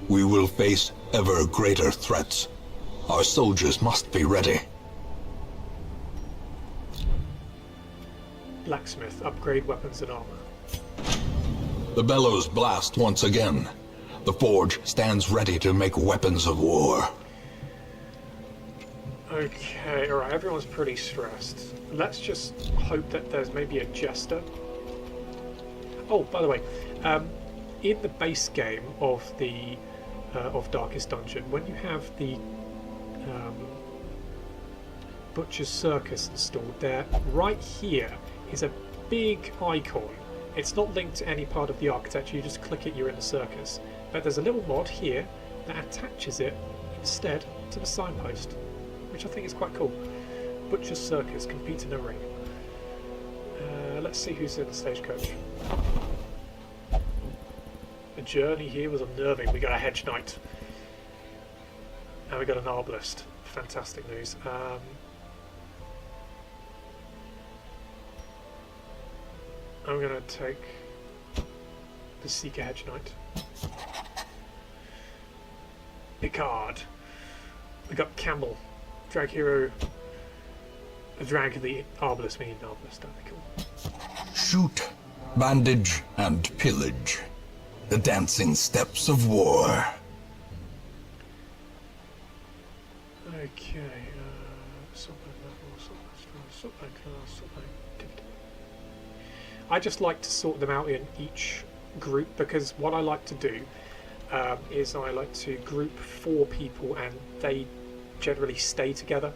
We will face ever greater threats. Our soldiers must be ready. Blacksmith, upgrade weapons and armor. The bellows blast once again. The forge stands ready to make weapons of war. Okay, alright, everyone's pretty stressed. Let's just hope that there's maybe a Jester. Oh, by the way, in the base game of the Darkest Dungeon, when you have the Butcher's Circus installed, there, right here, is a big icon. It's not linked to any part of the architecture, you just click it, you're in the circus. But there's a little mod here that attaches it instead to the signpost, which I think is quite cool. Butcher's Circus, compete in a ring. Let's see who's in the stagecoach. The journey here was unnerving. We got a Hedgeknight. And we got an Arbalist. Fantastic news. I'm going to take the Seeker Hedgeknight. Picard. We got Camel. Drag Hero. Drag the Arbalist. We need an Arbalist. That'd be cool. Shoot, bandage, and pillage. The dancing steps of war. Okay, I just like to sort them out in each group, because what I like to do is I like to group 4 people and they generally stay together,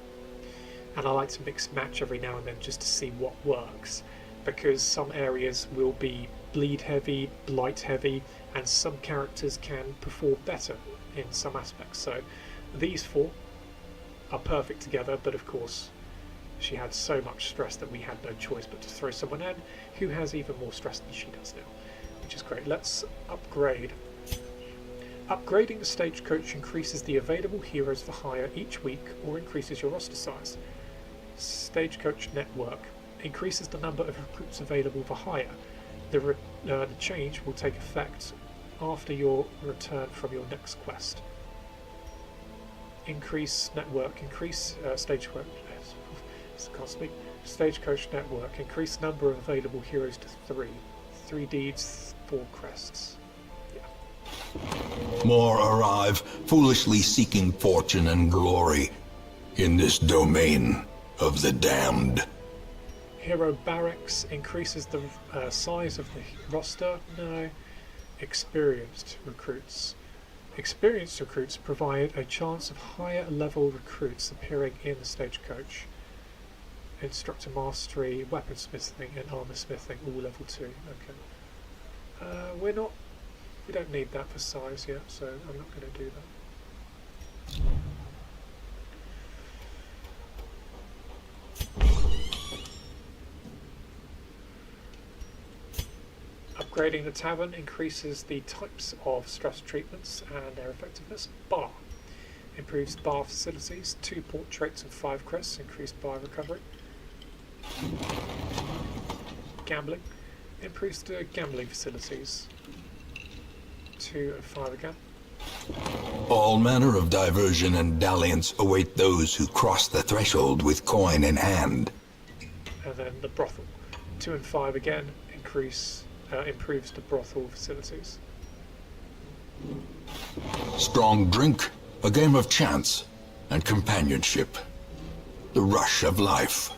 and I like to mix match every now and then just to see what works, because some areas will be bleed heavy, blight heavy, and some characters can perform better in some aspects. So these 4 are perfect together, but of course she had so much stress that we had no choice but to throw someone in who has even more stress than she does now, which is great. Let's upgrade. Upgrading the stagecoach increases the available heroes for hire each week or increases your roster size. Stagecoach network increases the number of recruits available for hire. The change will take effect after your return from your next quest. Increase network, increase stagecoach. Can't speak. Stagecoach network, increase number of available heroes to 3. 3 deeds, 4 crests. Yeah. More arrive, foolishly seeking fortune and glory in this domain of the damned. Hero barracks increases the size of the roster. No. Experienced recruits. Experienced recruits provide a chance of higher level recruits appearing in the stagecoach. Instructor mastery, weaponsmithing and armor smithing, all level 2. Okay. We don't need that for size yet, so I'm not going to do that. Upgrading the tavern increases the types of stress treatments and their effectiveness. Bar improves bar facilities, 2 portraits and 5 crests, increased bar recovery. Gambling improves the gambling facilities, 2 and 5 again. All manner of diversion and dalliance await those who cross the threshold with coin in hand. And then the brothel, 2 and 5 again, improves the brothel facilities. Strong drink, a game of chance, and companionship. The rush of life.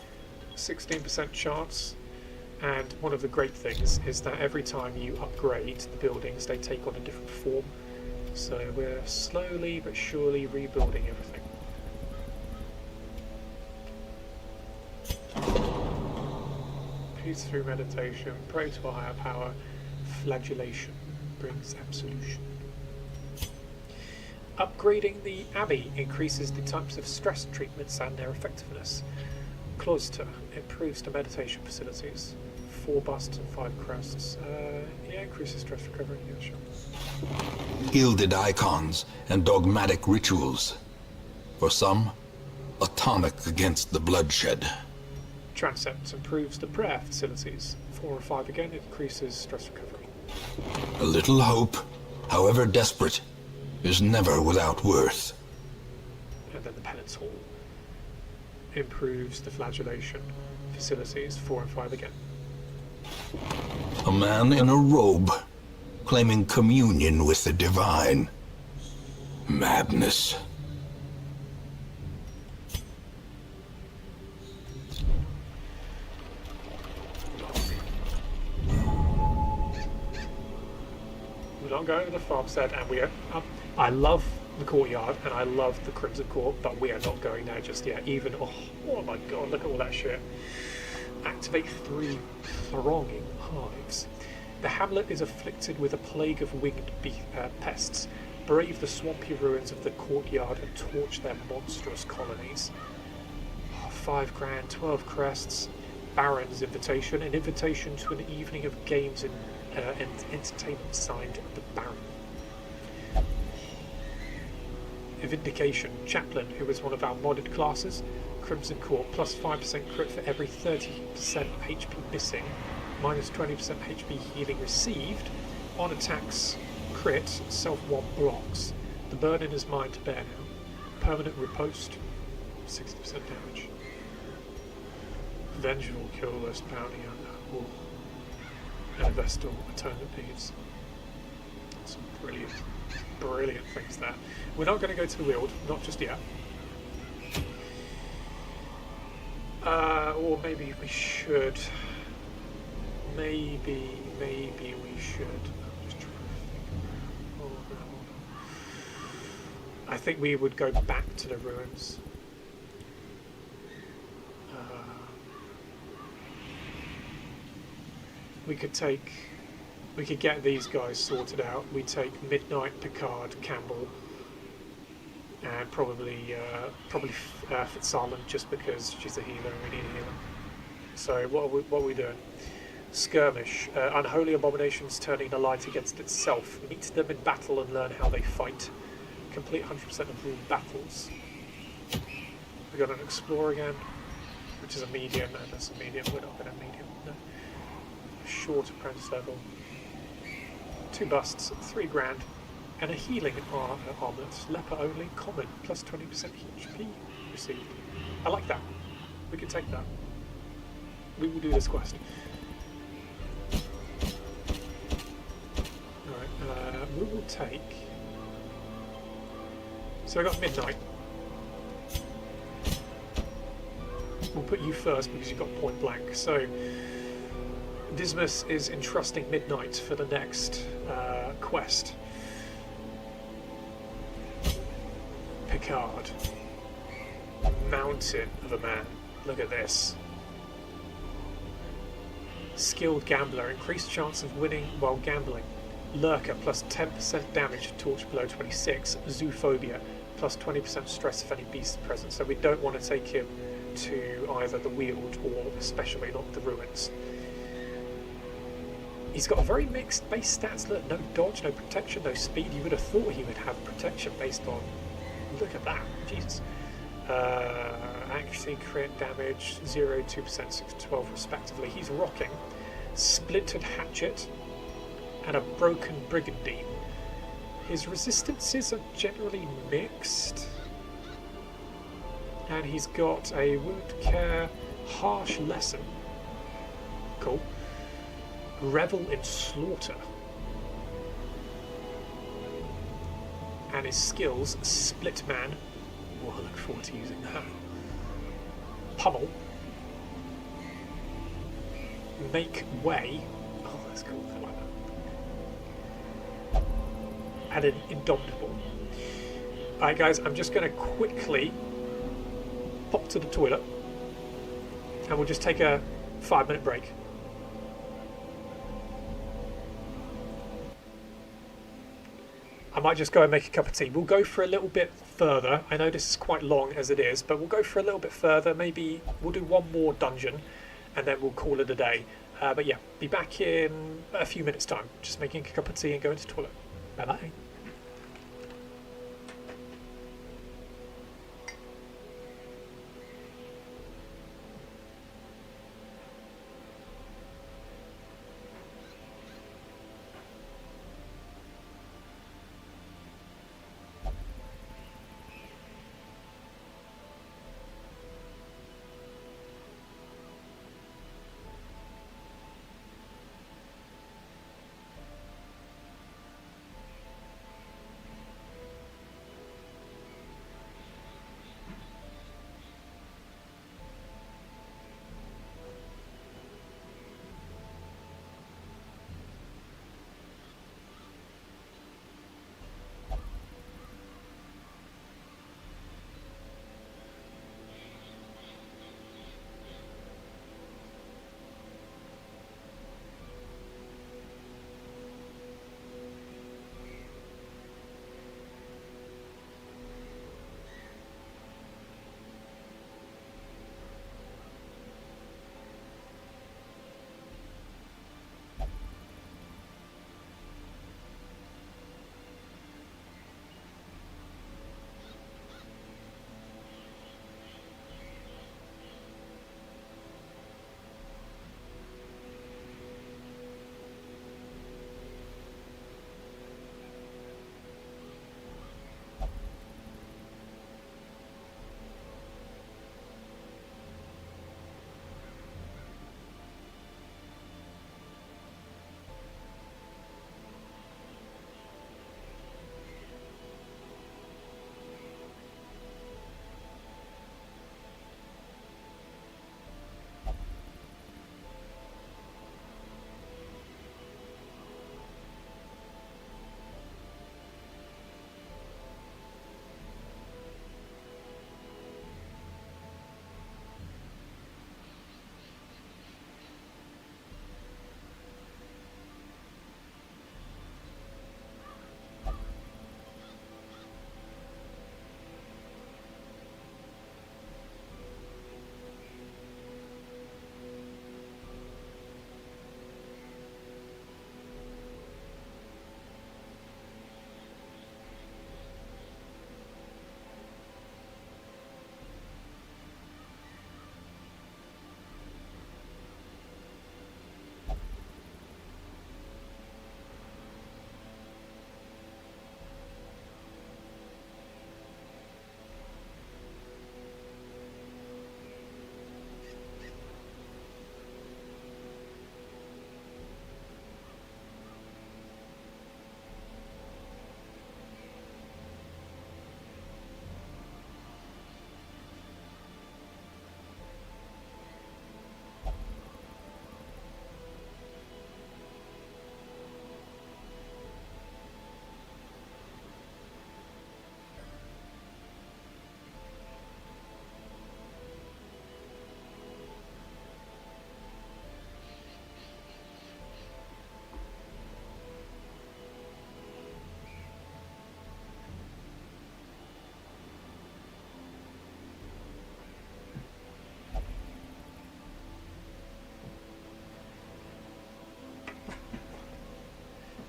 16% chance, and one of the great things is that every time you upgrade the buildings, they take on a different form. So we're slowly but surely rebuilding everything. Peace through meditation, pray to a higher power, flagellation brings absolution. Upgrading the Abbey increases the types of stress treatments and their effectiveness. Cloister improves the meditation facilities. 4 busts and 5 crests. Yeah, increases stress recovery. Yeah, sure. Gilded icons and dogmatic rituals. For some, a tonic against the bloodshed. Transepts improves the prayer facilities. 4 and 5 again, it increases stress recovery. A little hope, however desperate, is never without worth. And then the penance hall improves the flagellation facilities. 4 and 5 again. A man in a robe, claiming communion with the divine. Madness. We're not going to the farmstead, and we are. I love the courtyard and I love the Crimson Court, but we are not going there just yet. Even oh my god, look at all that shit. Activate 3 thronging hives. The hamlet is afflicted with a plague of winged pests. Brave the swampy ruins of the courtyard and torch their monstrous colonies. 5 grand, 12 crests. Baron's invitation, an invitation to an evening of games and entertainment signed the Baron. A vindication, Chaplain, who is one of our modded classes. Crimson Court, plus 5% crit for every 30% HP missing, minus 20% HP healing received. On attacks, crit, self-1 blocks. The burden is mine to bear now. Permanent riposte, 60% damage. Vengeful kill list bounty hunter. And Vestal, atonement deeds. Some brilliant, brilliant things there. We're not going to go to the Weald, not just yet. Or maybe we should. Maybe we should. I'm just trying to think. Hold on. I think we would go back to the ruins. We could get these guys sorted out. We take Midnight, Picard, Campbell, and probably Fitzarland, just because she's a healer and we need a healer. So what are we doing? Skirmish. Unholy abominations turning the light against itself. Meet them in battle and learn how they fight. Complete 100% of ruled battles. We got an Explorer again, which is a medium, and that's a medium. We're not going to medium. No. Short apprentice level. 2 busts, 3 grand, and a healing armlet. Leper only, common, plus 20% HP received. I like that. We can take that. We will do this quest. Alright, we will take... So I got Midnight. We'll put you first because you've got point blank. So Dismas is entrusting Midnight for the next quest. Picard. Mountain of a man. Look at this. Skilled gambler. Increased chance of winning while gambling. Lurker, plus 10% damage to torch below 26. Zoophobia, plus 20% stress if any beast is present. So we don't want to take him to either the Weald or especially not the ruins. He's got a very mixed base stats. Look, no dodge, no protection, no speed. You would have thought he would have protection based on... Look at that. Jesus. Accuracy, crit, damage, 0, 2%, 6, 12 respectively. He's rocking Splintered Hatchet and a Broken Brigandine. His resistances are generally mixed. And he's got a Wound Care, Harsh Lesson. Cool. Revel in Slaughter. And his skills, Split Man. Oh, I look forward to using that. Pummel. Make Way. Oh, that's cool. I like that. And an Indomitable. Alright guys, I'm just going to quickly pop to the toilet. And we'll just take a 5-minute break. I might just go and make a cup of tea. We'll go for a little bit further. I know this is quite long as it is, but we'll go for a little bit further. Maybe we'll do one more dungeon and then we'll call it a day. But yeah, be back in a few minutes' time. Just making a cup of tea and going to the toilet. Bye bye.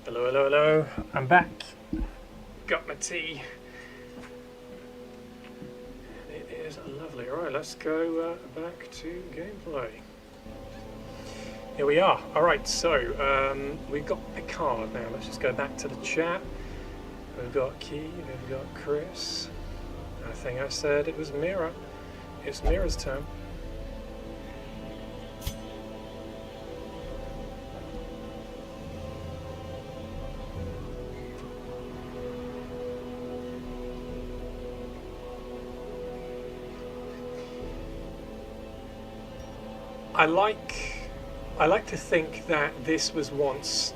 Hello, hello, hello. I'm back. Got my tea. It is lovely. Alright, let's go back to gameplay. Here we are. Alright, so we've got a card now. Let's just go back to the chat. We've got Key, we've got Chris. I think I said it was Mira. It's Mira's turn. I like to think that this was once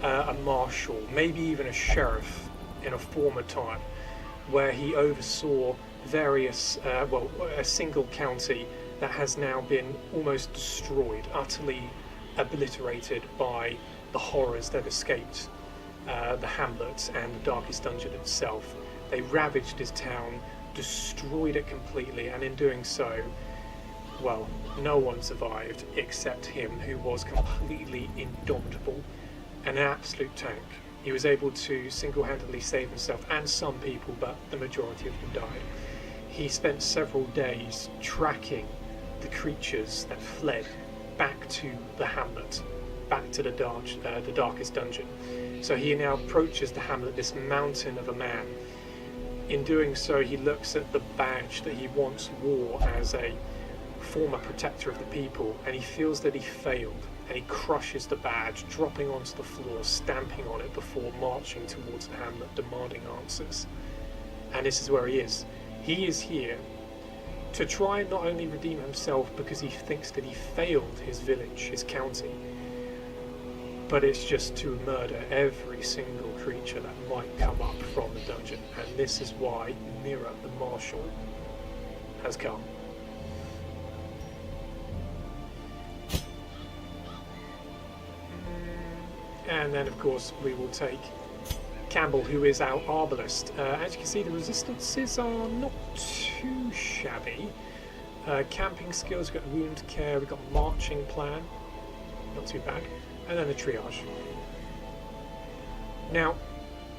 a marshal, maybe even a sheriff in a former time, where he oversaw various, a single county that has now been almost destroyed, utterly obliterated by the horrors that escaped the hamlet and the darkest dungeon itself. They ravaged his town, destroyed it completely, and in doing so, well, no one survived except him, who was completely indomitable and an absolute tank. He was able to single-handedly save himself and some people, but the majority of them died. He spent several days tracking the creatures that fled back to the hamlet, back to the darkest dungeon. So he now approaches the hamlet, this mountain of a man. In doing so, he looks at the badge that he once wore as a former protector of the people, and he feels that he failed, and he crushes the badge, dropping onto the floor, stamping on it before marching towards the hamlet, demanding answers. And this is where he is. He is here to try and not only redeem himself because he thinks that he failed his village, his county, but it's just to murder every single creature that might come up from the dungeon. And this is why Mira, the marshal, has come. And then, of course, we will take Campbell, who is our arbalist. As you can see, the resistances are not too shabby. Camping skills, we've got wound care, we've got marching plan, not too bad, and then the triage. Now,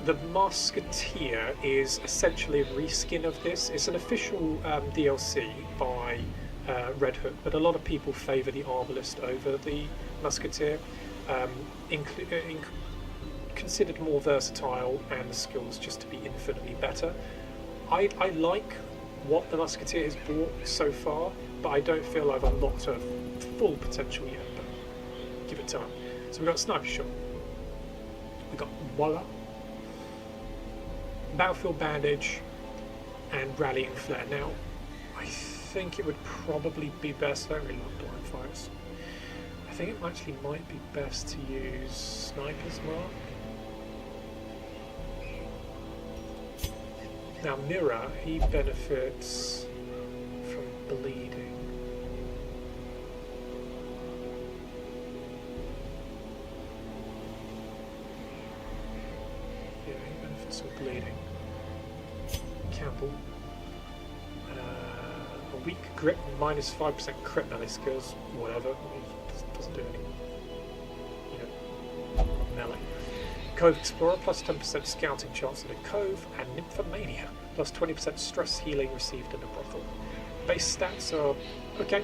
the Musketeer is essentially a reskin of this. It's an official DLC by Red Hook, but a lot of people favour the arbalist over the Musketeer. Considered more versatile and the skills just to be infinitely better. I like what the Musketeer has brought so far, but I don't feel I've unlocked her full potential yet, but give it time. So we've got Sniper Shot, we've got Koala, Battlefield Bandage, and Rallying Flare. Now, I think it would probably be best, I don't really love blind fires. I think it actually might be best to use Sniper's Mark. Now Mira, he benefits from bleeding. Yeah, he benefits from bleeding. Campbell. A weak grip, minus 5% crit melee skills, whatever. He doesn't do any, melee. Cove Explorer, plus 10% scouting chance in a cove, and Nymphomania, plus 20% stress healing received in a brothel. Base stats are okay,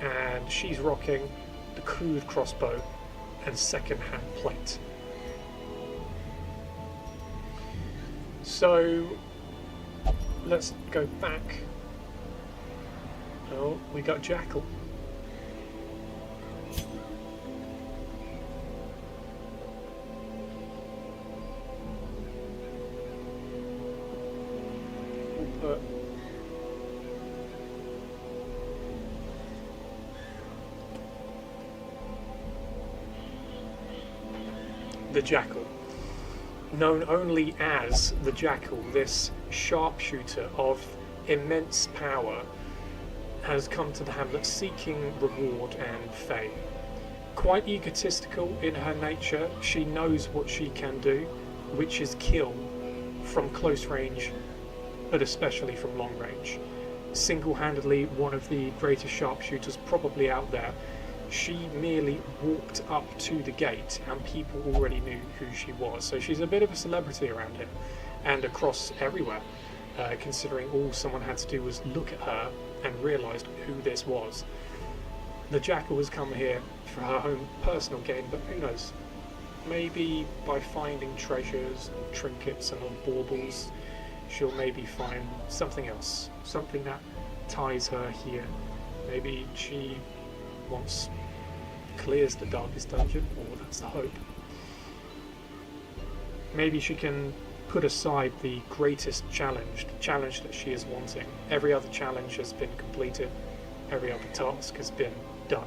and she's rocking the crude crossbow and second-hand plate. So let's go back. Oh, we got Jackal. The Jackal. Known only as the Jackal, this sharpshooter of immense power has come to the hamlet seeking reward and fame. Quite egotistical in her nature, she knows what she can do, which is kill from close range, but especially from long range. Single-handedly one of the greatest sharpshooters probably out there. She merely walked up to the gate and people already knew who she was. So she's a bit of a celebrity around here and across everywhere, considering all someone had to do was look at her and realised who this was. The Jackal has come here for her own personal gain, but who knows? Maybe by finding treasures and trinkets and baubles, she'll maybe find something else, something that ties her here. Maybe she once clears the darkest dungeon, or that's the hope. Maybe she can put aside the greatest challenge, the challenge that she is wanting. Every other challenge has been completed, every other task has been done.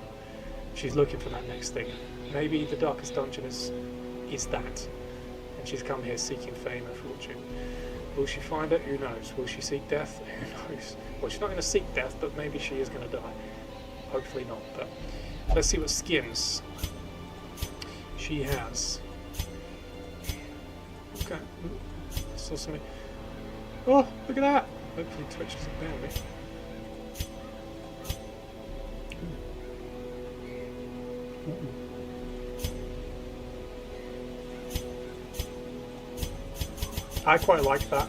She's looking for that next thing. Maybe the darkest dungeon is that, and she's come here seeking fame and fortune. Will she find it? Who knows? Will she seek death? Who knows? Well, she's not going to seek death, but maybe she is going to die. Hopefully not, but let's see what skins she has. Okay, saw something. Oh, look at that! Hopefully Twitch doesn't ban me. I quite like that.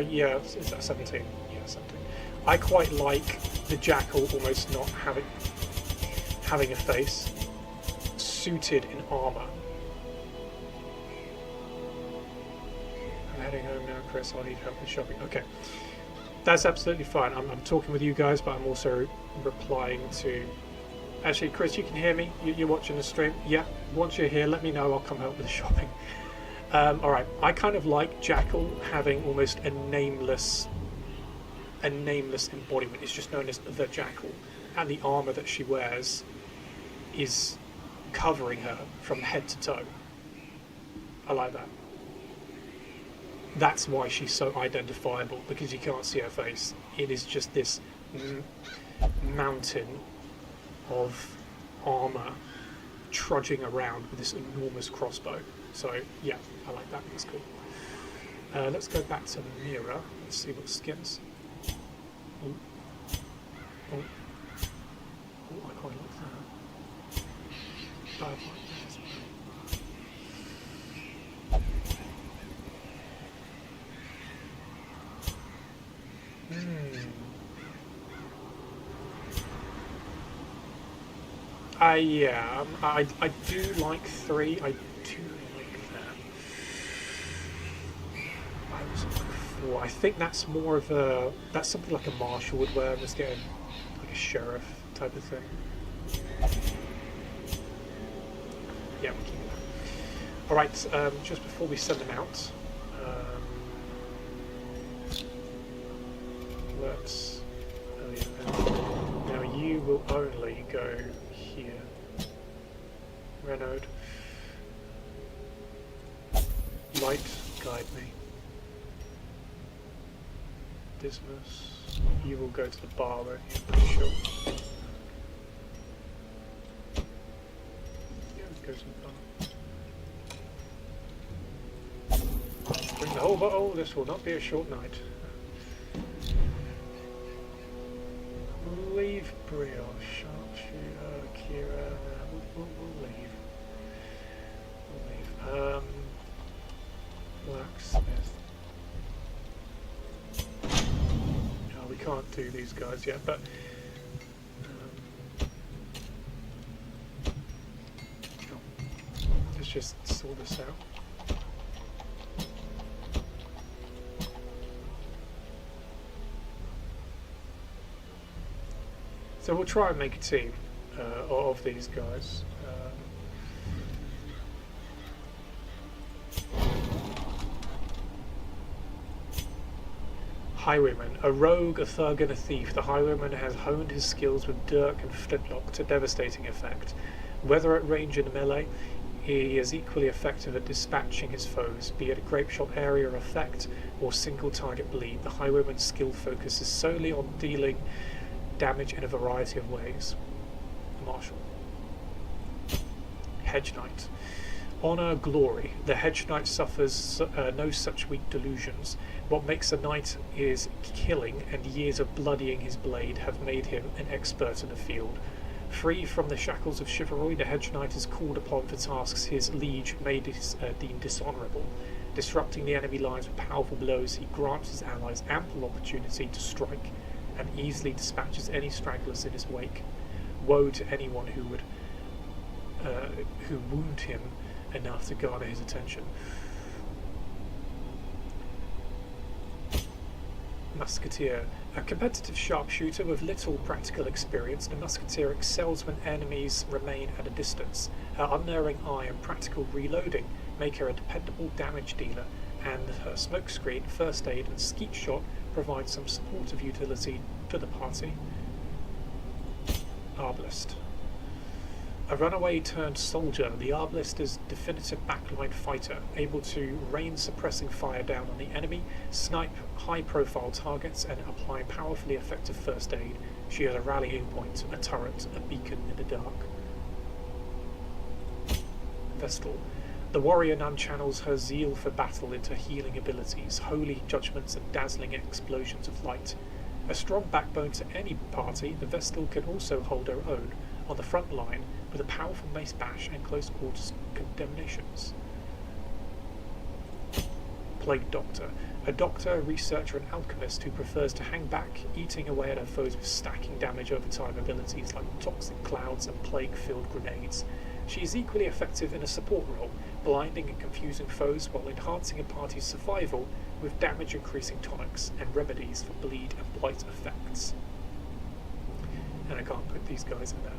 Yeah, is that 17? Yeah, 17. I quite like the jackal almost not having a face, suited in armour. I'm heading home now, Chris. I'll need help with shopping. Okay, that's absolutely fine. I'm talking with you guys, but I'm also replying to. Actually, Chris, you can hear me. You're watching the stream. Yeah. Once you're here, let me know. I'll come help with the shopping. All right. I kind of like Jackal having almost a nameless embodiment. It's just known as the Jackal, and the armor that she wears is covering her from head to toe. I like that. That's why she's so identifiable, because you can't see her face. It is just this mountain of armor trudging around with this enormous crossbow. So yeah, I like that. That's cool. Let's go back to Mira. Let's see what skins. Oh, oh, oh! I quite like that. I like that as well. Yeah, I do like 3. I do like that. I was like 4. I think that's more of a, that's something like a marshal would wear. I'm just getting like a sheriff type of thing. Yeah, we keep that. All right, just before we send them out, let's. Oh yeah. Now you will only go here. Renaud. Light, guide me. Dismas. You will go to the bar, won't you? Pretty sure. Yeah, go to the bar. Bring the whole bottle. This will not be a short night. Leave Brioche, Sharpshooter, Kira. We'll leave. We'll leave. Blacksmith. No, we can't do these guys yet, but let's just sort this out. So we'll try and make a team of these guys. Highwayman. A rogue, a thug and a thief, the Highwayman has honed his skills with dirk and flintlock to devastating effect. Whether at range and melee, he is equally effective at dispatching his foes, be it a grape shot area effect or single target bleed. The Highwayman's skill focuses solely on dealing damage in a variety of ways. Marshal. Hedgeknight. Honour, glory. The Hedgeknight suffers no such weak delusions. What makes a knight is killing, and years of bloodying his blade have made him an expert in the field. Free from the shackles of chivalry, the Hedgeknight is called upon for tasks his liege may deem dishonourable. Disrupting the enemy lines with powerful blows, he grants his allies ample opportunity to strike, and easily dispatches any stragglers in his wake. Woe to anyone who would wound him enough to garner his attention. Musketeer. A competitive sharpshooter with little practical experience, the Musketeer excels when enemies remain at a distance. Her unerring eye and practical reloading make her a dependable damage dealer, and her smokescreen, first aid and skeet shot provide some supportive utility to the party. Arbalist. A runaway turned soldier, the Arbalist is definitive backline fighter, able to rain suppressing fire down on the enemy, snipe high profile targets and apply powerfully effective first aid. She has a rallying point, a turret, a beacon in the dark. Vestal. The warrior nun channels her zeal for battle into healing abilities, holy judgments and dazzling explosions of light. A strong backbone to any party, the Vestal can also hold her own on the front line with a powerful mace bash and close quarters condemnations. Plague Doctor. A doctor, a researcher, and alchemist who prefers to hang back, eating away at her foes with stacking damage over time abilities like toxic clouds and plague-filled grenades. She is equally effective in a support role, blinding and confusing foes while enhancing a party's survival with damage-increasing tonics and remedies for bleed and blight effects. And I can't put these guys in there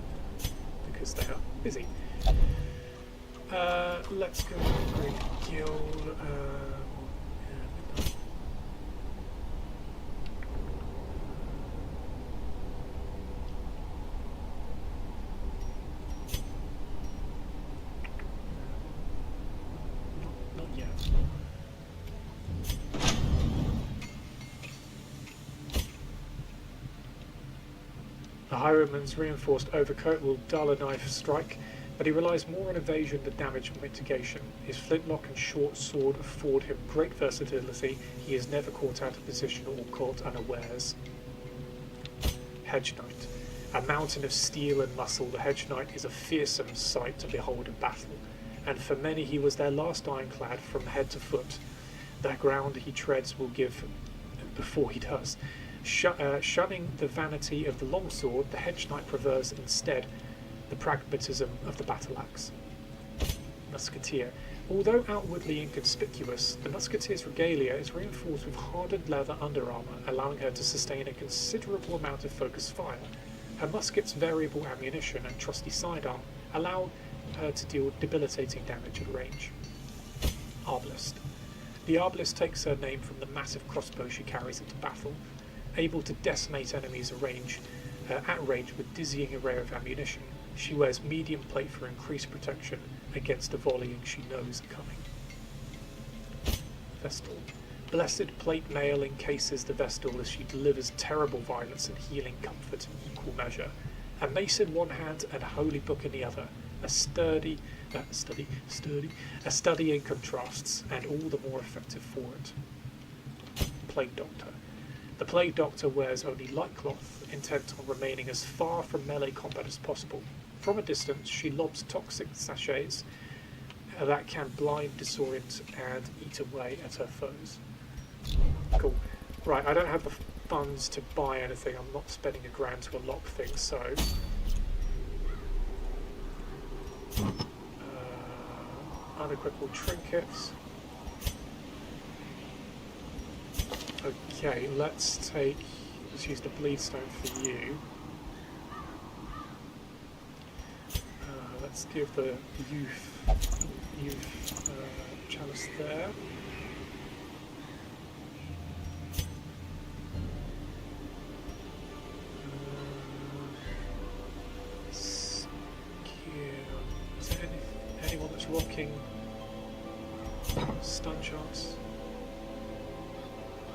because they are busy. Let's go to the Great Guild. Not yet. The Highwayman's reinforced overcoat will dull a knife strike, but he relies more on evasion than damage mitigation. His flintlock and short sword afford him great versatility. He is never caught out of position or caught unawares. Hedgeknight. A mountain of steel and muscle, the Hedgeknight is a fearsome sight to behold in battle, and for many he was their last ironclad from head to foot. The ground he treads will give before he does. Shunning the vanity of the longsword, the Hedgeknight prefers instead the pragmatism of the battle axe. Musketeer. Although outwardly inconspicuous, the musketeer's regalia is reinforced with hardened leather underarmour, allowing her to sustain a considerable amount of focused fire. Her musket's variable ammunition and trusty sidearm allow her to deal debilitating damage at range. Arbalist. The Arbalist takes her name from the massive crossbow she carries into battle, able to decimate enemies at range with dizzying array of ammunition. She wears medium plate for increased protection against the volleying she knows are coming. Vestal. Blessed plate mail encases the Vestal as she delivers terrible violence and healing comfort in equal measure. A mace in one hand and a holy book in the other. A study in contrasts, and all the more effective for it. Plague Doctor. The Plague Doctor wears only light cloth, intent on remaining as far from melee combat as possible. From a distance, she lobs toxic sachets that can blind, disorient, and eat away at her foes. Cool. Right, I don't have the funds to buy anything. I'm not spending $1,000 to unlock things, so... unequippable trinkets. Okay, let's use the bleed stone for you. Let's give the youth chalice there. Skill. Is there anyone that's rocking stun chance?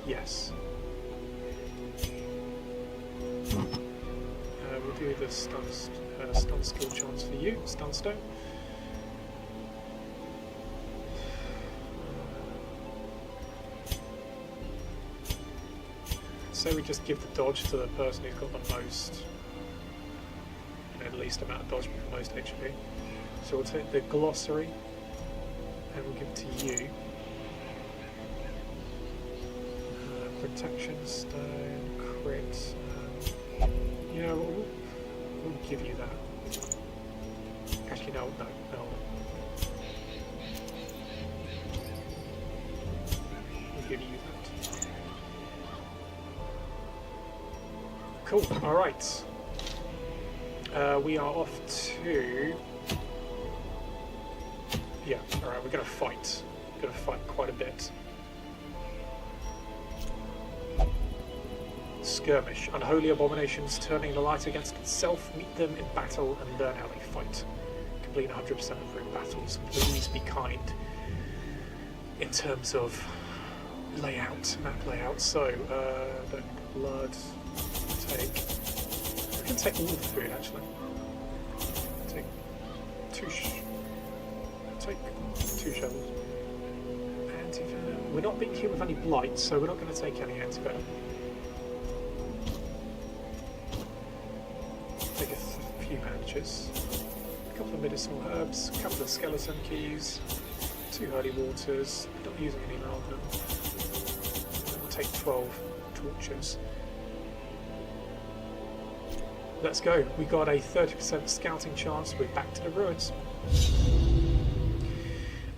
Yes. We'll do the stun skill chance for you, stun stone. So we just give the dodge to the person who's got the most, the least amount of dodge with the most HP. So we'll take the glossary and we'll give it to you. Protection stone, crit. Yeah, we'll give you that. Actually, no. We'll give you that. Cool. All right. We are off to. Yeah. All right. We're gonna fight. We're gonna fight quite a bit. Skirmish. Unholy abominations turning the light against itself. Meet them in battle and learn how they fight. Complete 100% of ring battles. Please be kind in terms of layout, map layout. So, the blood. We can take all of the food actually. Take two shovels. Antivenom. We're not being hit with any blight, so we're not going to take any antivenom. torches, a couple of medicinal herbs, a couple of skeleton keys, 2 holy waters, not using any more of them. We'll take 12 torches. Let's go. We got a 30% scouting chance. We're back to the ruins.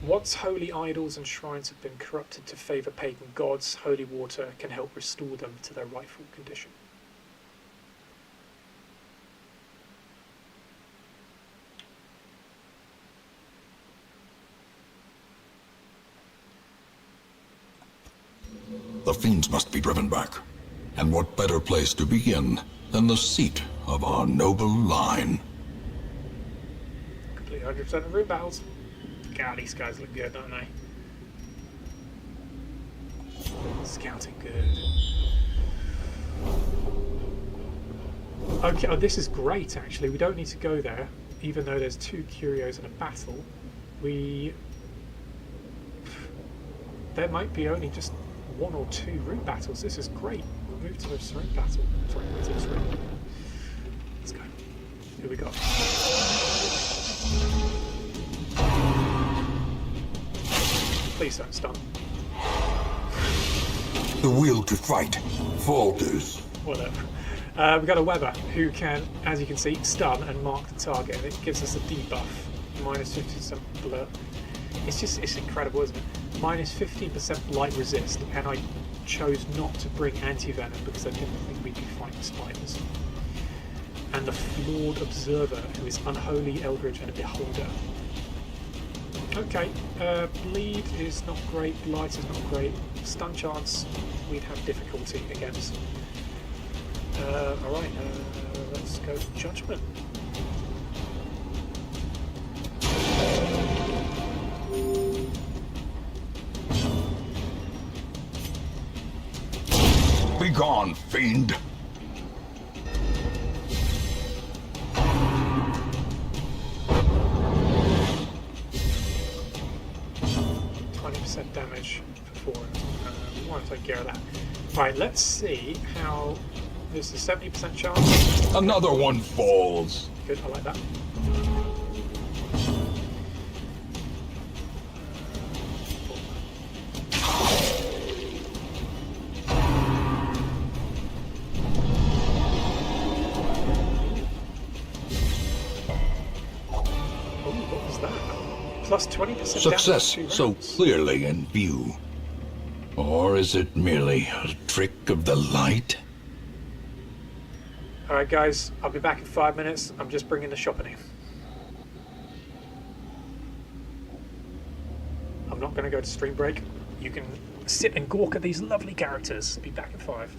Once holy idols and shrines have been corrupted to favour pagan gods, holy water can help restore them to their rightful condition. The fiends must be driven back. And what better place to begin than the seat of our noble line? Complete 100% of room battles. God, these guys look good, don't they? Scouting good. Okay, oh, this is great actually. We don't need to go there, even though there's 2 curios in a battle. There might be only just 1 or 2 room battles. This is great. We'll move to this room battle. Sorry, move to this room. Let's go. Who we got? Please don't stun. The will to fight falters. Whatever. We've got a Weber who can, as you can see, stun and mark the target. It gives us a debuff. Minus 50% blur. It's incredible, isn't it? Minus 15% blight resist, and I chose not to bring anti-venom because I didn't think we'd be fighting spiders. And the flawed observer, who is unholy, eldritch, and a beholder. Okay, bleed is not great, blight is not great, stun chance we'd have difficulty against. Alright, let's go to judgment. Begone, fiend! Damage for 4. We want to take care of that. Right, let's see how this is 70% chance. Another one falls. Good, I like that. What was that? Plus 20% Success damage. so clearly in view. Or is it merely a trick of the light? Alright guys, I'll be back in 5 minutes. I'm just bringing the shopping in. I'm not going to go to stream break. You can sit and gawk at these lovely characters. Be back in 5.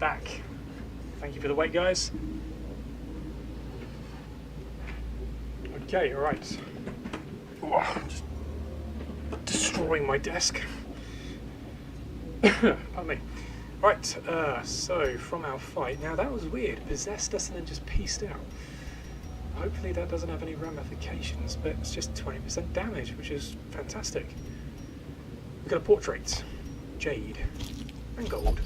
back. Thank you for the wait, guys. Okay, alright. Just destroying my desk. Pardon me. Right, so from our fight. Now that was weird. Possessed us and then just pieced out. Hopefully that doesn't have any ramifications, but it's just 20% damage, which is fantastic. We've got a portrait. Jade. And gold.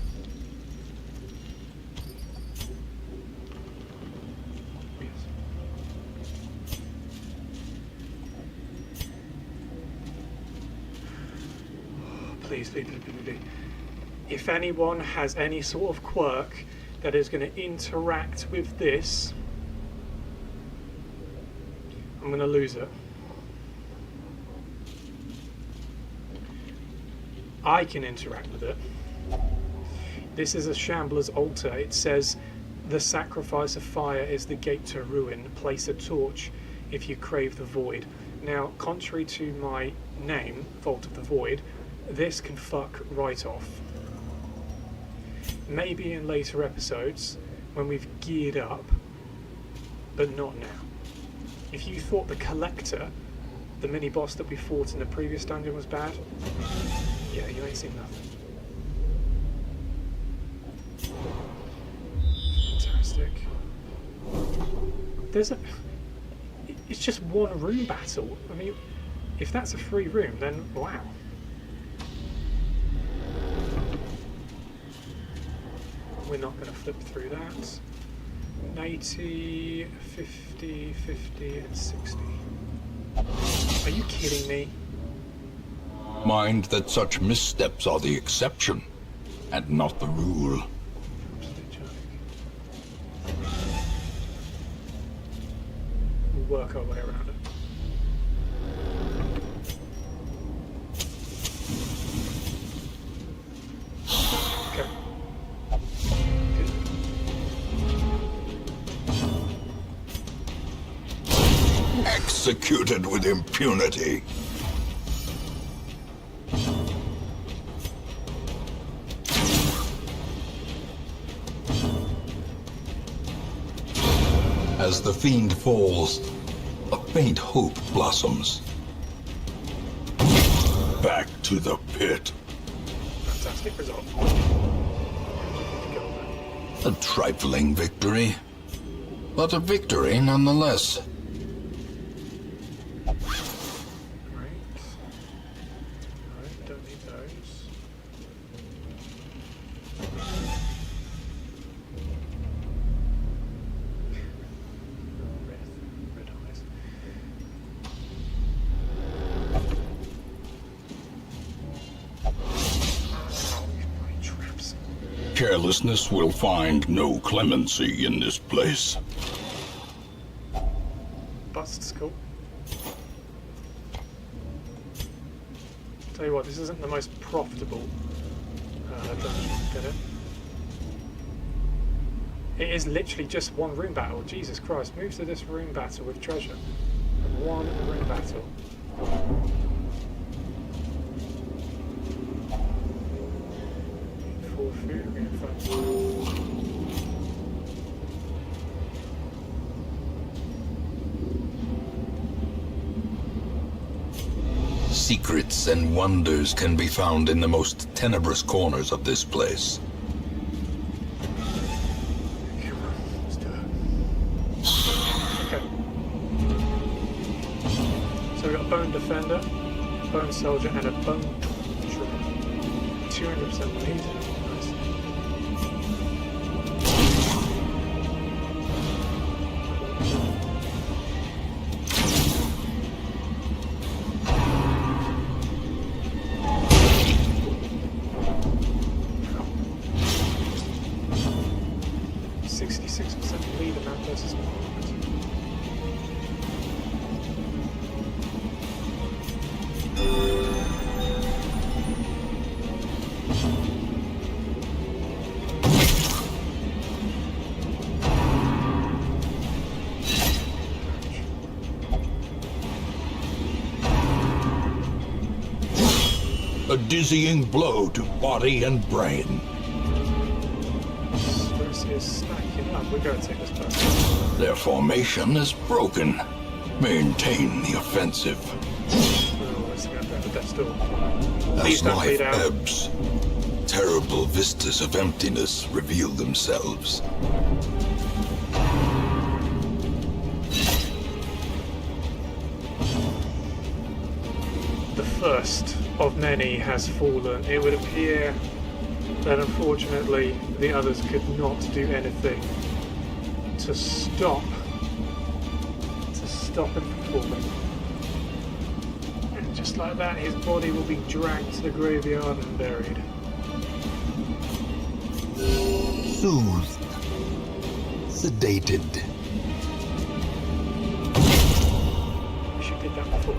Please, please, please, please, please. If anyone has any sort of quirk that is going to interact with this, I'm going to lose it. I can interact with it. This is a Shambler's altar. It says, the sacrifice of fire is the gate to ruin. Place a torch if you crave the void. Now, contrary to my name, Vault of the Void, this can fuck right off. Maybe in later episodes, when we've geared up, but not now. If you thought the Collector, the mini-boss that we fought in the previous dungeon, was bad, yeah, you ain't seen nothing. Fantastic. It's just one room battle. I mean, if that's a free room, then wow. We're not going to flip through that. 80, 50, 50, and 60. Are you kidding me? Mind that such missteps are the exception, and not the rule. Absolute joke. We'll work our way around it. Okay. Executed with impunity. As the fiend falls, a faint hope blossoms. Back to the pit. Fantastic result. A trifling victory, but a victory nonetheless. Don't need those. Red eyes. Traps. Carelessness will find no clemency in this place. Bust's cool. Tell you what, this isn't the most profitable dungeon, get it? It is literally just one room battle. Jesus Christ, move to this room battle with treasure. One room battle. Full food, we're gonna find. Secrets and wonders can be found in the most tenebrous corners of this place. Come on, let's do it. Okay. So we've got a Bone Defender, Bone Soldier, and a Bone Torturer. 200% lead. Nice. A dizzying blow to body and brain. is stacking up. We're going to take this person. Their formation is broken. Maintain the offensive. Oh, let's go down the Vestal. As Lead life out. ebbs, terrible vistas of emptiness reveal themselves. The first of many has fallen. It would appear that unfortunately the others could not do anything to stop him from falling. And just like that, his body will be dragged to the graveyard and buried. Soothed. Sedated. We should did that before.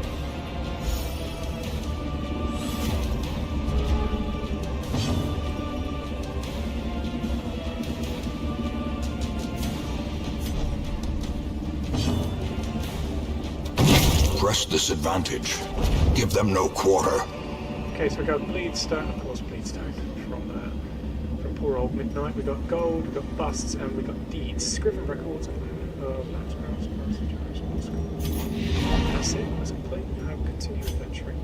Press this advantage. Give them no quarter. Okay, so we got Bleedstone, of course, Bleedstone from poor old Midnight. We got gold, we got busts, and we got deeds. Scriven records of lands, grounds, that's it. That's complete. Now continue adventuring.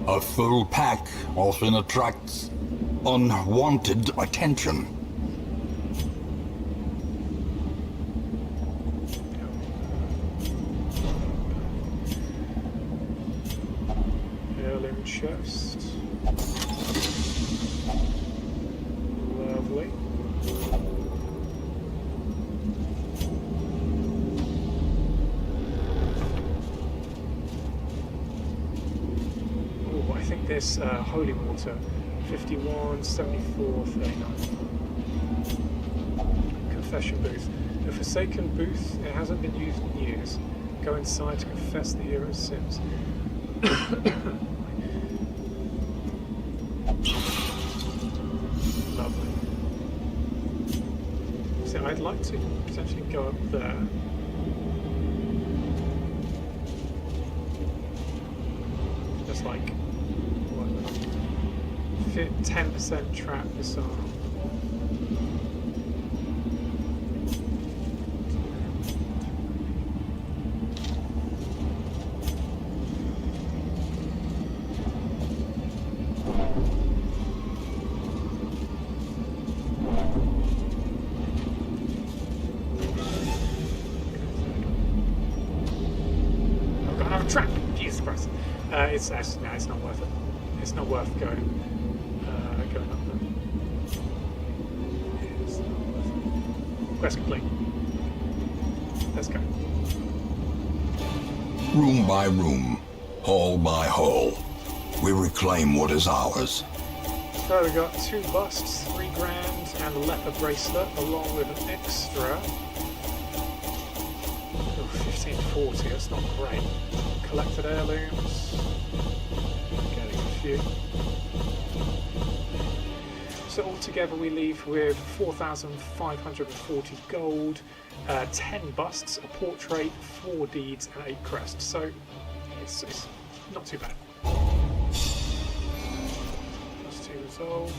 A full pack often attracts unwanted attention. Heirloom chest. Lovely. Oh, I think this holy water, 51, 74, 39. Confession booth. The forsaken booth, it hasn't been used in years. Go inside to confess the hero's sins. Lovely. So I'd like to potentially go up there. Just like 10% trap disarm. It's not worth it. It's not worth going up there. It's not worth it. Quest complete. Let's go. Room by room, hall by hall, we reclaim what is ours. So we got 2 busts, 3 grand, and a leper bracelet, along with an extra. 1540. That's not great. Collected heirlooms. Getting a few. So altogether we leave with 4,540 gold, 10 busts, a portrait, 4 deeds, and 8 crests. So it's not too bad. +2 resolve.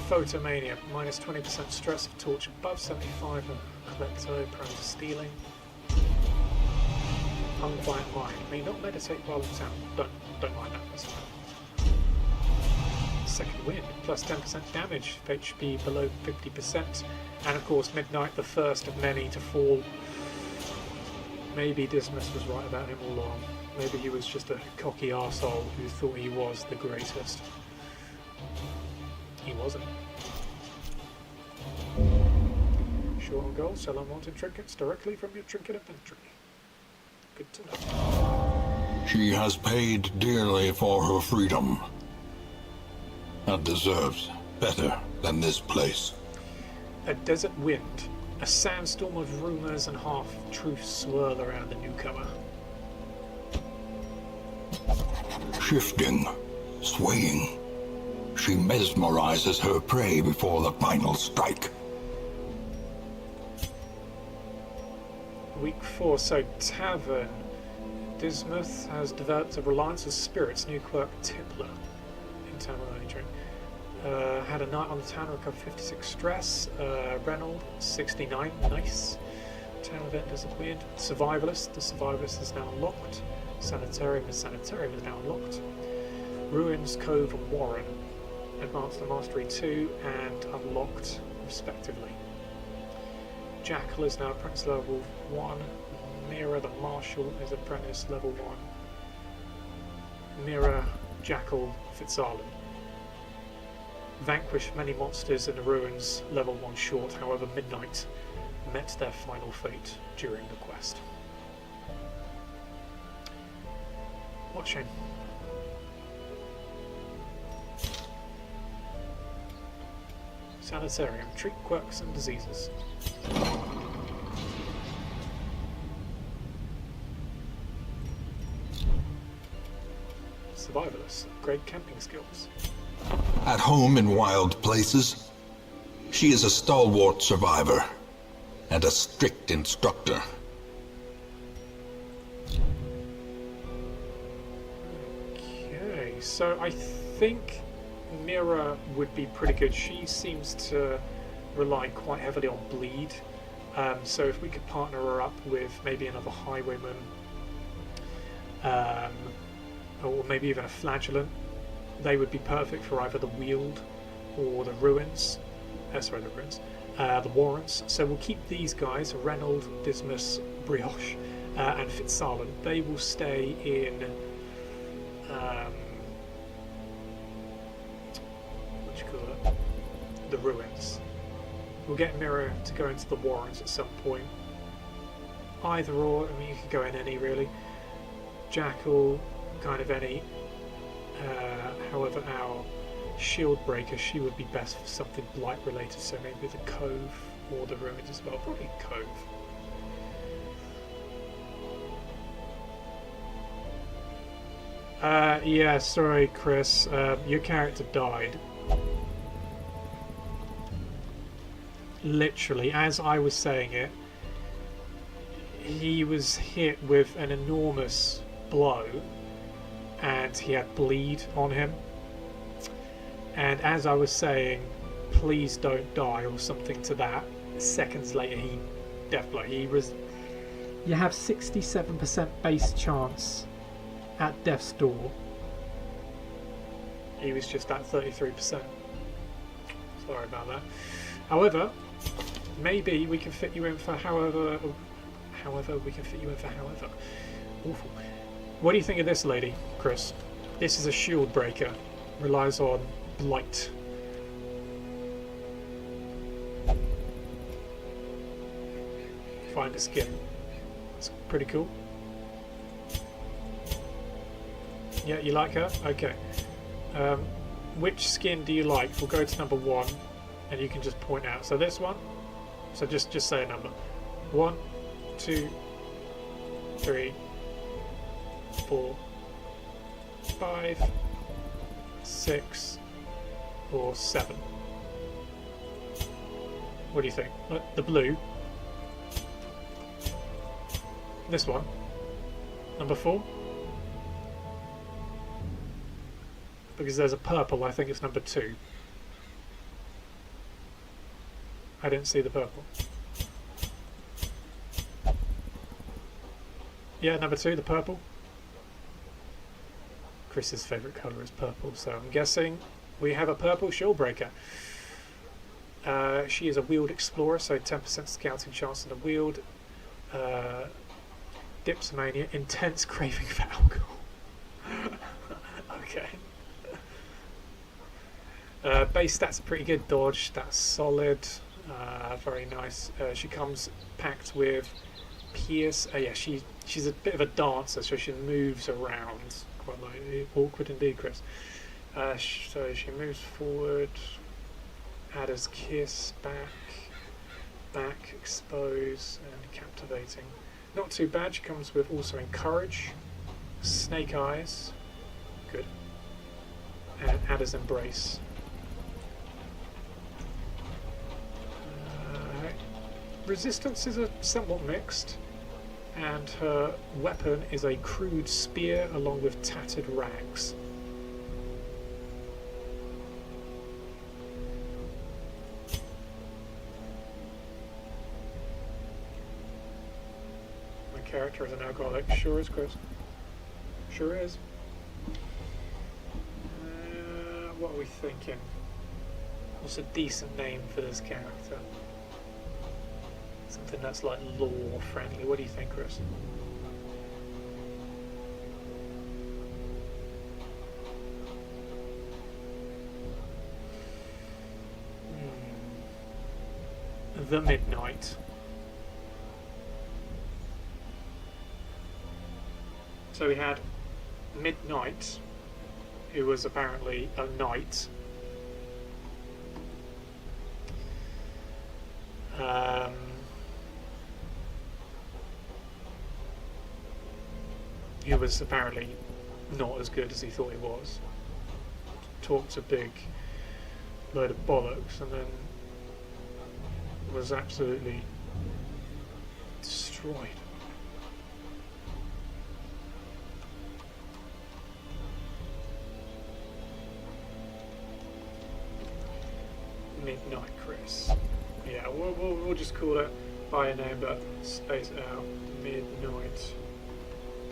Photomania, minus 20% stress of torch above 75 and collecto, prone to stealing. Unquiet mind, may not meditate while in town. Don't mind that, that's fine. Second wind, plus 10% damage, HP below 50%. And of course, Midnight, the first of many to fall. Maybe Dismas was right about him all along. Maybe he was just a cocky arsehole who thought he was the greatest. He wasn't. Short on gold, sell unwanted trinkets directly from your trinket inventory. Good to know. She has paid dearly for her freedom, and deserves better than this place. A desert wind, a sandstorm of rumours and half-truths swirl around the newcomer. Shifting, swaying, she mesmerizes her prey before the final strike. Week 4, so Tavern. Dismuth has developed a Reliance of Spirits, new quirk Templar in Town of Only Drink. Had a night on the town, recovered 56 stress. Reynolds, 69, nice. Town event disappeared. Survivalist, the Survivalist is now unlocked. Sanitarium is now unlocked. Ruins, Cove and Warren, advanced to Mastery 2 and unlocked respectively. Jackal is now Apprentice level 1. Mira the Marshal is Apprentice level 1. Mira, Jackal, Fitzarlan. Vanquished many monsters in the ruins, level 1 short, however Midnight met their final fate during the quest. What a shame. Sanitarium, treat quirks and diseases. Survivalist, great camping skills. At home in wild places, she is a stalwart survivor and a strict instructor. Okay, so I think Mira would be pretty good. She seems to rely quite heavily on bleed. So if we could partner her up with maybe another Highwayman, or maybe even a Flagellant, they would be perfect for either the Weald or the Ruins. The Warrants. So we'll keep these guys, Reynolds, Dismas, Brioche, and Fitzarlan. They will stay in the Ruins. We'll get Mira to go into the Warrens at some point. Either or, I mean, you could go in any really. Jackal, kind of any. However, our shield breaker, she would be best for something blight related, so maybe the Cove or the Ruins as well. Probably Cove. Yeah, sorry, Chris. Your character died. Literally, as I was saying it, he was hit with an enormous blow and he had bleed on him. And as I was saying, please don't die or something to that, seconds later he was. You have 67% base chance at death's door. He was just at 33%. Sorry about that. However, maybe we can fit you in for however we can fit you in for however. Awful. What do you think of this lady, Chris? This is a shield breaker. Relies on blight. Find a skin. It's pretty cool. Yeah, you like her? Okay. Which skin do you like? We'll go to number 1 and you can just point out. So this one. So just say a number. 1, 2, 3, 4, 5, 6, or 7. What do you think? Look, the blue. This one. Number 4. Because there's a purple, I think it's number 2. I didn't see the purple. Yeah, number 2, the purple. Chris's favourite colour is purple, so I'm guessing we have a purple shieldbreaker. She is a Weald Explorer, so 10% scouting chance in the Weald. Dipsomania, intense craving for alcohol. Okay. Base stats are pretty good. Dodge, that's solid. Very nice. She comes packed with Pierce. Yeah, she's a bit of a dancer, so she moves around quite like awkward indeed, Chris. So she moves forward. Adder's Kiss, back, expose, and captivating. Not too bad. She comes with also Encourage, Snake Eyes, good, and Adder's Embrace. Resistances are somewhat mixed. and her weapon is a crude spear along with tattered rags. My character is an alcoholic. Sure is, Chris. Sure is. What are we thinking? What's a decent name for this character? Something that's like lore friendly. What do you think, Chris? The Midnight. So we had Midnight, who was apparently a knight. He was apparently not as good as he thought he was. Talked a big load of bollocks and then was absolutely destroyed. Midnight Chris. Yeah, we'll just call it by a name, but space it out. Midnight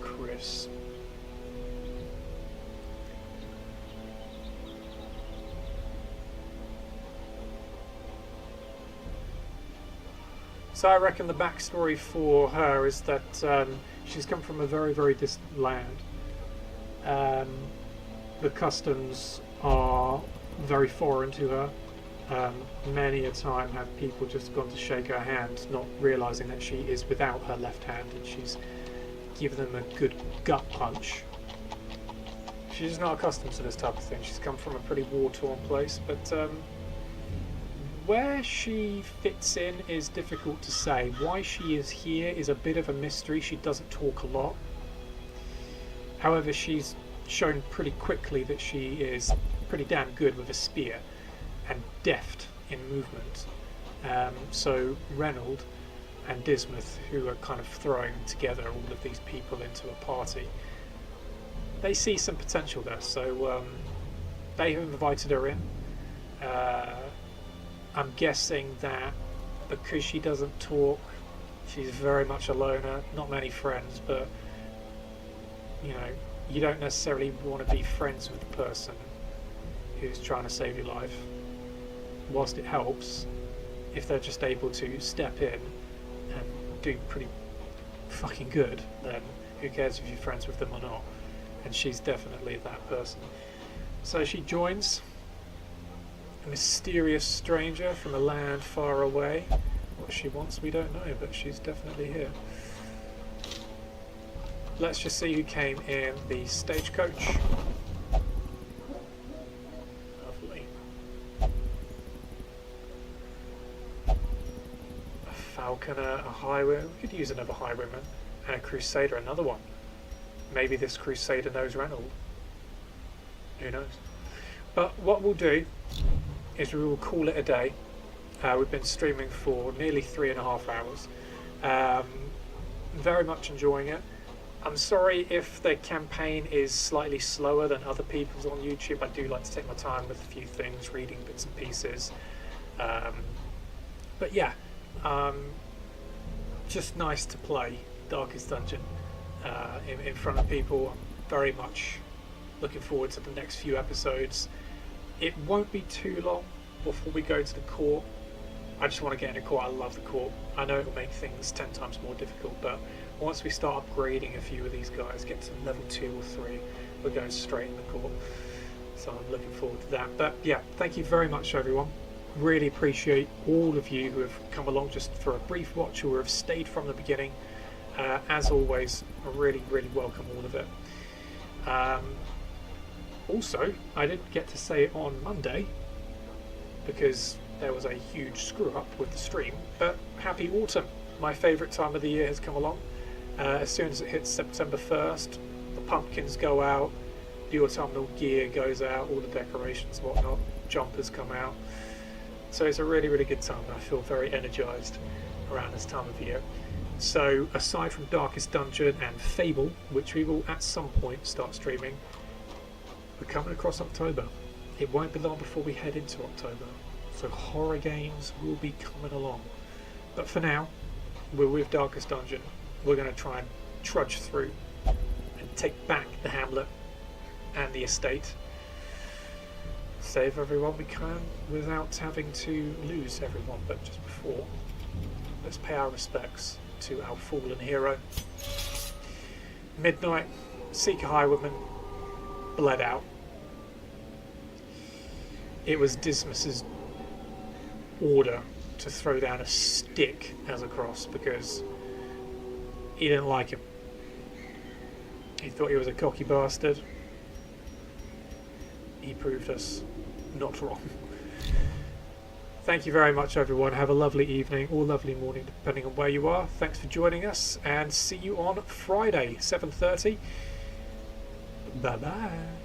Chris. So I reckon the backstory for her is that she's come from a very, very distant land. The customs are very foreign to her. Many a time have people just gone to shake her hand, not realising that she is without her left hand, and she's given them a good gut punch. She's not accustomed to this type of thing. She's come from a pretty war-torn place, but where she fits in is difficult to say. Why she is here is a bit of a mystery. She doesn't talk a lot. However, she's shown pretty quickly that she is pretty damn good with a spear and deft in movement. So Reynold and Dismuth, who are kind of throwing together all of these people into a party, they see some potential there, so they have invited her in. I'm guessing that because she doesn't talk, she's very much a loner, not many friends, but you know, you don't necessarily want to be friends with the person who's trying to save your life. Whilst it helps, if they're just able to step in and do pretty fucking good, then who cares if you're friends with them or not? And she's definitely that person. So she joins a mysterious stranger from a land far away. What she wants, we don't know, but she's definitely here. Let's just see who came in the stagecoach. Lovely. A Falconer, a Highwayman. We could use another Highwayman. And a Crusader, another one. Maybe this Crusader knows Reynold. Who knows? But what we'll do is we will call it a day. We've been streaming for nearly 3.5 hours. Very much enjoying it. I'm sorry if the campaign is slightly slower than other people's on YouTube. I do like to take my time with a few things, reading bits and pieces. But yeah, just nice to play Darkest Dungeon in front of people. I'm very much looking forward to the next few episodes. It won't be too long before we go to the court. I just want to get in the court. I love the court. I know it'll make things 10 times more difficult, but once we start upgrading a few of these guys, get to level 2 or 3, we're going straight in the court. So I'm looking forward to that. But yeah, thank you very much, everyone. Really appreciate all of you who have come along just for a brief watch or have stayed from the beginning. As always, I really, really welcome all of it. Also, I didn't get to say it on Monday because there was a huge screw up with the stream, but happy autumn. My favourite time of the year has come along. As soon as it hits September 1st, the pumpkins go out, the autumnal gear goes out, all the decorations and whatnot, jumpers come out. So it's a really, really good time. I feel very energised around this time of year. So aside from Darkest Dungeon and Fable, which we will at some point start streaming, we're coming across October. It won't be long before we head into October, so horror games will be coming along. But for now, we're with Darkest Dungeon. We're going to try and trudge through and take back the hamlet and the estate. Save everyone we can without having to lose everyone. But just before, let's pay our respects to our fallen hero. Midnight, Seeker Highwayman, bled out. It was Dismas's order to throw down a stick as a cross because he didn't like him. He thought he was a cocky bastard. He proved us not wrong. Thank you very much, everyone. Have a lovely evening or lovely morning, depending on where you are. Thanks for joining us, and see you on Friday, 7:30. Bye-bye.